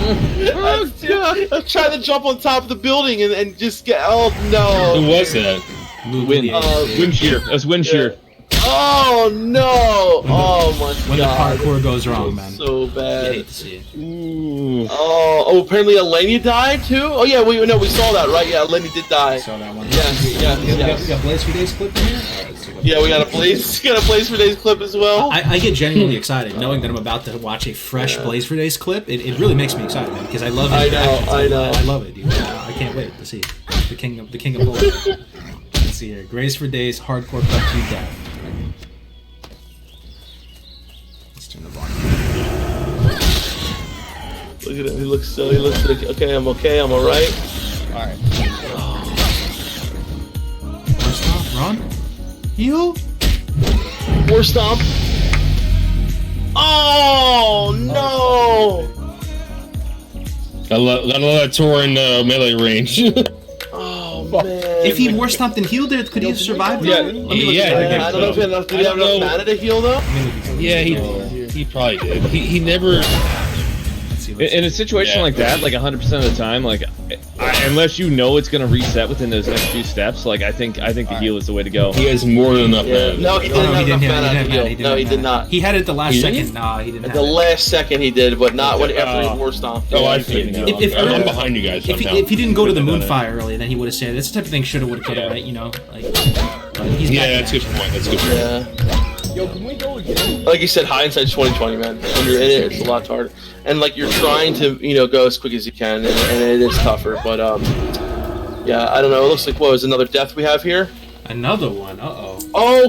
I'm trying to jump on top of the building and just get. Oh no! Who was that? Wind shear. That's wind shear. Oh no! Oh my God! When the parkour goes wrong, man. So bad. I hate to see it. Ooh. Oh, apparently Eleni died too. Oh yeah, we saw that, right? Yeah, Eleni did die. I saw that one. Yeah. We got Blaze for Days clip in here. Yeah, we got a Blaze for Days clip as well. I get genuinely excited knowing that I'm about to watch a fresh Blaze for Days clip. It really makes me excited, man, because I love it. I know. I love it, dude. I can't wait to see the king of Lord. Let's see here. Grace for Days hardcore cut to death. Let's turn the volume. Look at him. He looks like, okay, I'm alright. Alright. Stop, run. Heal. War stomp. Oh no! Gotta love that Tauren melee range. Oh man! If he war stomped and healed it, could he have survived? Yeah, Let me look at it. I don't know if he had enough. Did he have enough mana to heal though? Yeah, he probably did. He never. In a situation like that, like 100% of the time, like unless you know it's gonna reset within those next few steps, like I think the heal is the way to go. He has more than enough mana. No, he didn't have enough mana to heal. No, he did not. He had it at the last second. No, he didn't. At the last second he did, but not when after he war stomped. Oh, I think. I'm behind you guys. If he didn't go to the Moonfire earlier, then he would have said that's the type of thing shoulda, woulda, coulda, right? You know, like. That's a good point. That's a good point. Yeah. Yo, can we go again? Like you said, hindsight's 20/20, man. When you're in it, it's a lot harder. And like you're trying to, go as quick as you can, and it is tougher. But yeah, I don't know. It looks like was another death we have here. Another one. Oh,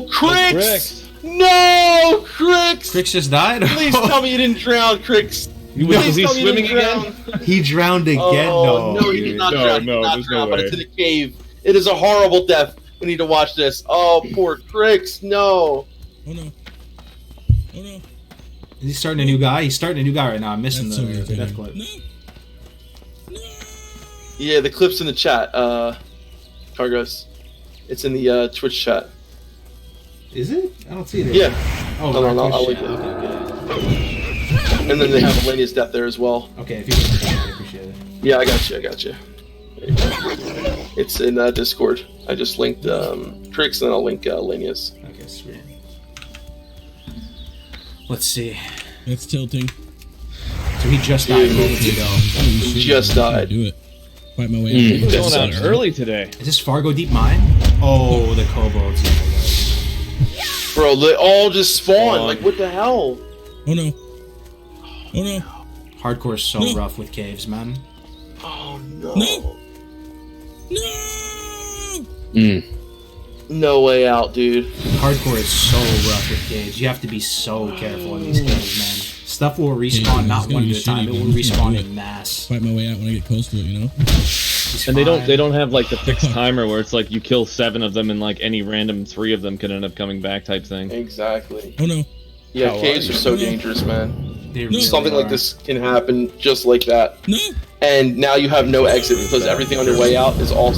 Crix! No, Crix! Crix just died. Please tell me you didn't drown, Crix. Was he swimming again? He drowned again. Oh, no, he did not drown. No, Not there's drown, no but way. it's in a cave. It is a horrible death. We need to watch this. Oh, poor Crix. No. Oh no. Oh no. Is he starting a new guy? He's starting a new guy right now. I'm missing That's so the irritating. death clip. No. No. Yeah, the clip's in the chat, Cargos. It's in the Twitch chat. Is it? I don't see it. Yeah. Oh, Hold on, Twitch I'll chat. link it. Okay. And then they have Elenia's death there as well. Okay, if you can, I appreciate it. Yeah, I got you. There you go. It's in Discord. I just linked Crix, and then I'll link Elenia's. Okay, sweet. Let's see. That's tilting. So he just died moments ago. Holy shit, Just I can't died. Do it. Fight my way We're out. going out early today. Is this Fargo Deep Mine? Oh, the kobolds. Bro, they all just spawned. Spawn. Like, what the hell? Oh no. Oh no. Hardcore is so No. rough with caves, man. Oh, no. No. No. No way out, dude. Hardcore is so rough with caves. You have to be so careful in these caves, man. Stuff will respawn it's not gonna one be at a time. shitty, It man. will I'm just gonna respawn do in it. mass. Fight my way out when I get close to it, you know? He's And they fine. don't have like the fixed timer where it's like you kill 7 of them and like any random 3 of them can end up coming back type thing. Exactly. Oh no. Yeah, How caves are are you? so dangerous, man. They really Something like are. this can happen just like that. No. And now you have no exit because everything on your way out is all.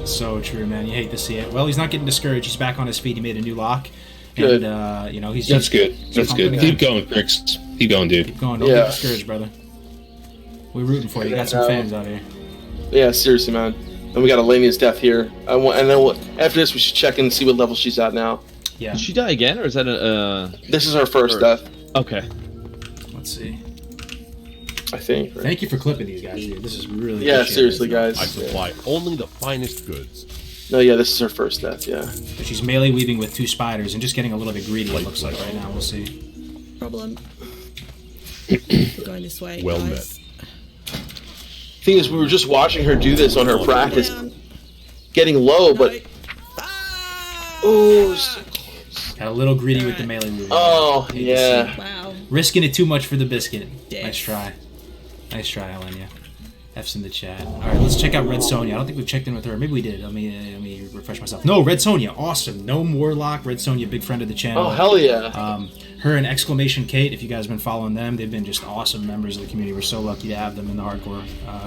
So true, man. You hate to see it. Well, he's not getting discouraged. He's back on his feet. He made a new lock. Good. And, he's That's just... good. That's good. Keep going, Crix. Keep going, dude. Keep going. Don't Yeah. get discouraged, brother. We're rooting for you. You got some fans out here. Yeah, seriously, man. And we got Elenia's death here. And then after this, we should check and see what level she's at now. Yeah. Did she die again, or is that a? This is her first death, Okay. Let's see. I think. Right? Thank you for clipping these guys, dude. This is really Yeah, appreciated. seriously, guys. I supply only the finest goods. No, yeah, this is her first death. Yeah. But she's melee weaving with 2 spiders and just getting a little bit greedy, it looks like right now. We'll see. Problem. Going this way. Well guys. Thing is, we were just watching her do this on her practice, getting low, but Got a little greedy with the melee weaving. Oh, Hate to yeah. see it. Wow. Risking it too much for the biscuit. Death. Nice try. Nice try, Helenia. F's in the chat. Alright, let's check out Red Sonja. I don't think we've checked in with her. Maybe we did. Let me refresh myself. No, Red Sonja. Awesome. No Warlock. Red Sonja, big friend of the channel. Oh, hell yeah. Her and Exclamation Kate, if you guys have been following them, they've been just awesome members of the community. We're so lucky to have them in the hardcore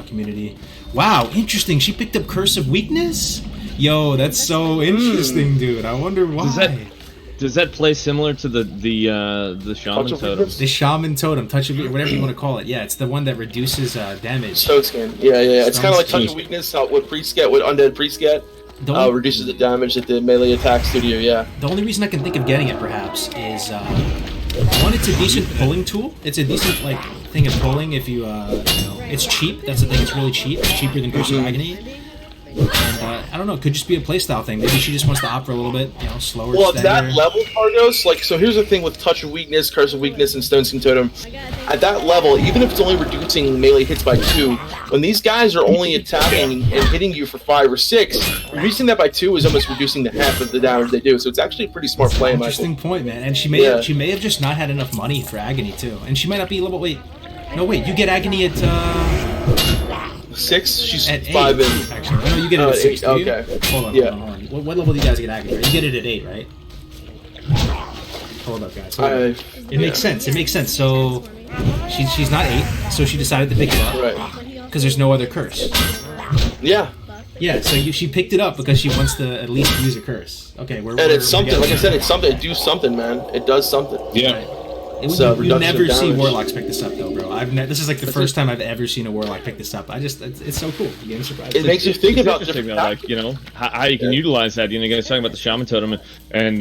community. Wow, interesting. She picked up Curse of Weakness? Yo, that's so interesting, dude. I wonder why. Does that play similar to the shaman totem? The shaman totem, touch of whatever you want to call it. Yeah, it's the one that reduces damage. Stone skin. Yeah. It's kind of like Stone touch of weakness. How what priests get, what undead priests get. Reduces the damage that the melee attacks do to you. Yeah. The only reason I can think of getting it, perhaps, is one, it's a decent pulling tool. It's a decent thing of pulling. If you, it's cheap. That's the thing. It's really cheap. It's cheaper than Curse of Agony. And I don't know. It could just be a playstyle thing. Maybe she just wants to opt for a little bit, slower. Well, at that steadier. level, Cargos, so here's the thing with Touch of Weakness, Curse of Weakness, and Stone Skin Totem. At that level, even if it's only reducing melee hits by 2, when these guys are only attacking and hitting you for 5 or 6, reducing that by 2 is almost reducing the half of the damage they do. So it's actually a pretty smart play, in my Interesting opinion. point, man. And she may have just not had enough money for Agony too, and she might not be a little. Wait, you get Agony at 6. She's at 5 8, in. actually. I know you get it at 6. Do you? Okay. Hold on. Yeah. Hold on. What level do you guys get Agony? You get it at 8, right? Hold up, guys. Hold up. It makes sense. It makes sense. So she's not 8, so she decided to pick it up. Right. Because there's no other curse. Yeah. Yeah, so she picked it up because she wants to at least use a curse. Okay, And it's something. Like I said, it's something. It do something, man. It does something. Yeah. You reduction never of see damage. Warlocks pick this up, though, bro. This is like the first time I've ever seen a Warlock pick this up. It's so cool. You get surprised. It makes you think about Interesting different though, how you can utilize that. You guys talking about the shaman totem and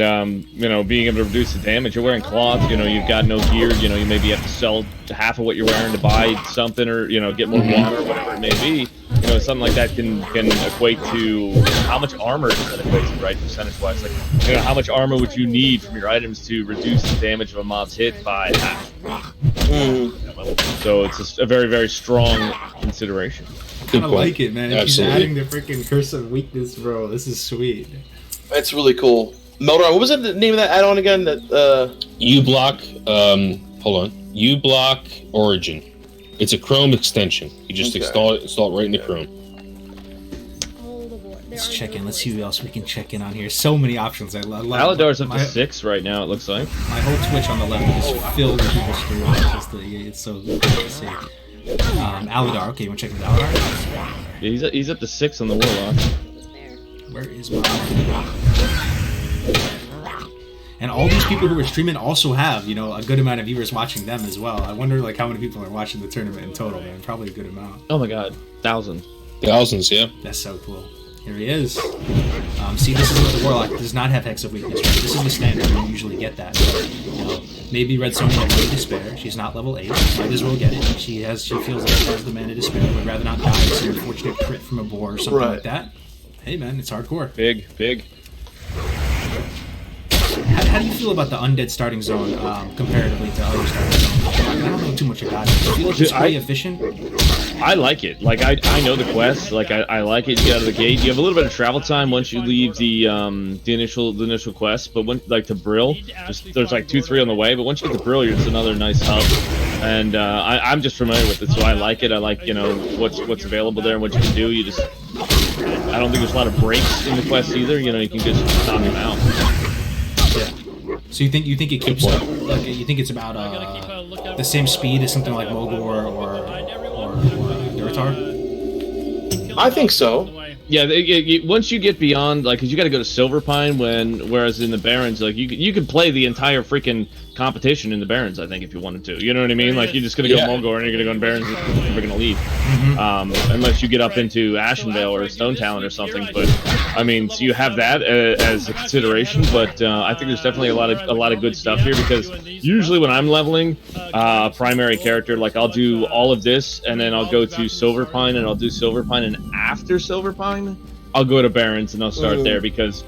being able to reduce the damage. You're wearing cloth. You've got no gear. You maybe have to sell half of what you're wearing to buy something, or get more water, or whatever it may be. Something like that can equate to how much armor does that equate to, right? Percentage wise, how much armor would you need from your items to reduce the damage of a mob's hit by half? So it's a very, very strong consideration. I like it, man. Absolutely. She's adding the freaking Curse of Weakness, bro. This is sweet. It's really cool. Meldar, what was the name of that add-on again? That U block. Hold on. uBlock Origin. It's a Chrome extension. You just install it right into Chrome. Let's check in. Let's see who else we can check in on here. So many options. I love Aladar's up to 6 right now, it looks like. My whole Twitch on the left is filled with people streaming. It's so good to see. Aladar. Okay, you want to check with Aladar? Yeah, he's up to 6 on the Warlock. Where is my... And all these people who are streaming also have, you know, a good amount of viewers watching them as well. I wonder, like, how many people are watching the tournament in total, man. Probably a good amount. Oh my god. Thousands, yeah. That's so cool. Here he is. See, this is what the Warlock does not have Hex of Weakness. Right? This is the standard. You don't usually get that. But, you know, maybe Red Sonja has Mana Despair. She's not level 8. Might as well get it. She feels like she has the Mana Despair. Would rather not die to some unfortunate crit from a boar or something like that. Hey, man, it's hardcore. Big. How do you feel about the undead starting zone comparatively to other starting zones? I don't know too much about it. Do you feel like it's pretty efficient? I like it. Like I know the quest. Like I like it. You get out of the gate. You have a little bit of travel time once you leave the initial quest. But when like to Brill, there's like 2-3 on the way. But once you get to Brill, it's another nice hub. And I'm just familiar with it, so I like it. I like what's available there and what you can do. You just I don't think there's a lot of breaks in the quest either. You know, you can just knock them out. Yeah. So you think it keeps up? Like, you think it's about the same speed as something like Mogul or Duratar? I think so. Yeah, once you get beyond, like, because you got to go to Silverpine, whereas in the Barrens, like, you could play the entire freaking competition in the Barrens, I think, if you wanted to. You know what I mean? Like, you're just going to go Mulgore and you're going to go in Barrens and you're going to leave. Unless you get up into Ashenvale or Stone Talon or something. But, I mean, so you have that as a consideration, but I think there's definitely a lot of good stuff here, because usually when I'm leveling primary character, like, I'll do all of this, and then I'll go to Silverpine, and I'll do Silverpine, and after Silverpine, I'll go to Barrens, and I'll start there, because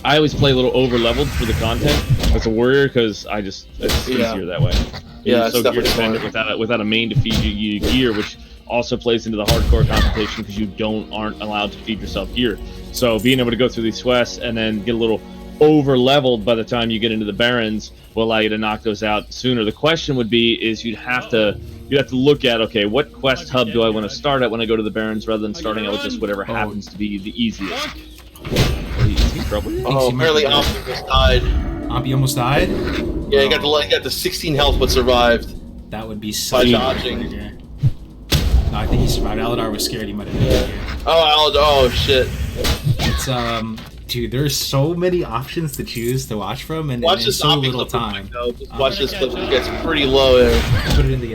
I always play a little over-leveled for the content as a warrior, because it's easier that way. You're so gear dependent without a main to feed you gear, which also plays into the hardcore competition, because you aren't allowed to feed yourself gear. So being able to go through these quests and then get a little over-leveled by the time you get into the Barrens will allow you to knock those out sooner. The question would be you'd have to look at, okay, what quest hub do I want to start at when I go to the Barrens, rather than starting out with just whatever happens to be the easiest. Apparently Ampi just died. Ampi almost died? Yeah, he got the 16 health but survived. That would be so by dodging. No, I think he survived. Aladar was scared he might have died here. Oh shit. It's dude, there's so many options to choose to watch from, and in so little time. Watch this clip. It gets pretty low there. Put it in the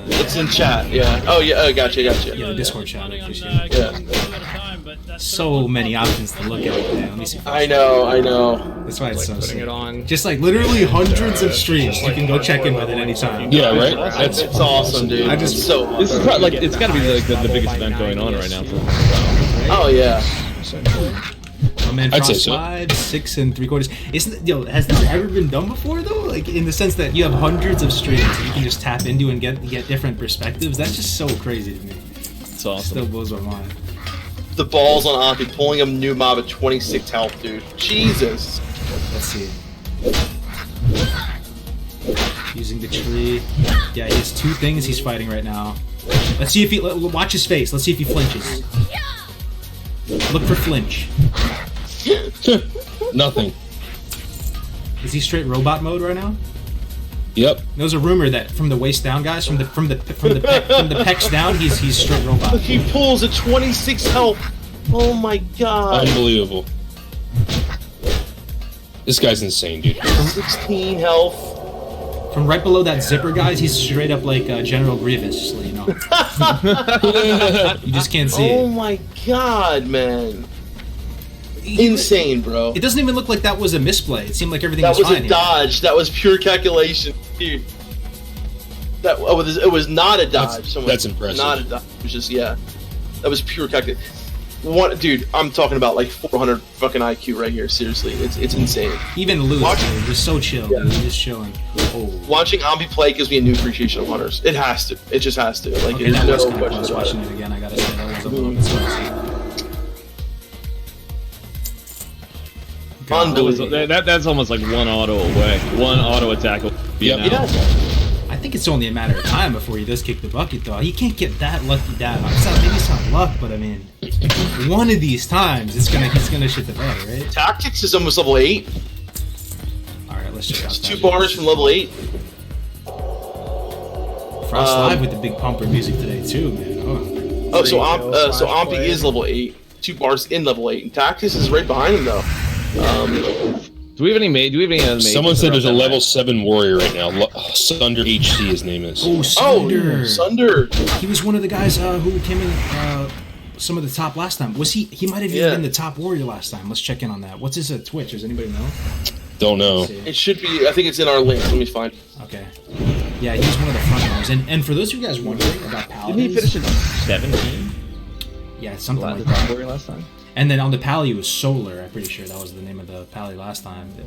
It's in chat. Yeah. Oh yeah. Oh, gotcha. Yeah, the Discord chat. Yeah. So many options to look at. Man. Let me see. I know. That's why it's so sick. It on. Just like literally hundreds of streams. You can go check in with it anytime. Yeah, right. It's awesome, dude. This is so. This is probably, like, it's got to be like the biggest event going on right now. Oh yeah. Man, I'd say Frost so. 5, 6 3/4. Has this ever been done before though? Like, in the sense that you have hundreds of streams that you can just tap into and get different perspectives. That's just so crazy to me. It's awesome. It still blows my mind. The balls on Ampi pulling a new mob at 26 health, dude. Jesus. Let's see. Using the tree. Yeah, he has 2 things he's fighting right now. Let's see if he watch his face. Let's see if he flinches. Look for flinch. Nothing. Is he straight robot mode right now? Yep. There's a rumor that from the waist down, guys, from the pecs down, he's straight robot. Look, he pulls at 26 health. Oh my god. Unbelievable. This guy's insane, dude. 16 health. From right below that zipper, guys, he's straight up like General Grievous, you know. You just can't see it. Oh my god, man. Insane, bro. It doesn't even look like that was a misplay. It seemed like everything was fine. That was a dodge. That was pure calculation, dude. It was not a dodge. That's impressive. Not a dodge. It was just, yeah. That was pure calculation. Dude, I'm talking about like 400 fucking IQ right here. Seriously, it's insane. Even Lewis, dude, just so chill. Yeah. Dude, just chilling. Oh. Watching Ampi play gives me a new appreciation of hunters. It has to. It just has to. Like, okay, that was kind of close. Watching it again, I gotta say that was a little bit spicy. Unbelievable. That's almost like one auto away. One auto attack. Yeah. I think it's only a matter of time before he does kick the bucket, though. He can't get that lucky down. Maybe it's not luck, but I mean, one of these times it's gonna shit the bed, right? Tactics is almost level 8. All right, let's check out. It's 2 bars from level 8. Frost Live with the big pumper music today too, man. So Ampi is level 8. 2 bars in level 8, and Tactics is right behind him though. Do we have any other mages? Someone said there's a level 7 warrior right now. Sunder HC, his name is. Oh, Sunder. Sunder. He was one of the guys who came in some of the top last time. Was he? He might have even been the top warrior last time. Let's check in on that. What's his Twitch? Does anybody know? Don't know. It should be. I think it's in our link. Let me find. Okay. Yeah, he was one of the front runners. And for those of you guys wondering about Paladins, didn't he finish at 17? Yeah, something like the that. warrior last time. And then on the Pally it was Solar. I'm pretty sure that was the name of the Pally last time. The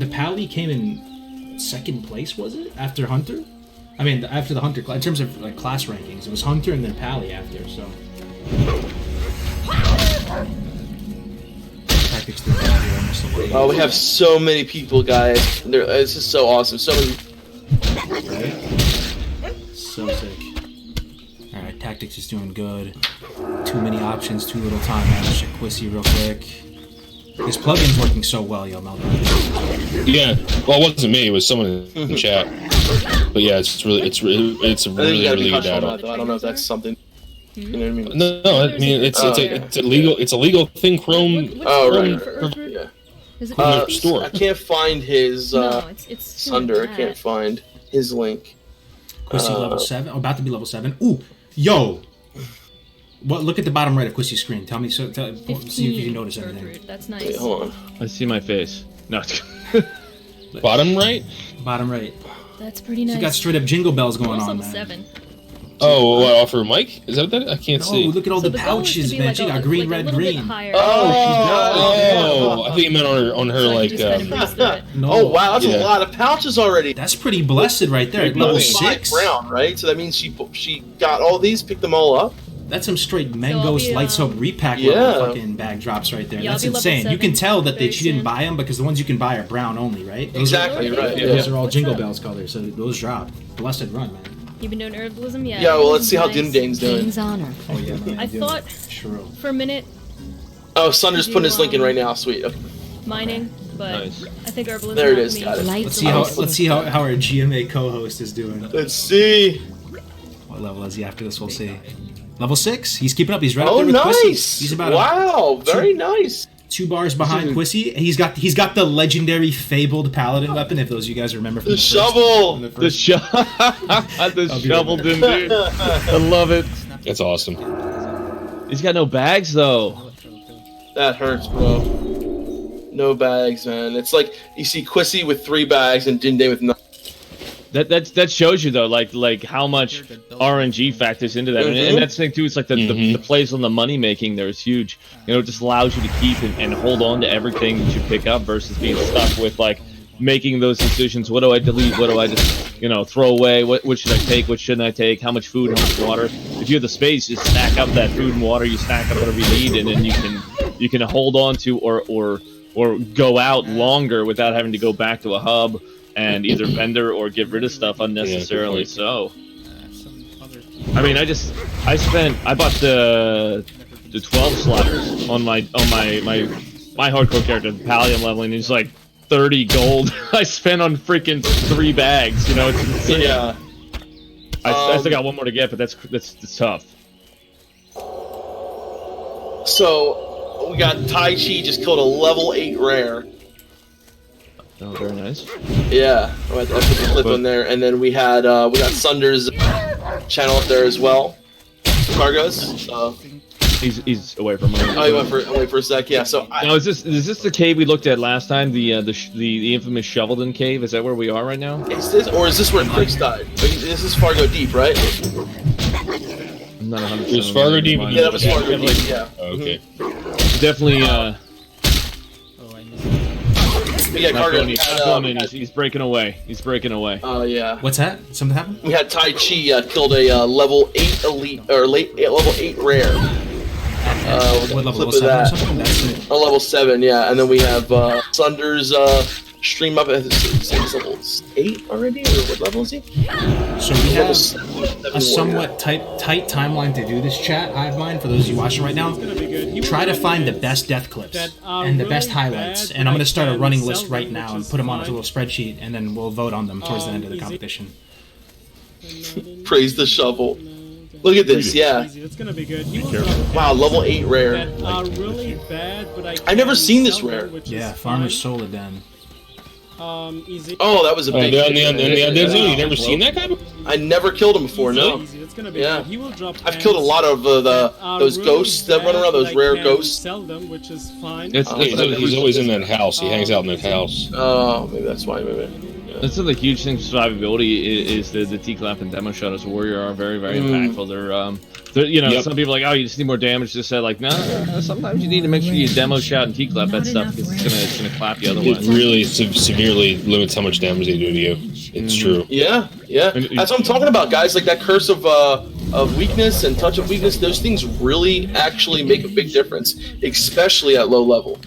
Pally came in second place, was it? After Hunter? I mean, after the Hunter in terms of like class rankings, it was Hunter and then Pally after. So. Tactics through Pally almost away. Oh, we have so many people, guys. This is so awesome. So many. Right? So sick. All right, Tactics is doing good. Too many options, too little time. Man, check Quissy real quick. His plugin's working so well, yo, Melvin. Yeah, well, it wasn't me. It was someone in the chat. But yeah, it's a really good add-on. I don't know if that's something. You know what I mean? No, I mean it's a legal thing. Chrome. Store. I can't find his Sunder. I can't find his link. Quissy level 7. Oh, about to be level 7. Ooh, yo. What? Look at the bottom right of Quissy's screen. Tell me. See if you can notice anything. That's nice. Wait, hold on. I see my face. No. Bottom right. Bottom right. That's pretty nice. You got straight up jingle bells going on, man. 7. Oh, what, offer Mike? Is that what that? I can't see. Oh, look at all the pouches, man. She got green, red, green. Oh, I think you meant on her like. No. Oh wow, that's a lot of pouches already. That's pretty blessed right there. Level 6. Brown, right? So that means she got all these, picked them all up. That's some straight Mango's Light Soap repack level fucking bag drops right there. That's insane. You can tell that she didn't buy them because the ones you can buy are brown only, right? Exactly right. Those are all Jingle Bells colors, so those drop. Blessed run, man. You've been doing herbalism, yeah. Yeah, well, let's see how Dindane's doing. King's honor. Oh yeah. I thought for a minute. Oh, Sunder's putting his link in right now. Sweet. Okay. Mining, but I think herbalism. There it is. Got it. Let's see how our GMA co-host is doing. Let's see. What level is he after this? We'll see. Level 6. He's keeping up. He's right up there with nice. Quissy. He's about very nice. 2 bars behind Quissy. He's got the legendary fabled Paladin weapon. If those of you guys remember from the shovel, the shovel, dude. I love it. That's awesome. He's got no bags though. That hurts, bro. No bags, man. It's like you see Quissy with 3 bags and Dindane with nothing. That shows you though, like how much RNG factors into that, and that's the thing too. It's like the plays on the money making there is huge. You know, it just allows you to keep and hold on to everything that you pick up versus being stuck with like making those decisions. What do I delete? What do I just throw away? What should I take? What shouldn't I take? How much food? How much water? If you have the space, you stack up that food and water. You stack up whatever you need, and then you can hold on to or go out longer without having to go back to a hub and either vendor or get rid of stuff unnecessarily. So, I mean, I bought the 12 sliders on my hardcore character, the Paladin leveling. It's like 30 gold I spent on freaking 3 bags. It's insane. Yeah. I still got one more to get, but that's tough. So we got Tai Chi just killed a level 8 rare. Oh, very nice. Yeah, I put the clip on there, and then we got Sunder's channel up there as well. Cargos. He's away from me. Oh, he went away for a sec. Yeah. So now is this the cave we looked at last time? The infamous Shovelden cave. Is that where we are right now? Is this where Chris died? This is Fargo Deep, right? I'm not 100%. It was Fargo Deep. Yeah, that was Fargo Deep. Yeah. Okay. Definitely. Yeah, Cargo. He's breaking away. Oh yeah. What's that? Something happened? We had Tai Chi killed a level 8 elite or level 8 rare. What level? Level 7 or something? That's it. Level 7, yeah. And then we have Sunder's stream up at he's level 8 already, or what level is he? So we have a somewhat tight timeline to do this, chat. I have mine for those of you watching right now. Try to find the best death clips and the best highlights, and I'm going to start a running list right now and put them on a little spreadsheet, and then we'll vote on them towards the end of the competition. Praise the shovel. Look at this, yeah. That's gonna be good. Wow, level 8 rare. Really bad, but I've never seen this rare. Yeah, Farmer's Soul Den. Easy. Oh, that was a big. On the undead zone, you never seen that guy? I never killed him before. No. Yeah. I've killed a lot of those ghosts that run around. Those rare ghosts. Sell them, which is fine. He's always in that house. He hangs out in that house. Oh, maybe that's why. Maybe. That's the huge thing for survivability is the T-Clamp and Demo Shot as a warrior are very, very impactful. They're you know, some people are like, oh, you just need more damage. Just said like, no, sometimes you need to make sure you Demo Shot and T-Clap that stuff because it's gonna clap you otherwise. It really severely limits how much damage they do to you. It's true. Yeah. That's what I'm talking about, guys. Like that curse of weakness and touch of weakness. Those things really actually make a big difference, especially at low level.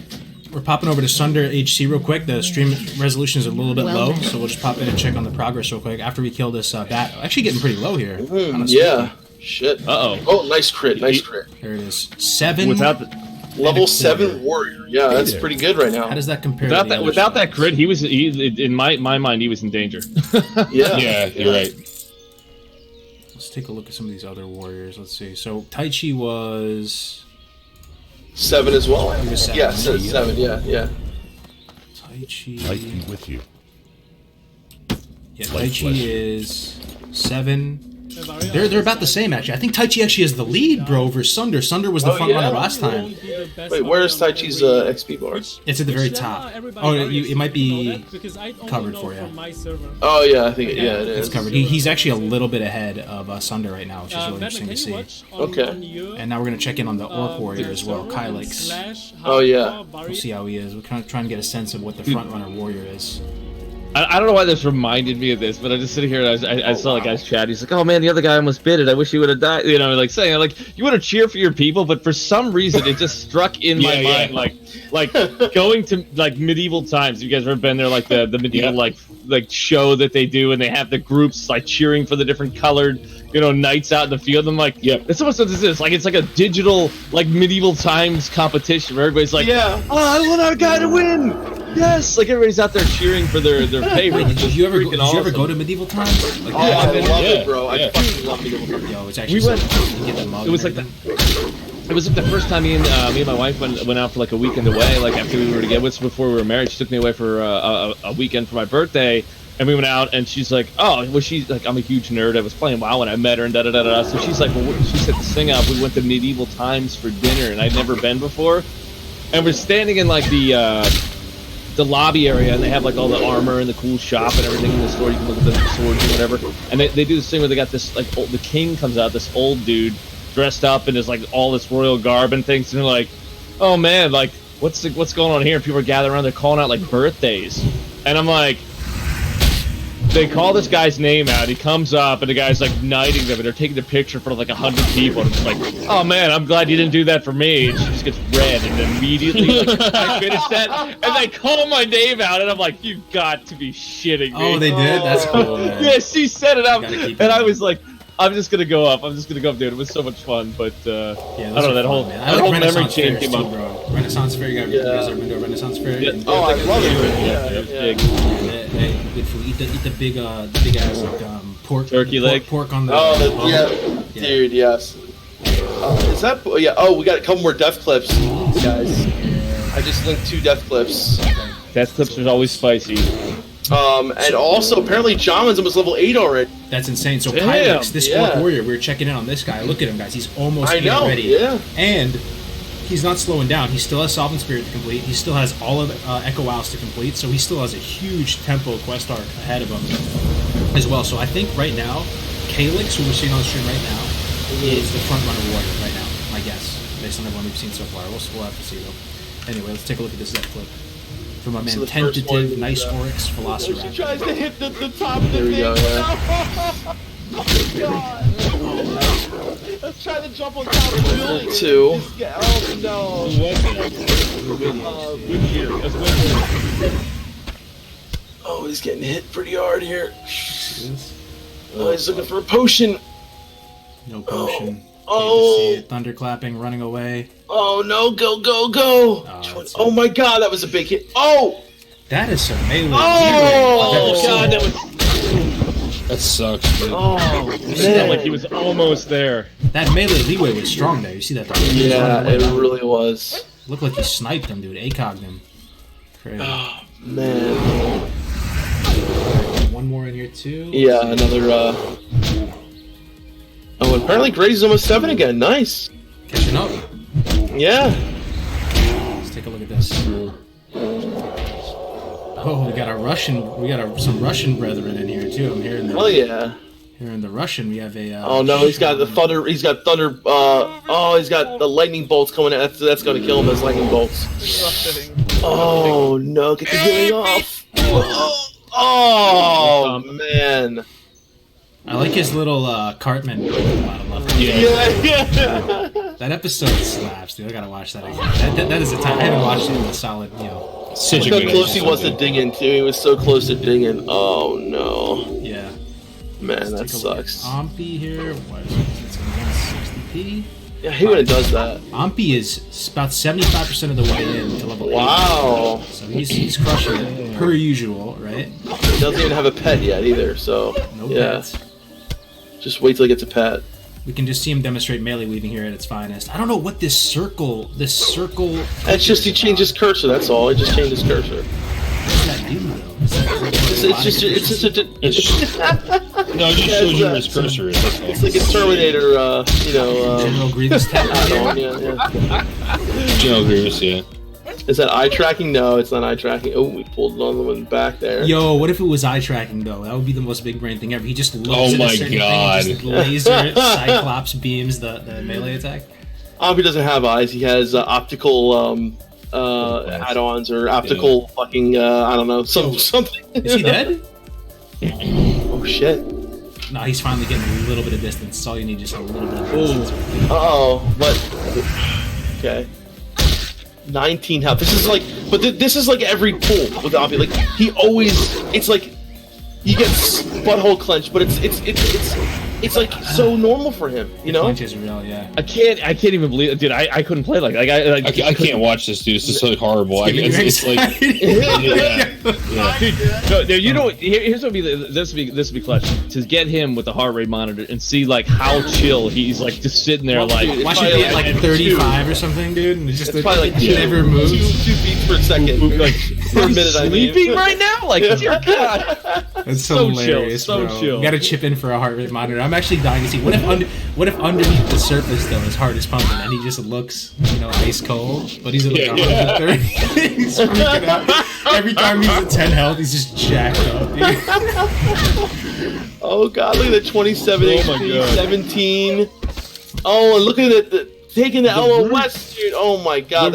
We're popping over to Sunder HC real quick. The stream resolution is a little bit low, so we'll just pop in and check on the progress real quick after we kill this bat. Actually getting pretty low here. Yeah. Shit. Uh-oh. Oh, nice crit. Nice crit. There it is. 7. Without the level 7 warrior. Yeah, that's pretty good right now. How does that compare without that crit, he was in my mind he was in danger. Yeah, you're right. Let's take a look at some of these other warriors. Let's see. So Tai Chi was 7 as well. He was 7. Yeah, 7. Yeah. Tai Chi. Light be with you. Yeah, Tai Chi is 7. They're about the same actually. I think Tai Chi actually is the lead, bro, over Sunder. Sunder was the front runner last time. Wait, where's Tai Chi's XP bar? It's at the very top. Oh, it might be covered for you. Oh yeah, I think it is. It's covered. He's actually a little bit ahead of Sunder right now, which is really interesting to see. Okay. And now we're gonna check in on the Orc Warrior as well, Kylix. Oh yeah. We'll see how he is. We're kind of trying to get a sense of what the front runner warrior is. I don't know why this reminded me of this, but I just sitting here and I saw the guy's chat. He's like, "Oh man, the other guy almost bit it. I wish he would have died." You know, like saying like you want to cheer for your people, but for some reason it just struck in my mind like going to like medieval times. You guys ever been there? Like the medieval like show that they do, and they have the groups like cheering for the different colored knights out in the field. I'm like, it's almost what this is. Like it's like a digital like medieval times competition where everybody's like, oh, I want our guy to win. Yes, like everybody's out there cheering for their favorite. Did you ever go to medieval times? Like, I love it, bro. I fucking love medieval times. Yo, it's actually it was like it was like the first time me and my wife went out for like a weekend away. Like after we were together, before we were married, she took me away for a weekend for my birthday. And we went out, and she's like, "Oh, well, she's like, I'm a huge nerd. I was playing WoW when I met her, and da da da da." So she's like, "Well, she set this thing up. We went to medieval times for dinner, and I'd never been before." And we're standing in like the lobby area, and they have like all the armor and the cool shop and everything in the store. You can look at the swords and whatever. And they do this thing where they got this like the king comes out, this old dude dressed up in his like all this royal garb and things, and they're like, "Oh man, like what's going on here?" And people are gathering around, they're calling out like birthdays, and I'm like. They call this guy's name out. He comes up, and the guy's like knighting them, and they're taking the picture in front of like 100 people. And it's like, oh man, I'm glad you didn't do that for me. And she just gets red, and immediately like, I finished that, and they call my name out, and I'm like, you've got to be shitting me. Oh, they did? That's cool, man. Yeah, she set it up, and I was like, I'm just gonna go up, dude. It was so much fun, but I don't know, that whole memory chain came up. Bro. Renaissance Fair, you guys ever been to a Renaissance Fair? Yeah. Oh, I love it. Hey, good food. Eat the big ass like pork turkey leg, pork on the. Dude, yes. Is that? Yeah. Oh, we got a couple more death clips, guys. I just linked 2 death clips. Death clips are always spicy. And also apparently Jaman's almost level 8 already. That's insane. So Kylix, this Orc Warrior, we were checking in on this guy. Look at him, guys. He's almost ready. Yeah. And he's not slowing down. He still has Sovereign Spirit to complete. He still has all of Echo Wows to complete. So he still has a huge tempo quest arc ahead of him as well. So I think right now, Kylix, who we're seeing on the stream right now, is the front runner warrior right now. My guess, based on everyone we've seen so far. We'll have to see though. Anyway, let's take a look at this death clip. From my man, Tentative, Nice Oryx, Velociraptor. She tries to hit the top of the thing. There we go, God. Let's try to jump on top of the building. 2. Oh, no. Oh, he's getting hit pretty hard here. Oh, he's looking for a potion. No potion. Oh. Thunderclapping, running away. Oh no! Go! Oh my God, that was a big hit. Oh. That is some melee. Oh God, that sucks, dude. Oh man, like he was almost there. That melee leeway was strong there. You see that? Yeah, it really was. Looked like he sniped him, dude. ACOG'd him. Crazy. Oh man. One more in here too. Yeah, another. Oh, apparently Grady's almost 7 again. Nice. Catching up. Yeah. Let's take a look at this. Oh, we got a Russian. We got some Russian brethren in here too. I'm hearing. Hell yeah. Here in the Russian, we have a. Oh no, he's got the thunder. He's got thunder. Oh, he's got the lightning bolts coming out. That's going to kill him as lightning bolts. Oh no, get the healing off. Oh man. I like his little Cartman bottom left. Yeah. That episode slaps, dude. I gotta watch that again. That is a time. I haven't watched it in a solid, Look how close he was to digging too. He was so close to digging. Oh no. Yeah. Man, that sucks. Ompi here. What is it? It's going to 60p. Yeah, I hate when it does that. Ompi is about 75% of the way in to level 8. Wow. So he's crushing it, per usual, right? He doesn't even have a pet yet either, so. No yeah. pets. Just wait till he gets a pet. We can just see him demonstrate melee weaving here at its finest. I don't know what this circle. It's just he changed his cursor. That's all. He just changed his cursor. What's that do though? It's just no, it just shows you where his cursor is. That's all. It's like a Terminator, General Grievous add-on. Yeah. General Grievous, yeah. Is that eye tracking? No, it's not eye tracking. Oh, we pulled it on the one back there. Yo, what if it was eye tracking though? That would be the most big brain thing ever. He just looks at a certain thing and just laser Cyclops beams the melee attack. He doesn't have eyes. He has optical add-ons or optical fucking I don't know something. Is he dead? Oh shit! No, he's finally getting a little bit of distance. That's all you need, just a little bit of distance. But okay. 19 health. This is like, this is like every pull with Ompi. Like he always, it's like he gets butthole clenched, but it's like so normal for him, you know? Clench is real, yeah. I can't even believe it, dude. I couldn't play I can't watch this, dude. It's just so horrible. It's like, dude, you know, here's what this would be clutch to get him with the heart rate monitor and see like how chill he's like just sitting there like. Watch it be at like 35 or something, dude, and it's probably like never moves. 2 beats per second, like per minute. Sleeping right now, like dear God. That's so hilarious, chill, bro. chill. You gotta chip in for a heart rate monitor. I'm actually dying to see what if underneath the surface though his heart is pumping and he just looks, ice cold, but he's at like 130. He's freaking out. Every time he's at 10 health, he's just jacked up, dude. Oh god, look at that 27 HP, 17. Oh, and look at it, taking the LOS, dude. Oh my god,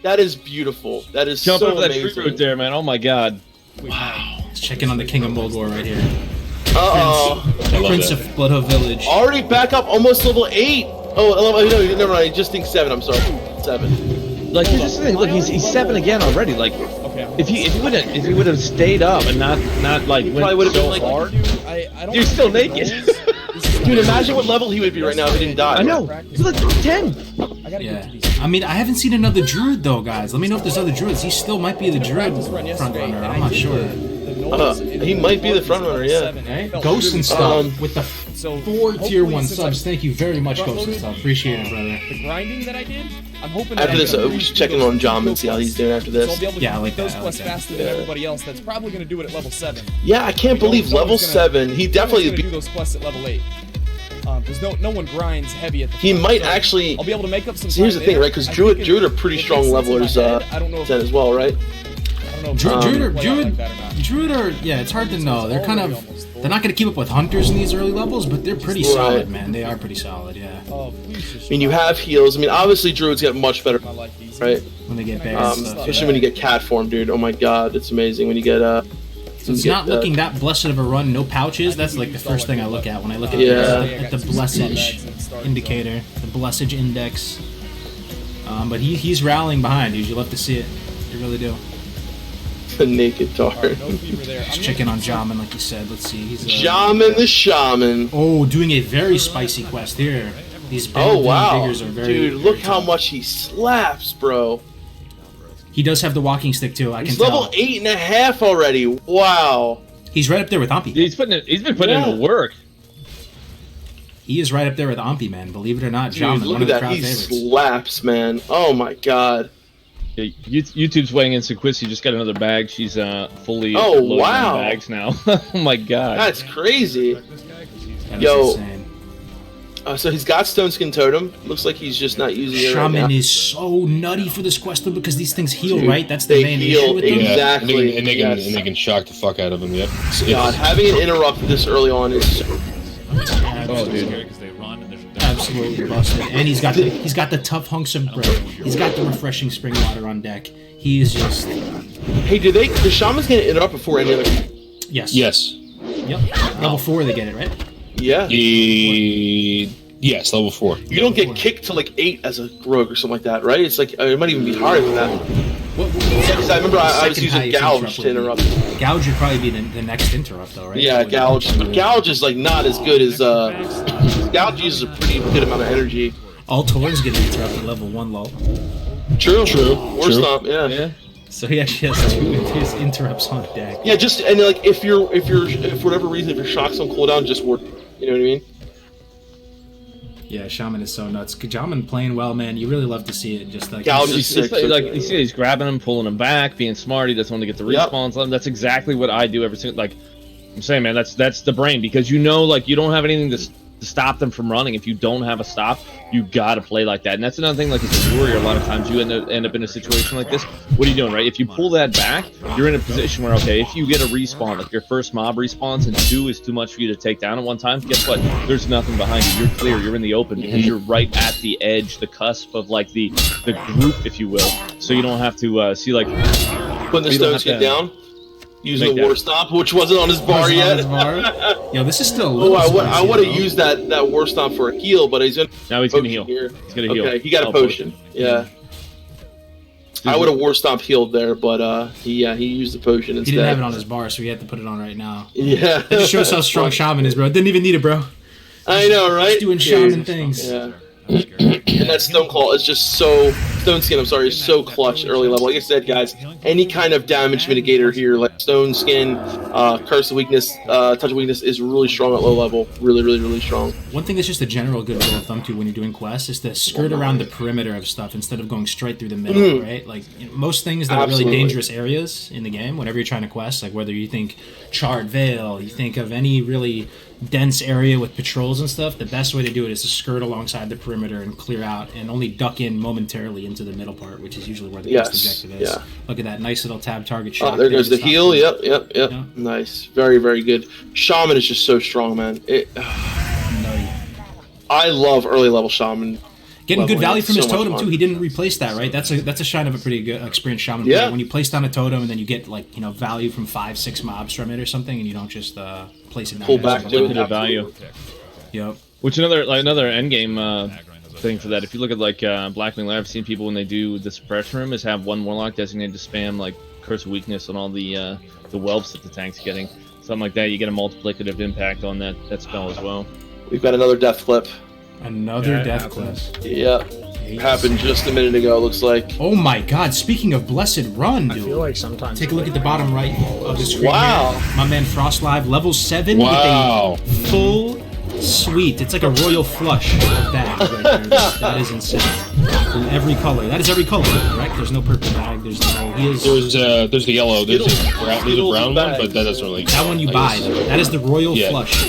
that is beautiful. That is Jump so over that amazing. tree root there, man. Oh my god. Wow. Let's check in on the King of Mulgore right here. Prince of Bloodhoe Village. Already back up, almost level 8. Oh, no, never mind. I just think 7. I'm sorry, 7. Like here's the thing. Look, he's 7 again already. Like, if he would have stayed up and not like went probably would have so been like, hard. Dude, You're still naked. Dude, imagine what level he would be right now if he didn't die. I know. He's like 10. Yeah. I mean, I haven't seen another druid though, guys. Let me know if there's other druids. He still might be the druid front runner. I'm not sure. He might be the front runner, yeah. Right? Ghost and stuff with the 4 tier 1 subs. Thank you very much, Ghost and stuff. Appreciate it, brother. The grinding that I did, I'm hoping. After this, we should check in on John and see how he's doing after this. So I'll be able to Yeah, I like those that. quests faster than everybody else. That's probably going to do it at level 7. Yeah, I can't believe level 7. He definitely going to do those quests at level 8. Because no one grinds heavy at the He front, might so actually. I'll be able to make up some. Here's the thing, right? Because Druid are pretty strong levelers. 10 as well, right? Druid are, yeah, it's hard to know. They're kind of, they're not going to keep up with hunters in these early levels, but they're pretty solid, man. They are pretty solid, yeah. I mean, you have heals. I mean, obviously Druids get much better, right? When they get bears. Especially when you get cat form, dude. Oh my god, it's amazing when you get So it's not looking that blessed of a run. No pouches. That's like the first thing I look at when I look at the blessage indicator, the blessage index. But he's rallying behind, dude. You love to see it. You really do. The naked dart. No fever there. Just checking on Jamin, like you said. Let's see. He's Jamin the Shaman. Oh, doing a very spicy quest here. These diggers are very. Dude, look how much he slaps, bro. He does have the walking stick too. I can He's level tell. 8.5 already. Wow. He's right up there with Ampi. He's been putting in the work. He is right up there with Ampi, man. Believe it or not, Dude, Jamin, look one at of the that. crowd He favorites. slaps, man. Oh my god. Yeah, YouTube's weighing in. Sequissi just got another bag. She's fully Oh, loaded wow. on bags now. Oh my god. That's crazy. That is Yo. insane. So he's got Stone Skin Totem. Looks like he's just not using it right Shaman now. is so nutty for this quest though because these things heal, Dude, right? That's the they main heal, issue with them. Yeah, exactly. and they can shock the fuck out of him. Yep. God, having it interrupt this early on is Absolutely busted. And he's got the tough hunks of bread. He's got the refreshing spring water on deck. He is just. Hey, the Shaman's gonna interrupt before any other? Yes. Yes. Yep. Level 4 they get it, right? Yeah. Yes, level 4. You don't get kicked to like 8 as a rogue or something like that, right? It's like it might even be higher than that. Because I remember I was using Gouge to interrupt. Gouge would probably be the next interrupt, though, right? Yeah, Gouge. But Gouge is like not as good as Gouge uses a pretty good amount of energy. All Torns get interrupted level 1 low. True. War Stomp, yeah. So he actually has 2 of his interrupts on deck. Yeah, just and like if for whatever reason if your shock's on cooldown, just work. You know what I mean? Yeah, Shaman is so nuts. Shaman playing well, man. You really love to see it. Just like Gouge He's like you see, he's grabbing him, pulling him back, being smart. He doesn't want to get the respawns on him. That's exactly what I do every single. Like I'm saying, man, that's the brain because like you don't have anything to stop them from running. If you don't have a stop, you gotta play like that. And that's another thing. Like as a warrior, a lot of times you end up in a situation like this. What are you doing, right? If you pull that back, you're in a position where okay, if you get a respawn, like your first mob respawns and 2 is too much for you to take down at one time. Guess what? There's nothing behind you. You're clear. You're in the open because you're right at the edge, the cusp of like the group, if you will. So you don't have to see like when the stones get down. Using the War Stomp, which wasn't on his bar yet. Yo, this is still. Oh, I would have used that War Stomp for a heal, but he's gonna. Now he's gonna heal. He's gonna heal. Okay, he got a potion. Yeah. I would have War Stomp healed there, but he used the potion instead. He didn't have it on his bar, so he had to put it on right now. Yeah. That just shows how strong Shaman is, bro. Didn't even need it, bro. I know, right? Just doing Shaman things. Yeah. And that Stone Claw is just so Stone Skin. I'm sorry, is so clutch early level. Like I said, guys, any kind of damage mitigator here, like Stone Skin, Curse of Weakness, Touch of Weakness, is really strong at low level. Really strong. One thing that's just a general good rule of thumb too when you're doing quests is to skirt around the perimeter of stuff instead of going straight through the middle, right? Like most things that are really dangerous areas in the game, whenever you're trying to quest, like whether you think Charred Vale, you think of any really dense area with patrols and stuff, the best way to do it is to skirt alongside the perimeter and clear out and only duck in momentarily into the middle part, which is usually where the best objective is. Yeah. Look at that nice little tab target shot. Oh, there goes the heal. Yep. Nice. Very good. Shaman is just so strong, man. I love early level Shaman. Getting good value from his totem too. He didn't replace that, right? That's a sign of a pretty good experienced shaman. Yeah. When you place down a totem and then you get like value from 5-6 mobs from it or something, and you don't just place it down. Pull back to the value. Yep. Which another end game thing for that. If you look at like Blackwing Lair, I've seen people when they do the suppression room is have one warlock designated to spam like Curse of Weakness on all the whelps that the tank's getting. Something like that. You get a multiplicative impact on that spell as well. We've got another death clip. Another death clip. Yeah. Happened just a minute ago, looks like. Oh my god, speaking of Blessed Run, dude. I feel like sometimes. Take a look at the bottom right of the screen. Wow. Here. My man Frost Live, level 7 with a full suite. It's like a royal flush of bags right there. That is insane. In every color. That is every color, correct? There's no purple bag. There's no. There's the yellow. There's a brown one, but that doesn't really. That one you buy. That is the royal flush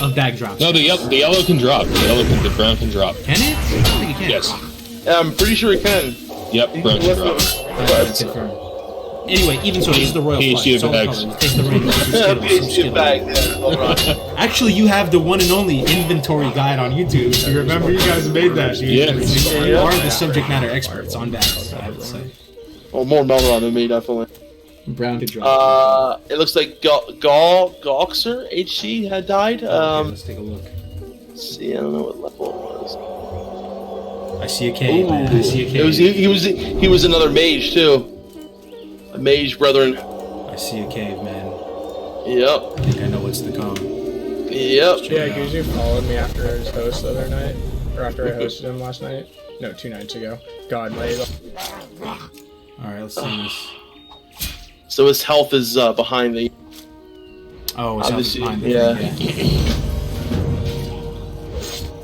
of bag drops. No, the yellow can drop. The brown can drop. Can it? I don't think it can. Yes. I'm pretty sure it can. Yep, brown can drop. Anyway, even so, this is the royal flush. It's all colors. It takes the rainbow. PhD bag. Actually, you have the one and only inventory guide on YouTube. You remember you guys made that? You are the subject matter experts on bags, I would say. Well, more Melron than me, definitely. Brown to drop. It looks like Gawxer HC had died. Okay, let's take a look. Let's see, I don't know what level it was. I see a cave, man. I see a cave. He was another mage too. A mage brethren. See a cave, man. Yep. I think I know what's to come. Yep. Yeah, Guju followed me after his host the other night. Or after I hosted him last night. No, 2 nights ago. God, my... Alright, let's see this. So his health is behind the... Oh, his health is behind the thing,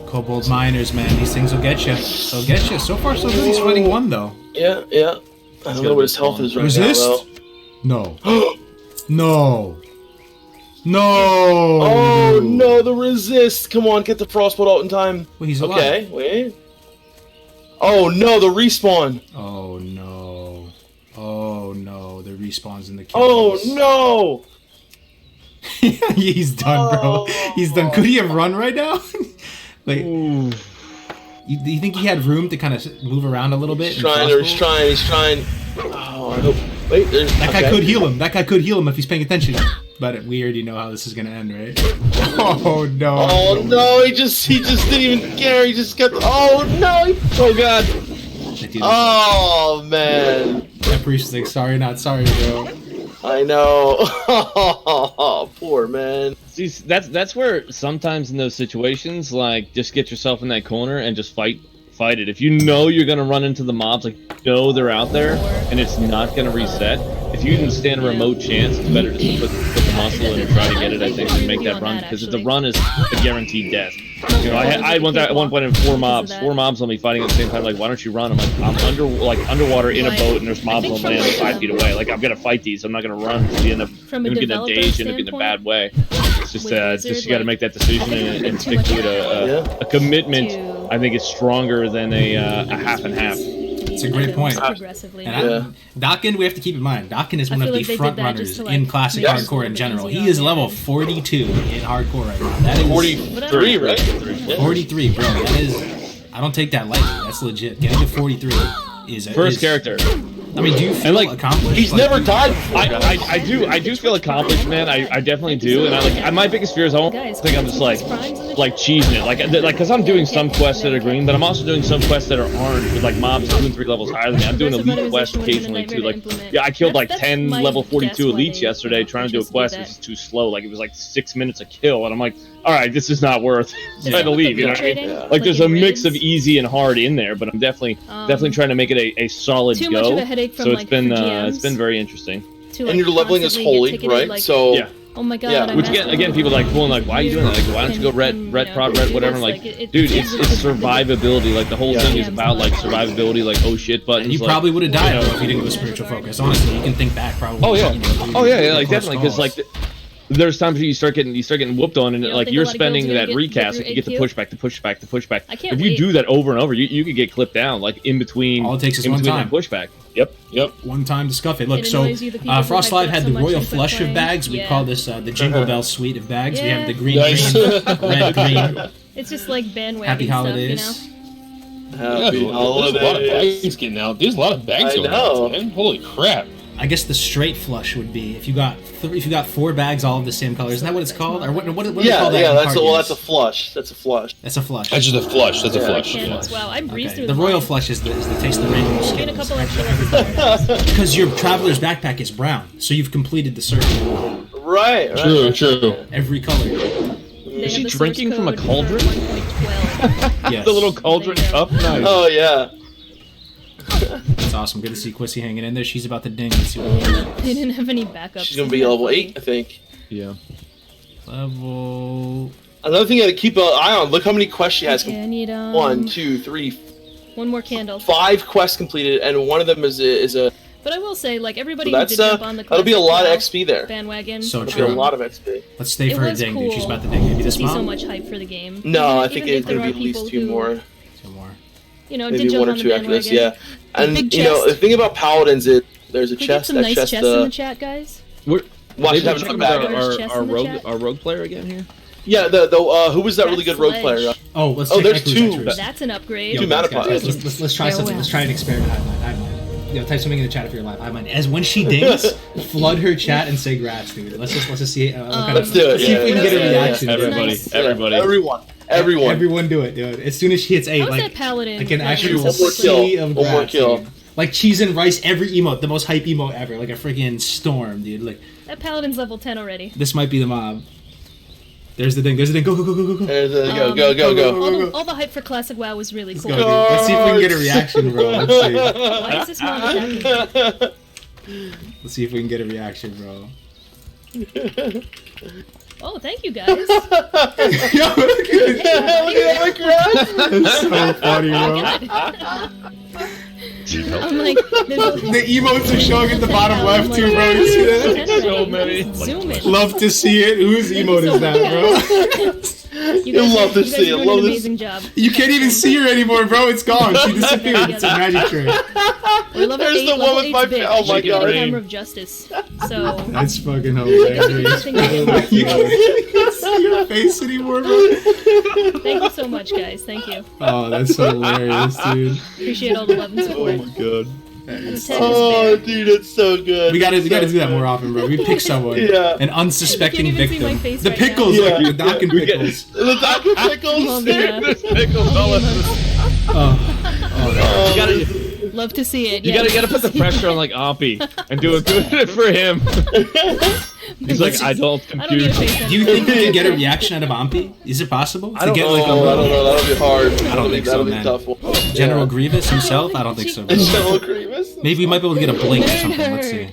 Kobold miners, man. These things will get you. They'll get you. So far, so good. He's fighting 1, though. Yeah. I don't know what his health is right Resist? now, No. No. No. Oh, no, the resist. Come on, get the frostbolt out in time. Well, he's alive. Okay, wait. Oh, no, the respawn. Oh, no. Oh, no. The respawns in the caves. Oh, no. He's done, bro. He's done. Could he have run right now? Like, do you think he had room to kind of move around a little bit? He's trying. Oh, I hope. Wait, that guy could heal him. That guy could heal him if he's paying attention. But we already know how this is gonna end, right? Oh no! Oh no! He just didn't even care. He just got. Oh no! Oh god! Oh man! That priest is like, sorry, not sorry, bro. I know. Oh, poor man. See, that's where sometimes in those situations, like, just get yourself in that corner and just fight it. If you know you're gonna run into the mobs, like, know they're out there and it's not gonna reset. If you can stand a remote chance, it's better just to put the muscle in and try to get it. I think, and make that run, because the run is a guaranteed death. You know, I went at one point in 4 mobs on me fighting at the same time. Like, why don't you run? I'm like, I'm underwater in a boat, and there's mobs on land 5 feet away. Like, I'm gonna fight these. I'm not gonna run. You end up getting a dazed, end up getting a bad way. It's just you got to make that decision and stick to it. A commitment, I think, is stronger than a half and half. It's a great point. And Dokken, we have to keep in mind, Dokken is one of the front runners in classic hardcore in general. He is level 42 in hardcore right now. That is 43, right? 43, bro. That is, I don't take that lightly. That's legit. Getting to 43 is a first character. I mean, do you feel accomplished? He's never died. I do feel accomplished, man. I definitely do. And my biggest fear is I don't think I'm just like cheesing it, like because I'm doing some quests that are green, but I'm also doing some quests that are orange with like mobs 2 and 3 levels higher than me. I'm doing elite quests occasionally too. Like, yeah, I killed like 10 level 42 elites yesterday trying to do a quest. It was too slow. Like, it was like 6 minutes a kill, and I'm like, all right, this is not worth trying to leave. You know what I mean? Like, there's a mix of easy and hard in there, but I'm definitely trying to make it a solid go. So it's been very interesting. And your leveling is holy, right? So yeah. Oh my god! Yeah, which again, people like pulling like, why are you doing that? Like, why don't you go red, prod, red, whatever? I'm like, dude, it's survivability. Like, the whole thing is about like survivability, like, oh shit buttons. And you probably would have died if you didn't go spiritual focus. Honestly, you can think back probably. Oh yeah, like definitely, because like there's times where you start getting whooped on, and like you're spending that recast, like, you get the pushback. If you do that over and over, you could get clipped down like in between. All it takes is one time. Pushback. Yep. One time to scuff it. Look, so Frostlight had the royal flush of bags. We call this the Jingle Bell suite of bags. We have the green, red, green. It's just like bandwagon Happy stuff, holidays. You know? Happy holidays. There's a lot of bags getting out. There's a lot of bags going out, man. Holy crap. I guess the straight flush would be if you got 4 bags all of the same color. Isn't that what it's called? Or what do you call that? Yeah, that's a flush. That's a flush. That's a flush. That's just a flush. That's a flush. Wow, I breezed through the royal flush is the taste of the rainbow skin. a couple extra. Because your traveler's backpack is brown, so you've completed the circle. Right. True. Every color. Is she drinking from a cauldron? Yes. The little cauldron cup? Nice. Oh yeah. That's awesome. Good to see Quissy hanging in there. She's about to ding. Let's see what They didn't have any backups. She's gonna be level 8, I think. Yeah. Level. Another thing I gotta keep an eye on. Look how many quests she has. Okay, I need 1, 2, 3. One more candle. 5 quests completed, and one of them is a. But I will say, like, everybody So who did jump on the that'll be a lot of XP there. bandwagon. So That'll be a true. lot of XP. Let's stay for her ding, dude. She's about to ding. Maybe this see so mom? much hype for the game. No, I Even think if it's gonna there be are at least people 2 who, more. You know, Maybe did jump 1 or on the 2 after this, bandwagon. yeah. And Big you know, chest. the thing about paladins is there's a Can we get chest. some That nice chest. chests in the chat, guys? We're Watch maybe it check have out our rogue player again here. Yeah, who was that really good rogue player? Oh, let's Oh, check there's Echo's 2. That's an upgrade. Two mana pots. Let's try something. Let's try an experiment. Type something in the chat if you're live. As when she dings, flood her chat and say grats, dude. Let's just see. Let's do it. Let's see if we can get a reaction. Everybody. Everyone do it, dude. As soon as she hits 8, How's like that paladin? an that actual moves so quickly? sea of One more grats, kill. dude. Like cheese and rice, every emote, the most hype emote ever, like a freaking storm, dude. Like That Paladin's level 10 already. this might be the mob. There's the thing. Go. There's the go. All the hype for Classic WoW was really cool. Go, dude. Let's see if we can get a reaction, bro. Let's see. Why is this mod attacking? Let's see if we can get a reaction, bro. Oh, thank you guys. Yo, look at that crowd. That's so funny, bro. I'm like, The emotes are showing at the bottom left too, bro. You see that? So many. Zoom in. Love to see it. Whose emote is that, bro? You guys love to you guys see it. are doing Love an this. amazing job. You can't even see her anymore, bro. It's gone. She disappeared. It's a magic trick. We're level There's 8, the level one with 8's my- big. oh my I should God. get the Hammer of Justice. So That's fucking hilarious. Thank you. You can't see your face anymore, bro. Thank you so much, guys. Thank you. Oh, that's hilarious, dude. Appreciate all the love and support. God. And the 10 Oh, is big. dude, that's so good. We gotta do that more often, bro. We pick someone, Yeah. an unsuspecting You can't even see my victim. face The right pickles, now. like the Doc and pickles. The Dr. Pickles. Love that. Pickles, fellas. Oh, You gotta, Love to see it. you yeah. gotta put the pressure on like Ompy and do it for him. He's like, I don't I don't need a compute. face do you think we anymore. can get a reaction out of Ampi? Is it possible to get like Oh, I don't know. That'll be hard. I don't think so, That'll man. be a tough one. General Grievous himself? I don't think so. Bro. General Grievous? Maybe we might be able to get a blink or something. Let's see.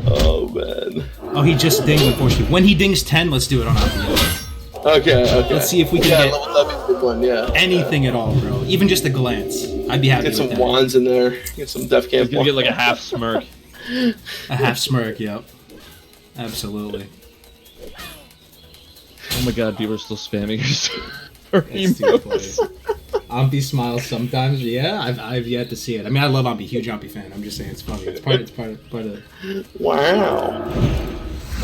Oh, man. Oh, he just dinged unfortunately. When he dings 10, let's do it on Ampi. Okay. Let's see if we can Yeah, get that'd be a good one, yeah. anything at all, bro. Even just a glance. I'd be happy Get with some that. wands in there. Get some Def He's Camp gonna get like a half smirk. A half smirk, yep. Absolutely. Oh my god, people are still spamming her That's too funny. Ampi smiles sometimes. Yeah, I've yet to see it. I mean, I love Ampi, huge Ampi fan. I'm just saying it's funny. It's part of. Wow.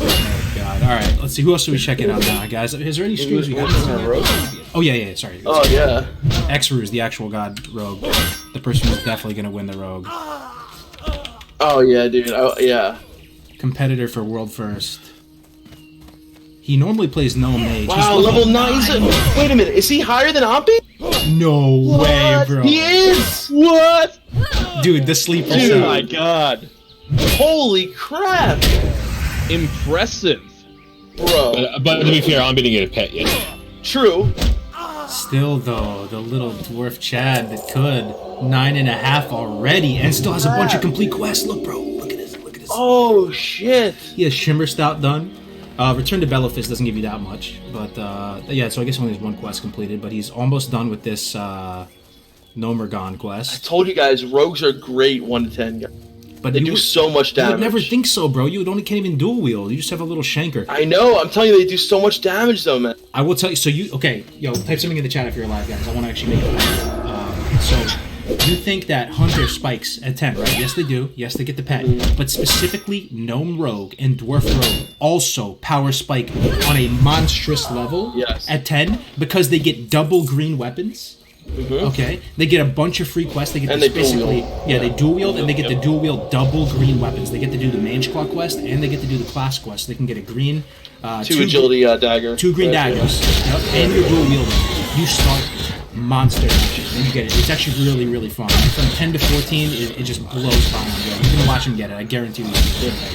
Oh god. All right, let's see. Who else are we checking out now, guys? Is there any streams we haven't seen yet? Oh yeah. Sorry. Oh, yeah. X-Ruse, the actual god rogue, the person who's definitely gonna win the rogue. Oh, yeah, dude. Oh, yeah. Competitor for world first. He normally plays no mage. Wow, He's level 9. Wait a minute. Is he higher than Ampi? No way, bro. He is! What? Dude, the sleeper. Oh cell. my god. Holy crap. Impressive. Bro. But to be fair, I'm gonna get a pet yet. True. Still though, the little dwarf Chad that could 9.5 already, and still has a bunch of complete quests. Look, bro. Look at this. Oh, shit. He has Shimmer Stout done. Return to Bellophis doesn't give you that much, but yeah. So I guess only has one quest completed, but he's almost done with this Nomergon I quest. told you guys, rogues are great 1 to 10. But They you do would- so much You damage. would never think so, bro. You can't even dual wield. You just have a little shanker. I know. I'm telling you, they do so much damage, though, man. I will tell you. So type something in the chat if you're alive, guys. I want to actually make it. So you think that Hunter spikes at 10, right? Yes, they do. Yes, they get the pet. But specifically, Gnome Rogue and Dwarf Rogue also power spike on a monstrous level at 10 because they get double green weapons. Okay, they get a bunch of free quests. They get And this they dual basically, wield. they dual wield, and they get the dual wield double green weapons. They get to do the Mange Claw quest, and they get to do the class quest. They can get a green, 2 agility dagger. 2 green Right, daggers, and you're dual wielding. You start monster action, and you get it. It's actually really, really fun. From 10 to 14, it just blows by on you. You're gonna watch him get it. I guarantee you.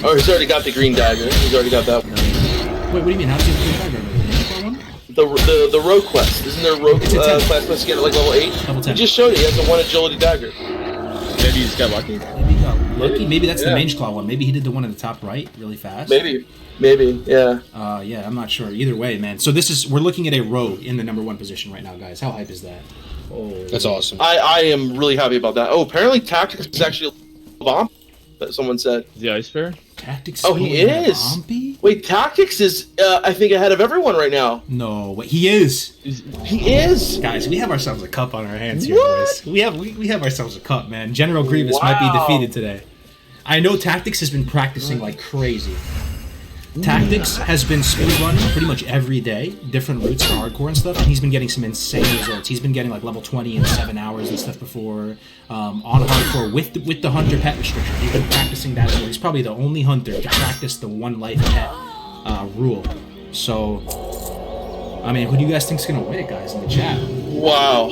Oh, he's already got the green dagger. He's already got that one. Wait, what do you mean? How does he have the green dagger? The Mange Claw one? The rogue quest. Isn't there a rogue It's a 10. class quest to get like level 8? Level 10. He just showed you. He has the 1 agility dagger. Maybe he just got lucky. Maybe he got lucky. Maybe that's the Yeah. Mange Claw one. Maybe he did the one at the top right really fast. Maybe, yeah. Yeah, I'm not sure. Either way, man. So we're looking at a rogue in the number 1 position right now, guys. How hype is that? Oh, That's awesome. I am really happy about that. Oh, apparently Tactics is actually a bomb. That someone said. The Ice Bear? Tactics. Oh, he is. Ampi? Wait, Tactics is I think ahead of everyone right now. No, wait, he is. He is. Guys, we have ourselves a cup on our hands here, boys. We have ourselves a cup, man. General Grievous might be Wow. defeated today. I know Tactics has been practicing like crazy. Tactics has been speedrunning pretty much every day, different routes for hardcore and stuff, and he's been getting some insane results. He's been getting like level 20 in 7 hours and stuff before on hardcore with the hunter pet restriction. He's been practicing that as well. He's probably the only hunter to practice the 1 life pet rule. So, I mean, who do you guys think's gonna win it, guys, in the chat? Wow.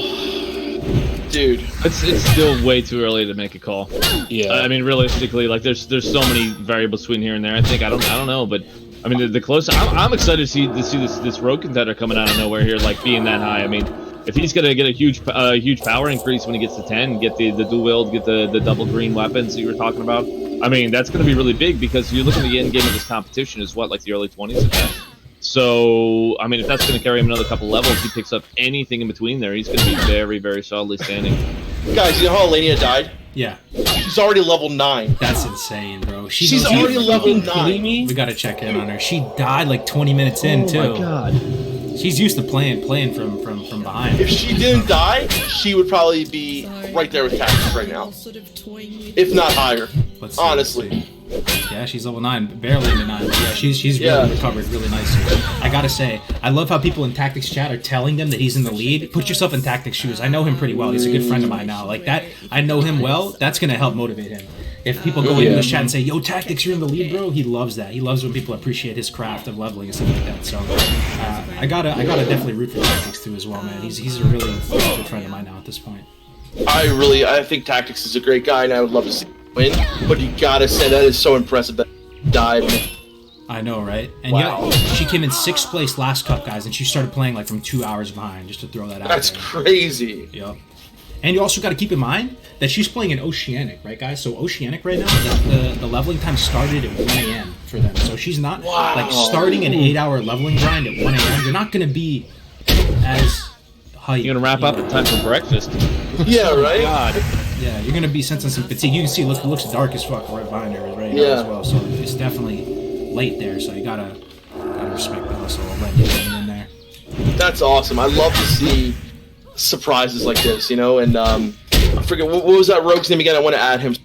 Dude, it's still way too early to make a call. Yeah. I mean, realistically, like there's so many variables between here and there. I think I don't know, but I mean the closer I'm excited to see this rogue contender coming out of nowhere here, like being that high. I mean, if he's gonna get a huge power increase when he gets to 10, get the dual wield, get the double green weapons that you were talking about. I mean, that's gonna be really big because you're looking at the end game of this competition is what, like the early 20s. So, I mean, if that's going to carry him another couple levels, he picks up anything in between there, he's going to be very, very solidly standing. Guys, you know how Elenia died? Yeah. She's already level 9. That's insane, bro. She's already level 9. We got to check in on her. She died like 20 minutes in, too. Oh, my God. She's used to playing from behind. If she didn't die, she would probably be right there with Cactus right now. If not higher. Honestly. Yeah, she's level 9, barely into 9. But yeah, she's really recovered really nicely. I gotta say, I love how people in Tactics chat are telling them that he's in the lead. Put yourself in Tactics' shoes. I know him pretty well. He's a good friend of mine now. Like that, I know him well. That's gonna help motivate him. If people go into the chat and say, "Yo, Tactics, you're in the lead, bro," he loves that. He loves when people appreciate his craft of leveling and stuff like that. So, I gotta definitely root for Tactics too as well, man. He's a really good friend of mine now at this point. I think Tactics is a great guy, and I would love to see him win. But you gotta say that is so impressive that he died. I know, right? And yeah, she came in 6th place last cup, guys, and she started playing like from 2 hours behind. Just to throw that out. That's there. crazy. Yep. And you also got to keep in mind that she's playing in Oceanic, right, guys? So Oceanic right now, the leveling time started at 1 a.m. for them. So she's not like starting an 8-hour leveling grind at 1 a.m. You're not gonna be as hyped. You're gonna wrap up in time for breakfast. Yeah, right. God. Yeah, you're gonna be sensing some fatigue. You can see, it looks dark as fuck right behind her right now as well. So it's definitely late there. So you gotta respect the hustle of letting you get in there. That's awesome. I love to see surprises like this, you know. And I forget what was that rogue's name again. I want to add him.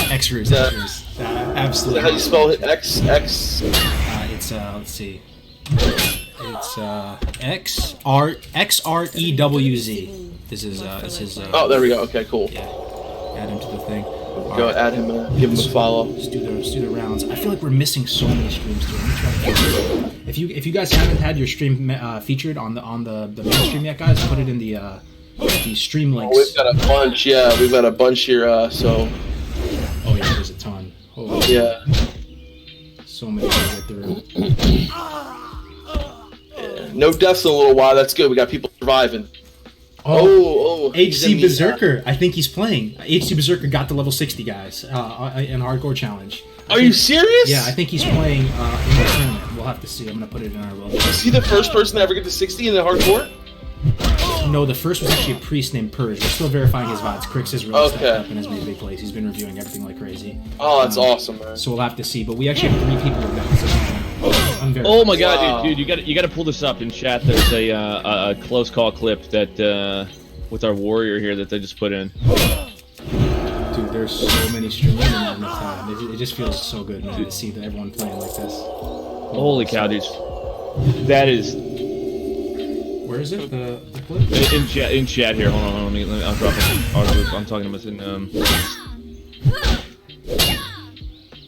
X-Ruse. Absolutely. Is that how you spell it? X. It's let's see. It's XREWZ. This is his. Oh, there we go. Okay, cool. Yeah. Add him to the thing. Go add him. Give him a follow. Let's do the rounds. I feel like we're missing so many streams too. Let me try to get this. If you guys haven't had your stream featured on the main stream yet, guys, put it in the stream links. We've got a bunch. Yeah, we've got a bunch here. So. Oh yeah, there's a ton. Holy yeah. So many to get through. No deaths in a little while. That's good. We got people surviving. Oh, HC Berserker. I think he's playing. HC Berserker got to level 60, guys, in Hardcore Challenge. Are you serious? Yeah, I think he's playing in the tournament. We'll have to see. I'm going to put it in our world. Is he the first person to ever get to 60 in the Hardcore? No, the first was actually a priest named Purge. We're still verifying his VODs. Crix has really stepped up and has made a big place. He's been reviewing everything like crazy. Oh, that's awesome, man. So we'll have to see. But we actually have 3 people who've gotten 60. Oh my God, dude! You got to pull this up in chat. There's a close call clip that with our warrior here that they just put in. Dude, there's so many streams in enough time. It just feels so good, man, to see everyone playing like this. Holy cow, dude! That is. Where is it? The clip? In chat here. Hold on. Let me I'll drop it. I'm talking about it in.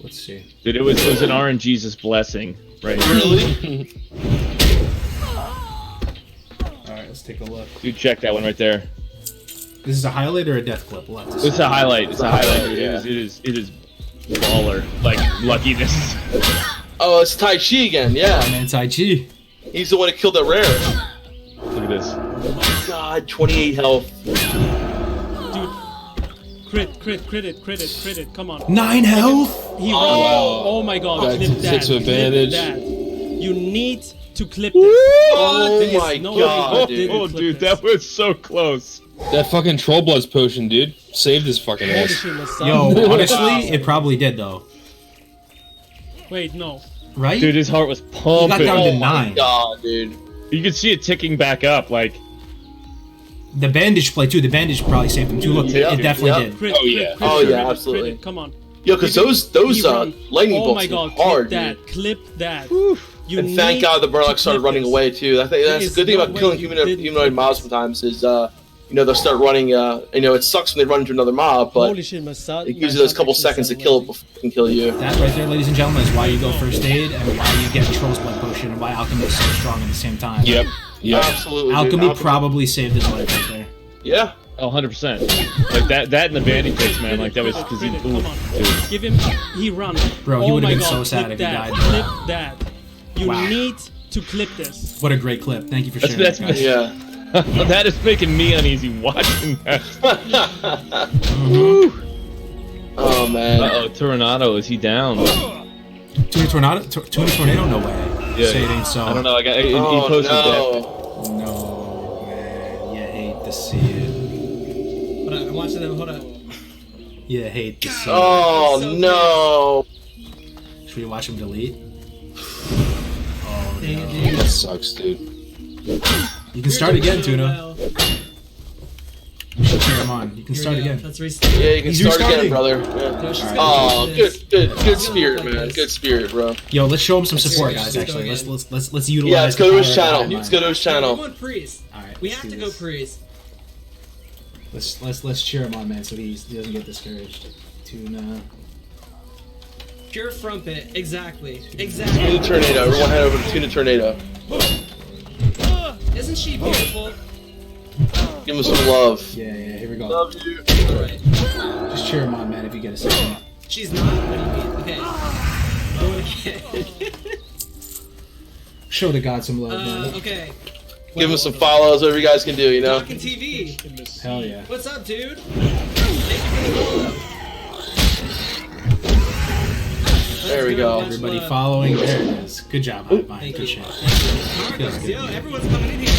Let's see. Dude, it was an RNGesus blessing, right here. Really? Alright, let's take a look. Dude, check that one right there. This is a highlight or a death clip? We'll have to see. It's a highlight. It's a highlight, dude. Yeah. It is baller. Like, luckiness. Oh, it's Tai Chi again, yeah. Oh, man, Tai Chi. He's the one that killed that rare. Look at this. Oh my God, 28 health. Crit, come on. 9 health? He oh my God, clip that. 6 advantage. That. You need to clip this. Oh my God, dude. Oh, dude, that was so close. That fucking Troll Bloods potion, dude, saved his fucking ass. Yo, honestly, it probably did, though. Wait, no. Right? Dude, his heart was pumping. He got down to 9. My God, dude. You could see it ticking back up, like... The bandage play, too. The bandage probably saved him, too. Look, it definitely did. Oh, yeah, absolutely. Come on. Yo, because those lightning bolts my God, hard, clip that. And thank God the Burlock started running away, too. I think that's the good thing about killing humanoid mobs sometimes is, you know, they'll start running, you know, it sucks when they run into another mob, but it gives you those couple seconds to kill it before it can kill you. That right there, ladies and gentlemen, is why you go first aid and why you get Troll's Blood Potion and why Alchemy is so strong at the same time. Yep. Absolutely. Alchemy probably saved his life right there. Yeah. Oh, 100%. Like that and the banding picks, man. Like that was because he. Ooh, dude. Give him. He run. Bro, he Oh would have my been God, so sad clip if he that. died. Clip that. You Wow. need to clip this. What a great clip. Thank you for sharing That's that, guys. Yeah. That is making me uneasy watching that. Oh man. Uh-oh, Tornado, is he down? Tuna Tornado? No way. Yeah, Say it ain't so. I don't know. He Oh posted no. No, man. You hate to see it. Hold on, I'm watching them. Hold on. You hate to see Oh So no. it. Should we watch him delete? Dang it, dude. That sucks, dude. You can start again, Tuna. You should cheer him on. You can start again. Let's restart. Yeah, you can He's start again, restarting. brother. No, Yeah. she's gonna Oh, do good, this. good spirit, man. Good spirit, bro. Yo, let's show him some support, Let's guys. go Actually, again. let's utilize. Yeah, let's go to his the power of channel. the Let's go to his We channel. want priest. All right, We let's have do to go this. priest. Let's cheer him on, man, so he doesn't get discouraged. Tuna. Pure frumpet. Exactly. Tuna Exactly. Tornado. Everyone head over to Tuna Tornado. Isn't she beautiful? Give him some love. Yeah, here we go. Love you. Alright. Just cheer him on, man, if you get a second. She's not. What do you mean? Okay. Go again. Show the god some love, man. Okay. Give him some follows, whatever you guys can do, you know? Talking TV. Hell yeah. What's up, dude? Thank you for the follow. There we go. Everybody following. There it is. Good job, Hive Mind. Thank Good you. shit. Marcos, yo, everyone's coming in here.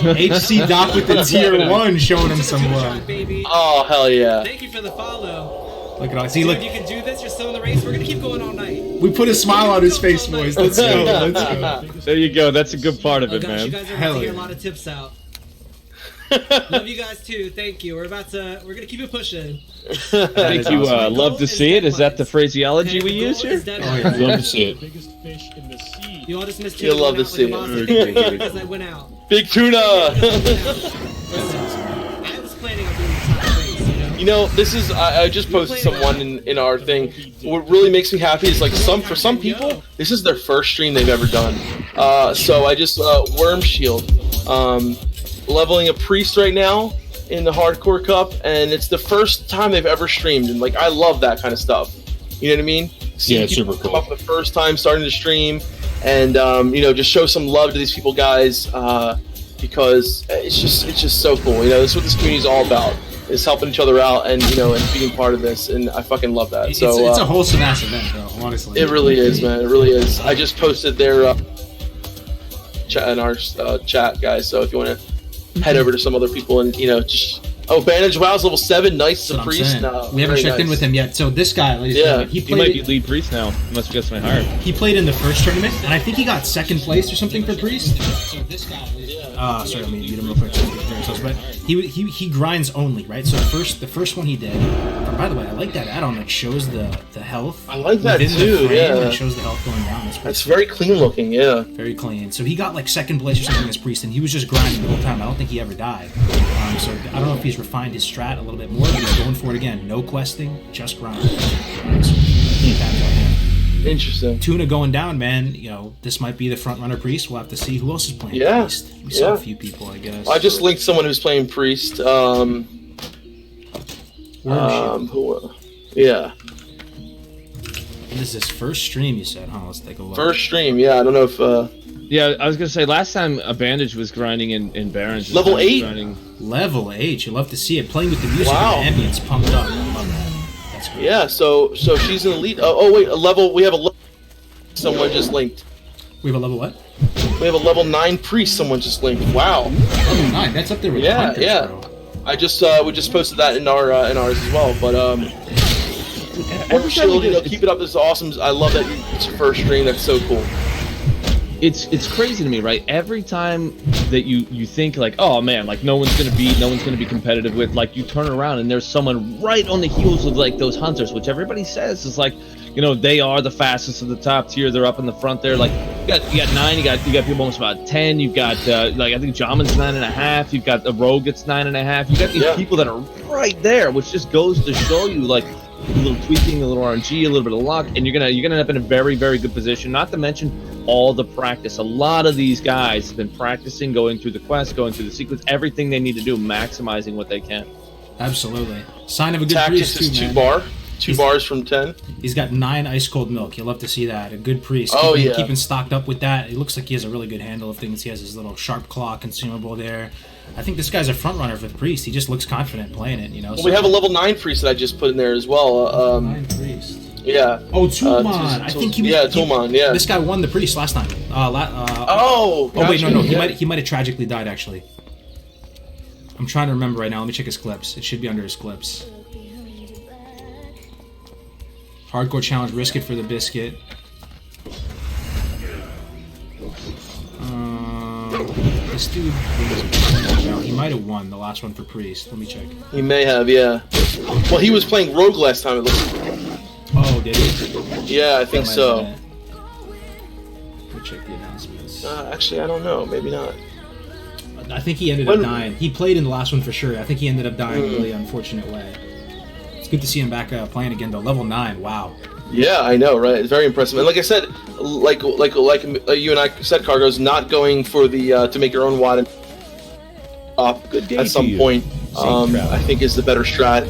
Whoa. HC Doc with the tier 1 showing him some love. Baby. Oh, hell yeah. Thank you for the follow. Look at all. See, Dude, look. you can do this. You're still in the race. We're gonna keep going all night. We put a smile on his face, boys. Let's go. Let's go. There you go. That's a good part of Oh it, gosh, you man. guys are about Hell to hear yeah. a lot of tips out. Love you guys too. Thank you. We're gonna keep it pushing. I think you love to see it. Is that the phraseology Okay, we the use goal here? is dead Oh, yeah. mice. Love to see it. Biggest fish in the sea. You all just missed You'll Tuna love went to out see like a it. boss. I think it's because I went out. Big Tuna! I was planning on doing the top race, you know? You know, this is I just posted someone in our thing. What really makes me happy is like for some people, this is their first stream they've ever done. So I just Worm Shield, leveling a priest right now in the Hardcore Cup, and it's the first time they've ever streamed, and like I love that kind of stuff. You know what I mean? See Yeah, it's people super come cool. up the first time starting to stream, and you know, just show some love to these people, guys, because it's just so cool. You know, this is what this community is all about. Is helping each other out and you know and being part of this, and I fucking love that. So It's a wholesome ass event, bro. Honestly, it really is, man. It really is. I just posted their chat in our chat, guys. So if you want to head over to some other people and you know just Bandage WoW's level 7, nice That's as a what I'm priest. saying. No, We haven't very checked in nice. with him yet. So this guy, ladies and Yeah. gentlemen, He might be lead priest now. Unless we got something higher. He played in the first tournament, and I think he got second place or something for priest. Sorry, let me mute him real quick. But he grinds only, right? So the first one he did. By the way, I like that add-on that shows the health. I like that within the too, frame, yeah. and it shows the health going down. That's very clean looking, yeah. Very clean. So he got like second place or something as priest, and he was just grinding the whole time. I don't think he ever died. So I don't know if he's refined his strat a little bit more, but he's going for it again. No questing, just grind. So keep that going. Interesting. Tuna going down, man. You know, this might be the front runner priest. We'll have to see who else is playing Yeah, priest. We saw yeah. a few people, I guess. I just linked someone who's playing priest. Yeah. This is his first stream, you said, huh? Let's take a look. First stream, yeah. I don't know if Yeah, I was gonna say last time a bandage was grinding in Barons. this Level time he's 8? grinding- Level 8. You love to see it. Playing with the music Wow. and the ambience pumped up. I love that. That's great. yeah. So she's in the lead. Oh wait, we have a level. Someone just linked. We have a level what? We have a level 9 priest. Someone just linked. Wow. Level 9. That's up there with Yeah, hunters, yeah. bro. I just we just posted that in ours as well. But Worm Every time Shield, we you do know, it, keep it up. This is awesome. I love that it's your first stream. That's so cool. It's crazy to me, right? Every time that you think like, oh man, like no one's gonna be competitive with, like you turn around and there's someone right on the heels of like those hunters, which everybody says is like, you know, they are the fastest of the top tier. They're up in the front there. Like you got 9, you got people almost about 10. You've got like I think Jamin's 9.5. You've got the Rogue that's 9.5. You got these Yeah. people that are right there, which just goes to show you like a little tweaking, a little RNG, a little bit of luck, and you're gonna end up in a very, very good position. Not to mention all the practice. A lot of these guys have been practicing, going through the quest, going through the sequence, everything they need to do, maximizing what they can. Absolutely. Sign of a good Tactics priest too, is man. Two bars from 10. He's got 9 ice cold milk. You'll love to see that. A good priest. Oh, Keeping stocked up with that. It looks like he has a really good handle of things. He has his little sharp claw consumable there. I think this guy's a front runner for the priest. He just looks confident playing it, you know. Well, we have a level 9 priest that I just put in there as well. 9 priest. Yeah. Oh, Tulman. I think he. Yeah, Tulman. Yeah. This guy won the priest last time. Oh. Oh wait, no. Yeah. He might have tragically died actually. I'm trying to remember right now. Let me check his clips. It should be under his clips. Hardcore challenge, risk it for the biscuit. This dude, he might have won the last one for priest. Let me check. He may have, yeah. Well, he was playing rogue last time. It looks like. Oh, did he? Yeah, I think so. Let me check the announcements. Actually, I don't know. Maybe not. I think he ended up dying. He played in the last one for sure. I think he ended up dying in a really unfortunate way. It's good to see him back playing again though. Level 9, wow. Yeah, I know, right? It's very impressive. And like I said, like you and I said, Cargo's not going for the to make your own wad at some point. I think is the better strat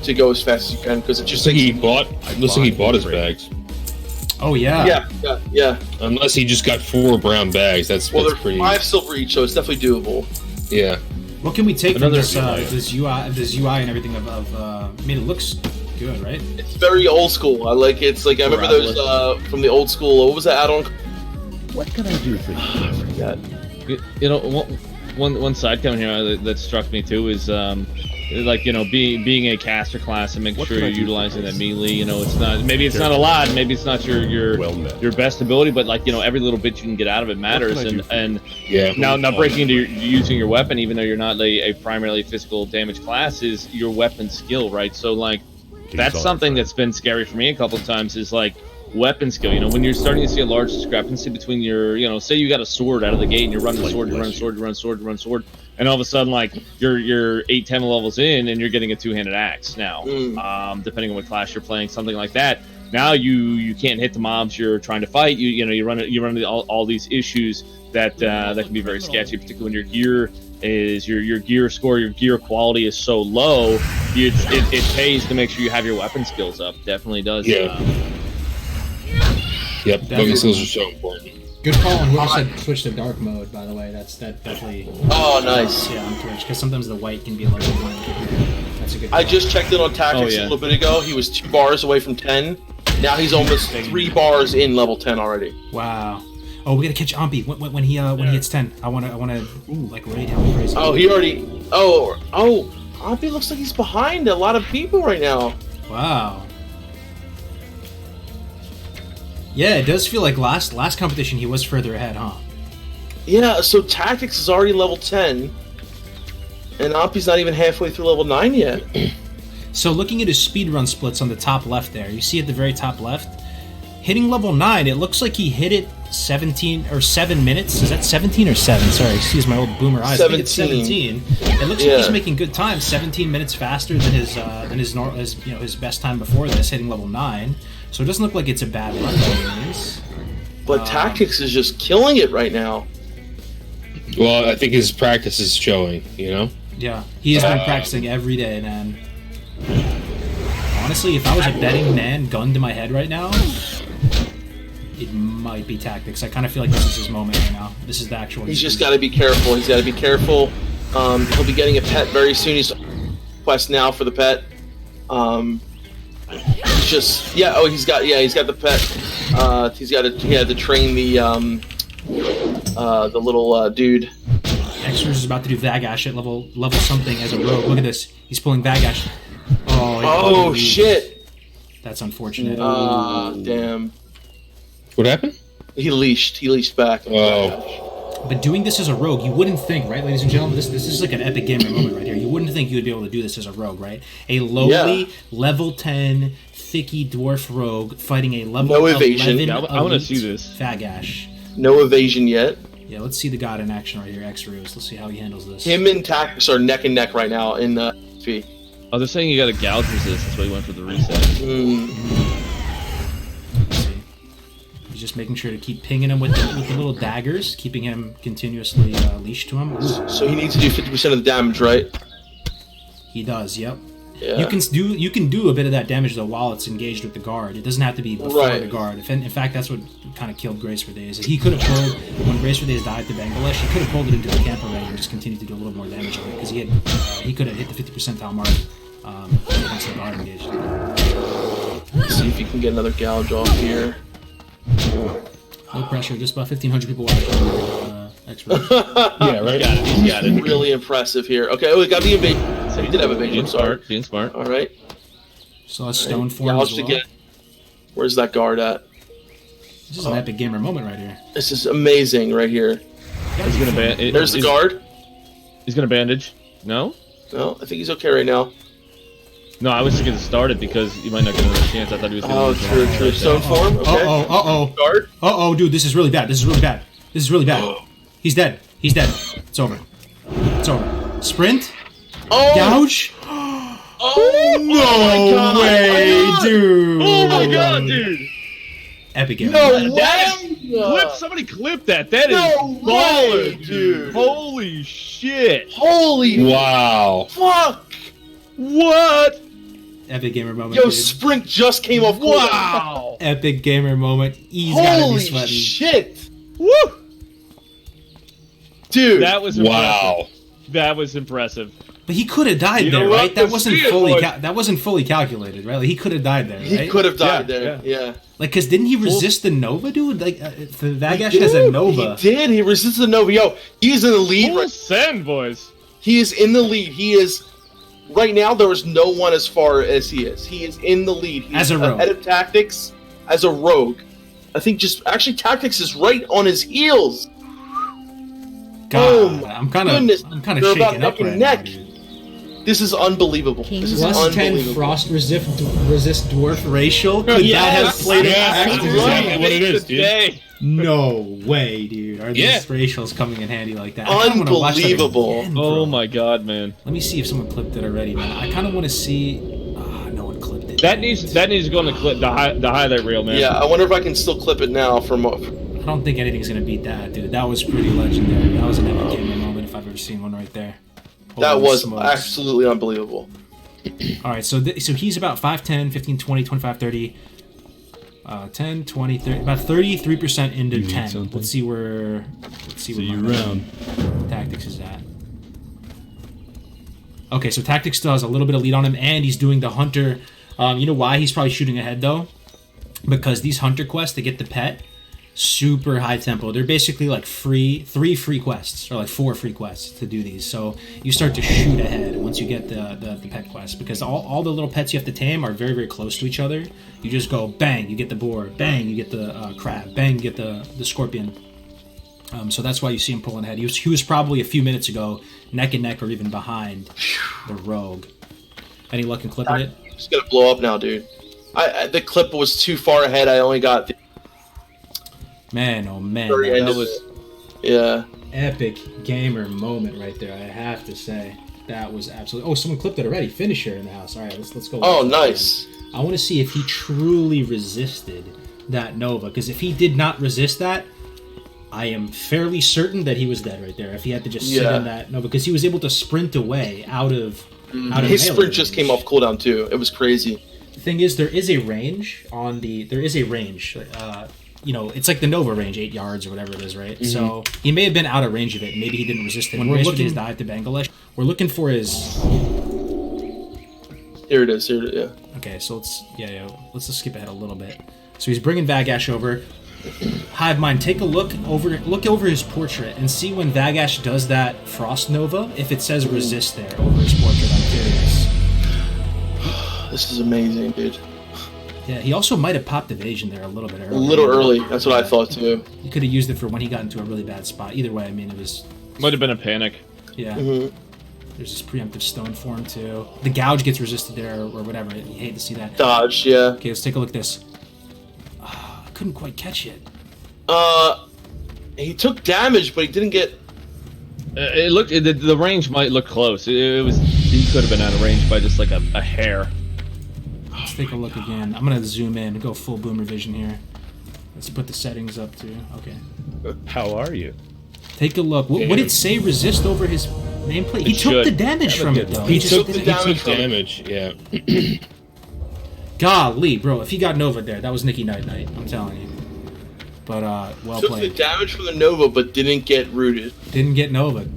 to go as fast as you can because it just looks like he bought his bags. Oh yeah. Yeah. Unless he just got 4 brown bags, that's they're pretty. 5 silver each, so it's definitely doable. Yeah. What can we take from this UI and everything I mean, it looks good, right? It's very old school. I like it. It's like I remember those from the old school. What was that add-on? What can I do for you? I forgot. You know, one side comment here that struck me too is like, you know, being a caster class and making sure you're utilizing that melee. You know, it's not not a lot, maybe it's not your best ability, but like, you know, every little bit you can get out of it matters. And yeah, now breaking into using your weapon, even though you're not a primarily physical damage class, is your weapon skill, right? So like that's something that's been scary for me a couple of times is like weapon skill. You know, when you're starting to see a large discrepancy between your, you know, say you got a sword out of the gate and you're running sword, you run sword, and all of a sudden, like you're 8-10 levels in and you're getting a 2-handed axe now. Depending on what class you're playing, something like that. Now you can't hit the mobs you're trying to fight. You run into all these issues that can be very sketchy, particularly when your gear is your gear score, your gear quality is so low. It pays to make sure you have your weapon skills up. Definitely does. Yeah. Yep, weapon skills are so important. Good call on whoever said switch to dark mode, by the way. That definitely. Oh, nice. Yeah, on Twitch, because sometimes the white can be a little bit more. That's a good call. I just checked it on tactics a little bit ago. He was 2 bars away from 10. Now he's almost 3 bars in level 10 already. Wow. Oh, we gotta catch Ampi when he hits 10. I wanna like raid him crazy. Oh, he already. Oh, Ampi looks like he's behind a lot of people right now. Wow. Yeah, it does feel like last competition he was further ahead, huh? Yeah, so Tactics is already level 10, and Ampi's not even halfway through level 9 yet. So looking at his speedrun splits on the top left there, you see at the very top left, hitting level 9, it looks like he hit it 17 or 7 minutes. Is that 17 or 7? Sorry, excuse my old boomer eyes. 17. I think it's 17. It looks like he's making good time, 17 minutes faster than his best time before this, hitting level 9. So it doesn't look like it's a bad run by any means. But Tactics is just killing it right now. Well, I think his practice is showing, you know? Yeah, he has been practicing every day, man. Honestly, if I was a betting man, gun to my head right now, it might be Tactics. I kind of feel like this is his moment right now. This is the actual... He's just got to be careful. He's got to be careful. He'll be getting a pet very soon. He's quest now for the pet. He's got the pet. He had to train the little dude. Extras is about to do Vagash at level something as a rogue. Look at this. He's pulling Vagash. Oh shit. That's unfortunate. Damn. What happened? He leashed back. Oh. But doing this as a rogue, you wouldn't think, right, ladies and gentlemen? This is like an epic gamer moment right here. You wouldn't think you would be able to do this as a rogue, right? A lowly level 10 thicky dwarf rogue fighting a level 11 I want to see this. Vagash. No evasion yet. Yeah, let's see the god in action right here, X-Ruse. Let's see how he handles this. Him and Tactics are neck and neck right now in XP. Oh, they're saying you got a gouge resist. That's why you went for the reset. He's just making sure to keep pinging him with the little daggers, keeping him continuously leashed to him. So he needs to do 50% of the damage, right? He does. Yep. Yeah. You can do a bit of that damage though while it's engaged with the guard. It doesn't have to be before the guard. In fact, that's what kind of killed Grace for Days. He could have pulled when Grace for Days died to Bangladesh. He could have pulled it into the camper ring and just continued to do a little more damage on it because he could have hit the 50 percentile mark once the guard engaged. Let's see if he can get another gouge off here. No pressure. Just about 1,500 people watching. Expert. Yeah, right. He's got it. Really impressive here. Okay, we got the invasion. So he did have evasion. Being smart. Being smart. All right. So that's stone form Gouged as well. again. Where's that guard at? This is an epic gamer moment right here. This is amazing right here. He's gonna There's the guard. He's gonna bandage. No? No, I think he's okay right now. No, I was thinking to start it because you might not get another chance. I thought he was gonna true. Stone form, okay. Guard. Dude, this is really bad. This is really bad. He's dead. It's over. Sprint? Oh! Gouge? Oh, no way, dude! Oh my god, dude! Epic game. No way! Somebody clip that. That is baller, dude. Holy shit! Holy wow! Fuck! What? Epic gamer moment. Yo, dude. Sprint just came off. Wow! Epic gamer moment. He's gotta be Holy sweating. shit! Woo! Dude, that was impressive. Wow. That was impressive. But he could have died there, right? That wasn't fully calculated, right? Like, he could have died there, right? He could have died there. Yeah. Like, cause didn't he resist the Nova, dude? Like, the Vagash has a Nova. He did. He resisted the Nova. Yo, he's in the lead. Full send, boys. He is in the lead. He is. Right now, there is no one as far as he is. He is in the lead. He's as a rogue. Ahead of Tactics as a rogue. I think actually Tactics is right on his heels. God, I'm kind of shaking up right now, dude. This is unbelievable. This is Plus unbelievable. 10 frost resist dwarf racial. Could that have played that's exactly what it is, dude. No way, dude. Are these racials coming in handy like that? Unbelievable. Again, oh my god, man. Let me see if someone clipped it already, man. I kind of want to see. No one clipped it. That needs to go on the clip, the highlight reel, man. Yeah, I wonder if I can still clip it now from. I don't think anything's gonna beat that, dude. That was pretty legendary. That was an epic gamer moment if I've ever seen one right there. That was absolutely unbelievable. All right, so he's about 5'10", 15, 20, 25, 30, 10, 20, 30, about 33% into 10. Let's see where Tactics is at. Okay, so Tactics still has a little bit of lead on him, and he's doing the Hunter. You know why he's probably shooting ahead, though? Because these Hunter quests to get the pet, super high tempo. They're basically like three free quests, or like 4 free quests to do these. So you start to shoot ahead once you get the pet quest, because all the little pets you have to tame are very, very close to each other. You just go bang, you get the boar, bang, you get the crab, bang, you get the scorpion. So that's why you see him pulling ahead. He was probably a few minutes ago neck and neck or even behind the rogue. Any luck in clipping it? It's gonna blow up now, dude. The clip was too far ahead. I only got Man, oh man, that was epic gamer moment right there. I have to say that was absolutely. Oh, someone clipped it already. Finisher in the house. All right, let's go. Oh, nice. I want to see if he truly resisted that Nova, because if he did not resist that, I am fairly certain that he was dead right there. If he had to just sit in that Nova, because he was able to sprint away out of his sprint just came off cooldown too. It was crazy. The thing is, there is a range. You know, it's like the Nova range, 8 yards or whatever it is, right? Mm-hmm. So he may have been out of range of it. Maybe he didn't resist it. When we're looking his dive to Bangladesh, we're looking for his. Here it is. Yeah. Okay, so let's just skip ahead a little bit. So he's bringing Vagash over. Hive Mind, take a look over his portrait and see when Vagash does that Frost Nova, if it says resist there over his portrait. I'm curious. This is amazing, dude. Yeah, he also might have popped evasion there a little bit early. A little early. That's what I thought too. He could have used it for when he got into a really bad spot. Either way, I mean, it was. Might have been a panic. Yeah. Mm-hmm. There's this preemptive stone form too. The gouge gets resisted there or whatever. You hate to see that. Dodge, yeah. Okay, let's take a look at this. I couldn't quite catch it. He took damage, but he didn't get. It looked. The range might look close. It was. He could have been out of range by just like a hair. Let's take a look again. I'm gonna zoom in and go full boomer vision here. Let's put the settings up too. Okay. How are you? Take a look. What did it say? Resist over his nameplate. He took the damage from it though. He took the damage. Yeah. Golly, bro! If he got Nova there, that was Nicky Night Night. I'm telling you. But well Took played. the damage from the Nova, but didn't get rooted. Didn't get Nova.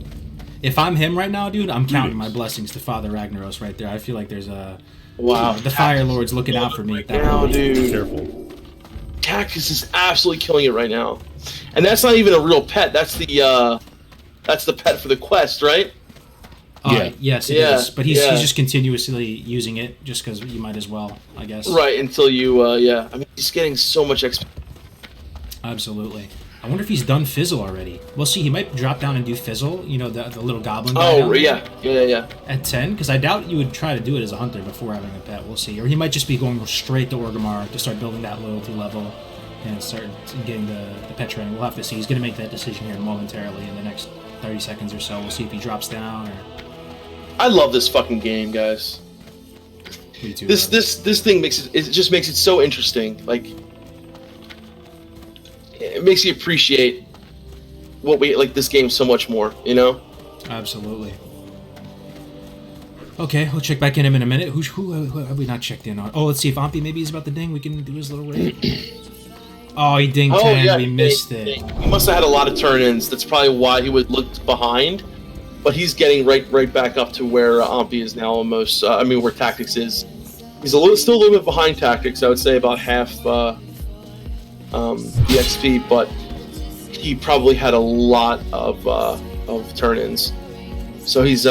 If I'm him right now, dude, I'm counting my blessings to Father Ragnaros right there. I feel like there's a the Fire Lord's looking out for me at that now, moment. dude. Careful. Cactus is absolutely killing it right now, and that's not even a real pet. That's the pet for the quest, right? Yes, it is. But he's just continuously using it just because you might as well, I guess. Right, until you, I mean, he's getting so much XP. Absolutely. I wonder if he's done Fizzle already. We'll see. He might drop down and do Fizzle, you know, the little goblin guy. Oh, yeah. At 10? Because I doubt you would try to do it as a hunter before having a pet. We'll see. Or he might just be going straight to Orgrimmar to start building that loyalty level and start getting the pet training. We'll have to see. He's going to make that decision here momentarily in the next 30 seconds or so. We'll see if he drops down or... I love this fucking game, guys. Me too, this thing makes it just makes it so interesting. Like, it makes you appreciate what we like this game so much more, you know? Absolutely. Okay, we'll check back in him in a minute. Who have we not checked in on? Oh, let's see if Ampy maybe is about to ding. We can do his little raid. Oh, he dinged 10. We missed it. He must have had a lot of turn-ins. That's probably why he would look behind. But he's getting right back up to where Ampy is now almost. Where Tactics is. He's still a little bit behind Tactics. I would say about half the XP, but he probably had a lot of turn-ins. So he's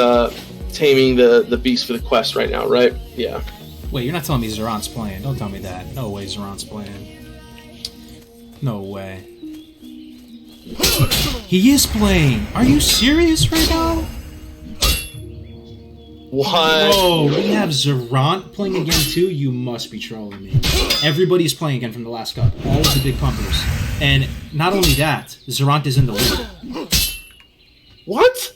taming the beast for the quest right now, right? Yeah. Wait, you're not telling me Zerant's playing? Don't tell me that. No way Zerant's playing. No way. He is playing! Are you serious right now? What? Whoa, we have Zerant playing again too? You must be trolling me. Everybody's playing again from the last cup. All of the big pumpers. And not only that, Zerant is in the lead. What?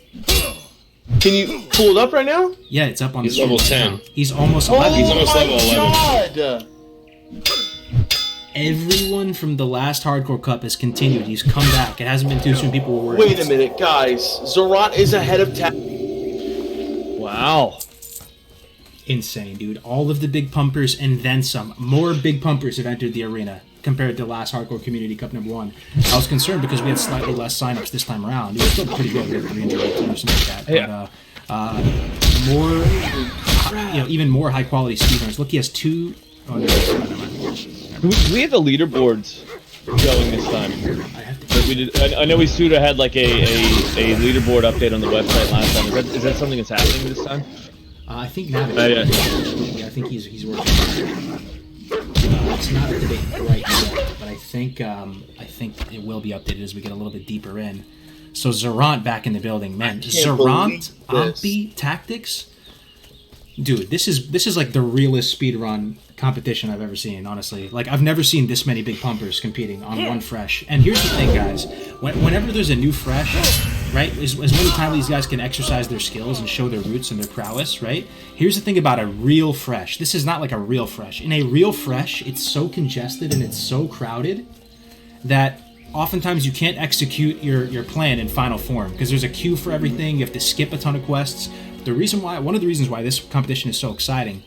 Can you pull it up right now? Yeah, it's up on He's the screen level right 10. now. He's almost 11. He's almost level 11. God! Everyone from the last Hardcore Cup has continued. He's come back. It hasn't been too soon. People were worried. Wait a minute, guys. Zerant is ahead of Tactics. Wow. Insane, dude. All of the big pumpers and then some. More big pumpers have entered the arena compared to last Hardcore Community Cup number 1. I was concerned because we had slightly less signups this time around. It was still pretty good. We had 318 or something like that. Yeah. But more, even more high quality speedrunners. Look, he has 2. Oh, no, We had the leaderboards going this time. Like we did. I know Suda had like a leaderboard update on the website last time. Is that something that's happening this time? I think now. Yeah, I think he's working on it. It's not up to date right yet, but I think it will be updated as we get a little bit deeper in. So Zerant back in the building, man. Zerant, Ampy, Tactics. Dude, this is like the realest speedrun competition I've ever seen, honestly. Like, I've never seen this many big pumpers competing on one fresh. And here's the thing, guys. Whenever there's a new fresh, right, as many times these guys can exercise their skills and show their roots and their prowess, right? Here's the thing about a real fresh. This is not like a real fresh. In a real fresh, it's so congested and it's so crowded that oftentimes you can't execute your plan in final form because there's a queue for everything. You have to skip a ton of quests. One of the reasons why this competition is so exciting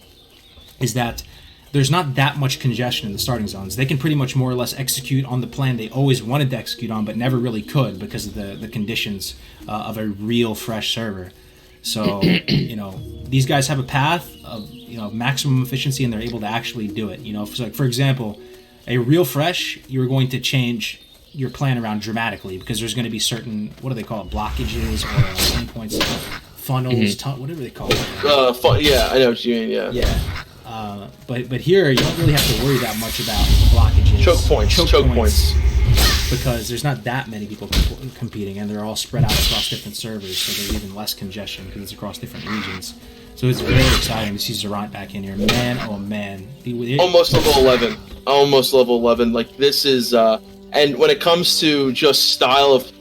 is that there's not that much congestion in the starting zones. They can pretty much more or less execute on the plan they always wanted to execute on, but never really could because of the conditions of a real fresh server. So, these guys have a path of, maximum efficiency, and they're able to actually do it. So like, for example, a real fresh, you're going to change your plan around dramatically because there's going to be certain, what do they call it, blockages or endpoints, funnels, whatever they call it. Yeah, I know what you mean. Yeah. Yeah. But here you don't really have to worry that much about blockages. Choke points. Because there's not that many people competing, and they're all spread out across different servers, so there's even less congestion because it's across different regions. So it's very exciting to see Zerant back in here. Man, oh man. Almost level 11. Like, this is... and when it comes to just style of...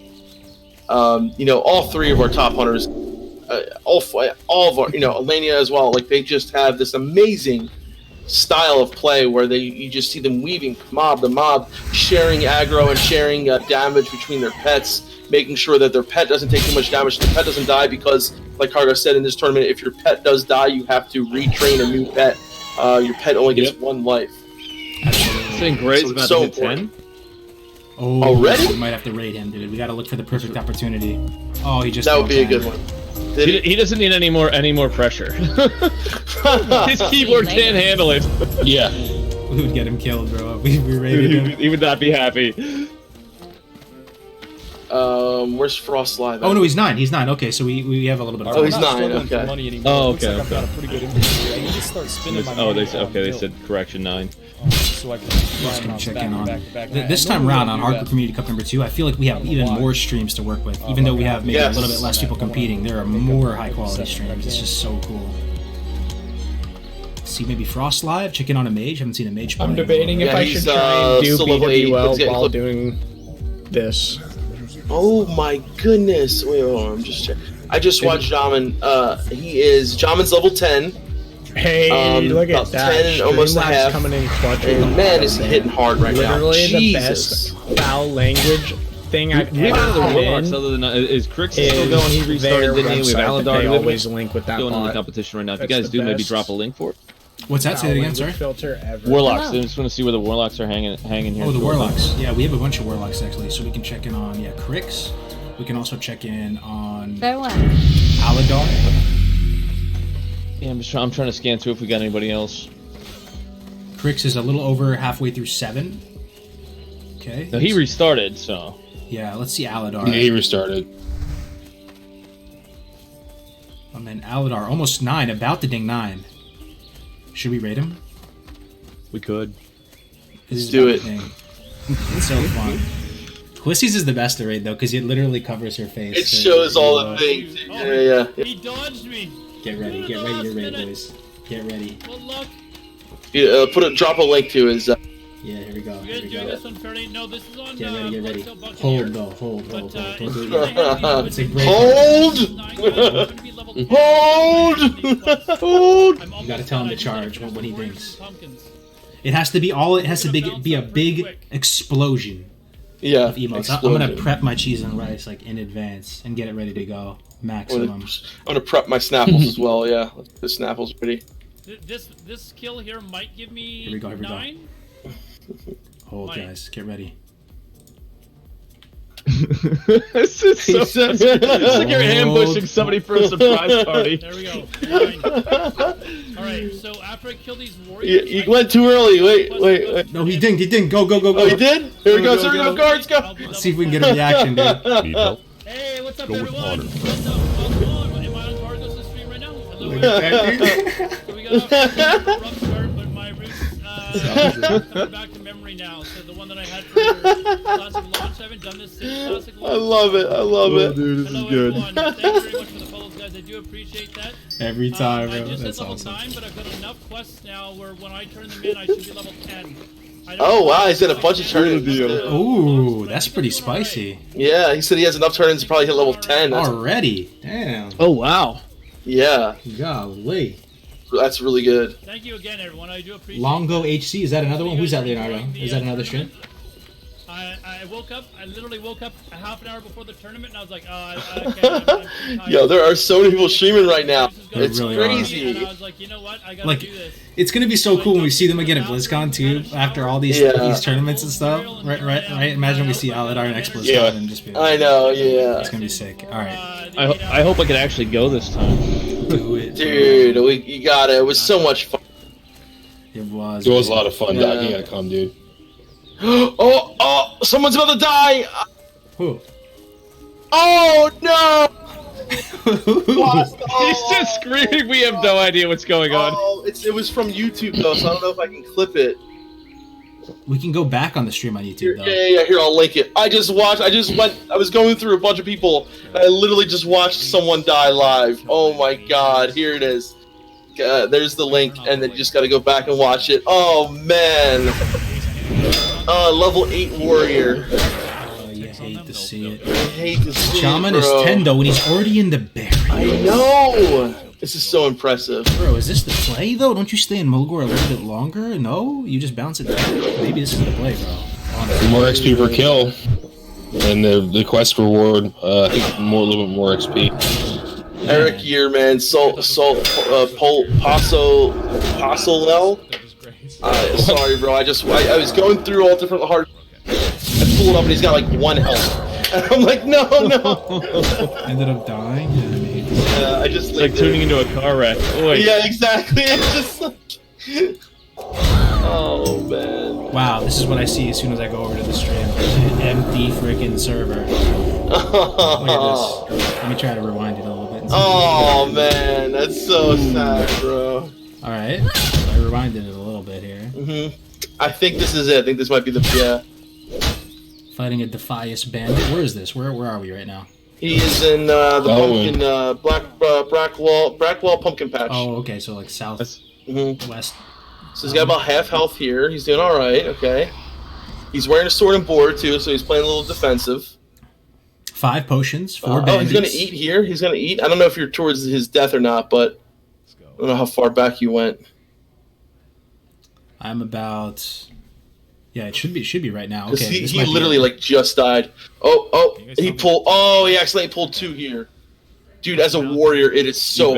all 3 of our top hunters all of our, Alania as well. Like they just have this amazing style of play where you just see them weaving mob to mob, sharing aggro and sharing damage between their pets, making sure that their pet doesn't take too much damage, their pet doesn't die, because like Cargo said in this tournament, if your pet does die, you have to retrain a new pet. Your pet only gets one life. I think Gray's about to hit 10. Oh, already? We might have to raid him, dude. We got to look for the perfect opportunity. Oh, he just. That would be a good one. He doesn't need any more pressure. His keyboard can't handle it. Yeah. We would get him killed, bro. We raided him. He would not be happy. Where's Frost Live? Oh no, he's 9. He's 9. Okay, so we have a little bit of time. Oh, he's 9. Okay. Oh, okay. I've got a pretty good inventory. I need to start spending my money. They said correction 9. So I can Just gonna check in on this time around on Hardcore Community Cup number 2. I feel like we have even more streams to work with, even though we have maybe a little bit less people competing. There are more high quality streams. It's just so cool. See maybe Frost Live. Check in on a mage. Haven't seen a mage. I'm debating if I should try and do BWL while doing this. Oh my goodness! Wait, I'm just checking. I just watched Jamin. Jamin's level 10. Hey, look at that! 10, almost a half. Coming in clutch. And man, is he hitting hard right now? Literally the Jesus. best foul language thing I've We have ever other been. warlocks other than is Crix still going? He restarted, didn't he? We have Aladar. They always link with that going in the bot. competition right now. If you That's guys the do, maybe best drop a link for it. What's that? Say it again, sorry. Filter ever. Warlocks. I just want to see where the warlocks are hanging here. Oh, the warlocks. Yeah, we have a bunch of warlocks actually, so we can check in on Crix. We can also check in on Aladar. Yeah, I'm trying to scan through if we got anybody else. Crix is a little over halfway through 7. Okay. No, he restarted, so. Yeah, let's see Aladar. Yeah, he restarted. And then Aladar, almost 9, about to ding 9. Should we raid him? We could. Let's do it. It's so fun. Quissy's is the best to raid though, because it literally covers her face. It shows all the things. Yeah. He dodged me. Get ready to raid, boys. Get ready. Good luck. Drop a link to his. Yeah, here we go. You guys doing this on Friday? No, this is on. Get ready. Hold Hold though, hold. Don't do it yet. It's a break. Hold! You gotta tell him to charge when he dings. It has to be be a big explosion. Yeah. Of emotes. I'm gonna prep my cheese and rice like in advance and get it ready to go. Maximum. I'm gonna prep my Snapples as well. Yeah, the Snapples ready. This kill here might give me. Here we go. 9. Hold, guys. Get ready. This is so it's like you're ambushing somebody for a surprise party. There we go. Alright, so after I kill these warriors. You went too early. Wait. No, he dinged. Go. Oh, he did? Here we go. Guards, go. Let's see if we can get a reaction, dude. Need help? Hey, what's up, Go with everyone? honor. What's up? Am I on Cargos' stream right now? Hello. So we got a rough start, but my roots coming back to memory now. So the one that I had for Classic Launch, I haven't done this since Classic Launch. I love it. Dude, this Hello, is good. everyone. Thank you very much for the follows, guys. I do appreciate that. Every time, I bro. just That's hit level awesome. 9, but I've got enough quests now where when I turn them in, I should be level 10. Oh wow, he's in a bunch of turn-ins. Ooh, that's pretty spicy. Yeah, he said he has enough turn-ins to probably hit level 10. Already? Damn. Oh wow. Yeah. Golly. That's really good. Thank you again, everyone. I do appreciate Longo HC, is that another one? Who's that, Leonardo? Is that another stream? I woke up, I literally woke up a half an hour before the tournament, and I was like, I can't. I'm too tired. Yo, there are so many people streaming right now. There It's really crazy. And I was like, you know what? I gotta Like, do this. it's gonna be so cool when we see them again at BlizzCon too, after all these tournaments and stuff. Right? Imagine we see Aladar next BlizzCon and just be like, I know, yeah. It's gonna be sick. Alright. I hope I can actually go this time. Do it. Dude, you got it. It was so much fun. It was. It was a lot of fun, Yeah. Doc. You gotta come, dude. Oh, someone's about to die! Who? Oh, no! He's just screaming. We have no idea what's going on. Oh, it was from YouTube, though, so I don't know if I can clip it. We can go back on the stream on YouTube though. Yeah, here, I'll link it. I was going through a bunch of people, and I literally just watched someone die live. Oh my god, here it is. There's the link, and then you just gotta go back and watch it. Oh man. Level 8 warrior. You hate to see it. I hate to see Shaman it, is bro. 10 though, and he's already in the berry. I I know. This is so impressive. Bro, is this the play though? Don't you stay in Mulgore a little bit longer? No, you just bounce it back. Maybe this is the play, bro. Honestly. More XP per kill, and the quest reward. I think a little bit more XP. Eric Year, man, Pasolel. Sorry, bro. I was going through all different hard. I pulled up and he's got like 1 health. And I'm like, no. Ended up dying. I just it's like tuning into a car wreck. Oy. Yeah, exactly. It's just like, oh man. Wow, this is what I see as soon as I go over to the stream. Empty freaking server. Look at this. Let me try to rewind it a little bit. Oh man, that's so sad, bro. All right, I rewinded it a little bit here. I think this is it. I think this might be the Fighting a Defias bandit. Where is this? Where are we right now? He is in the pumpkin, Brackwall pumpkin patch. Oh, okay, so like south, west. So he's got about half health here. He's doing all right. Okay. He's wearing a sword and board too, so he's playing a little defensive. 5 potions, 4 bandits. Oh, he's gonna eat here. He's gonna eat. I don't know if you're towards his death or not, but I don't know how far back you went. I'm about. Yeah, it should be right now. Okay, he literally like just died. He accidentally pulled 2 here. Dude, as a warrior, it is so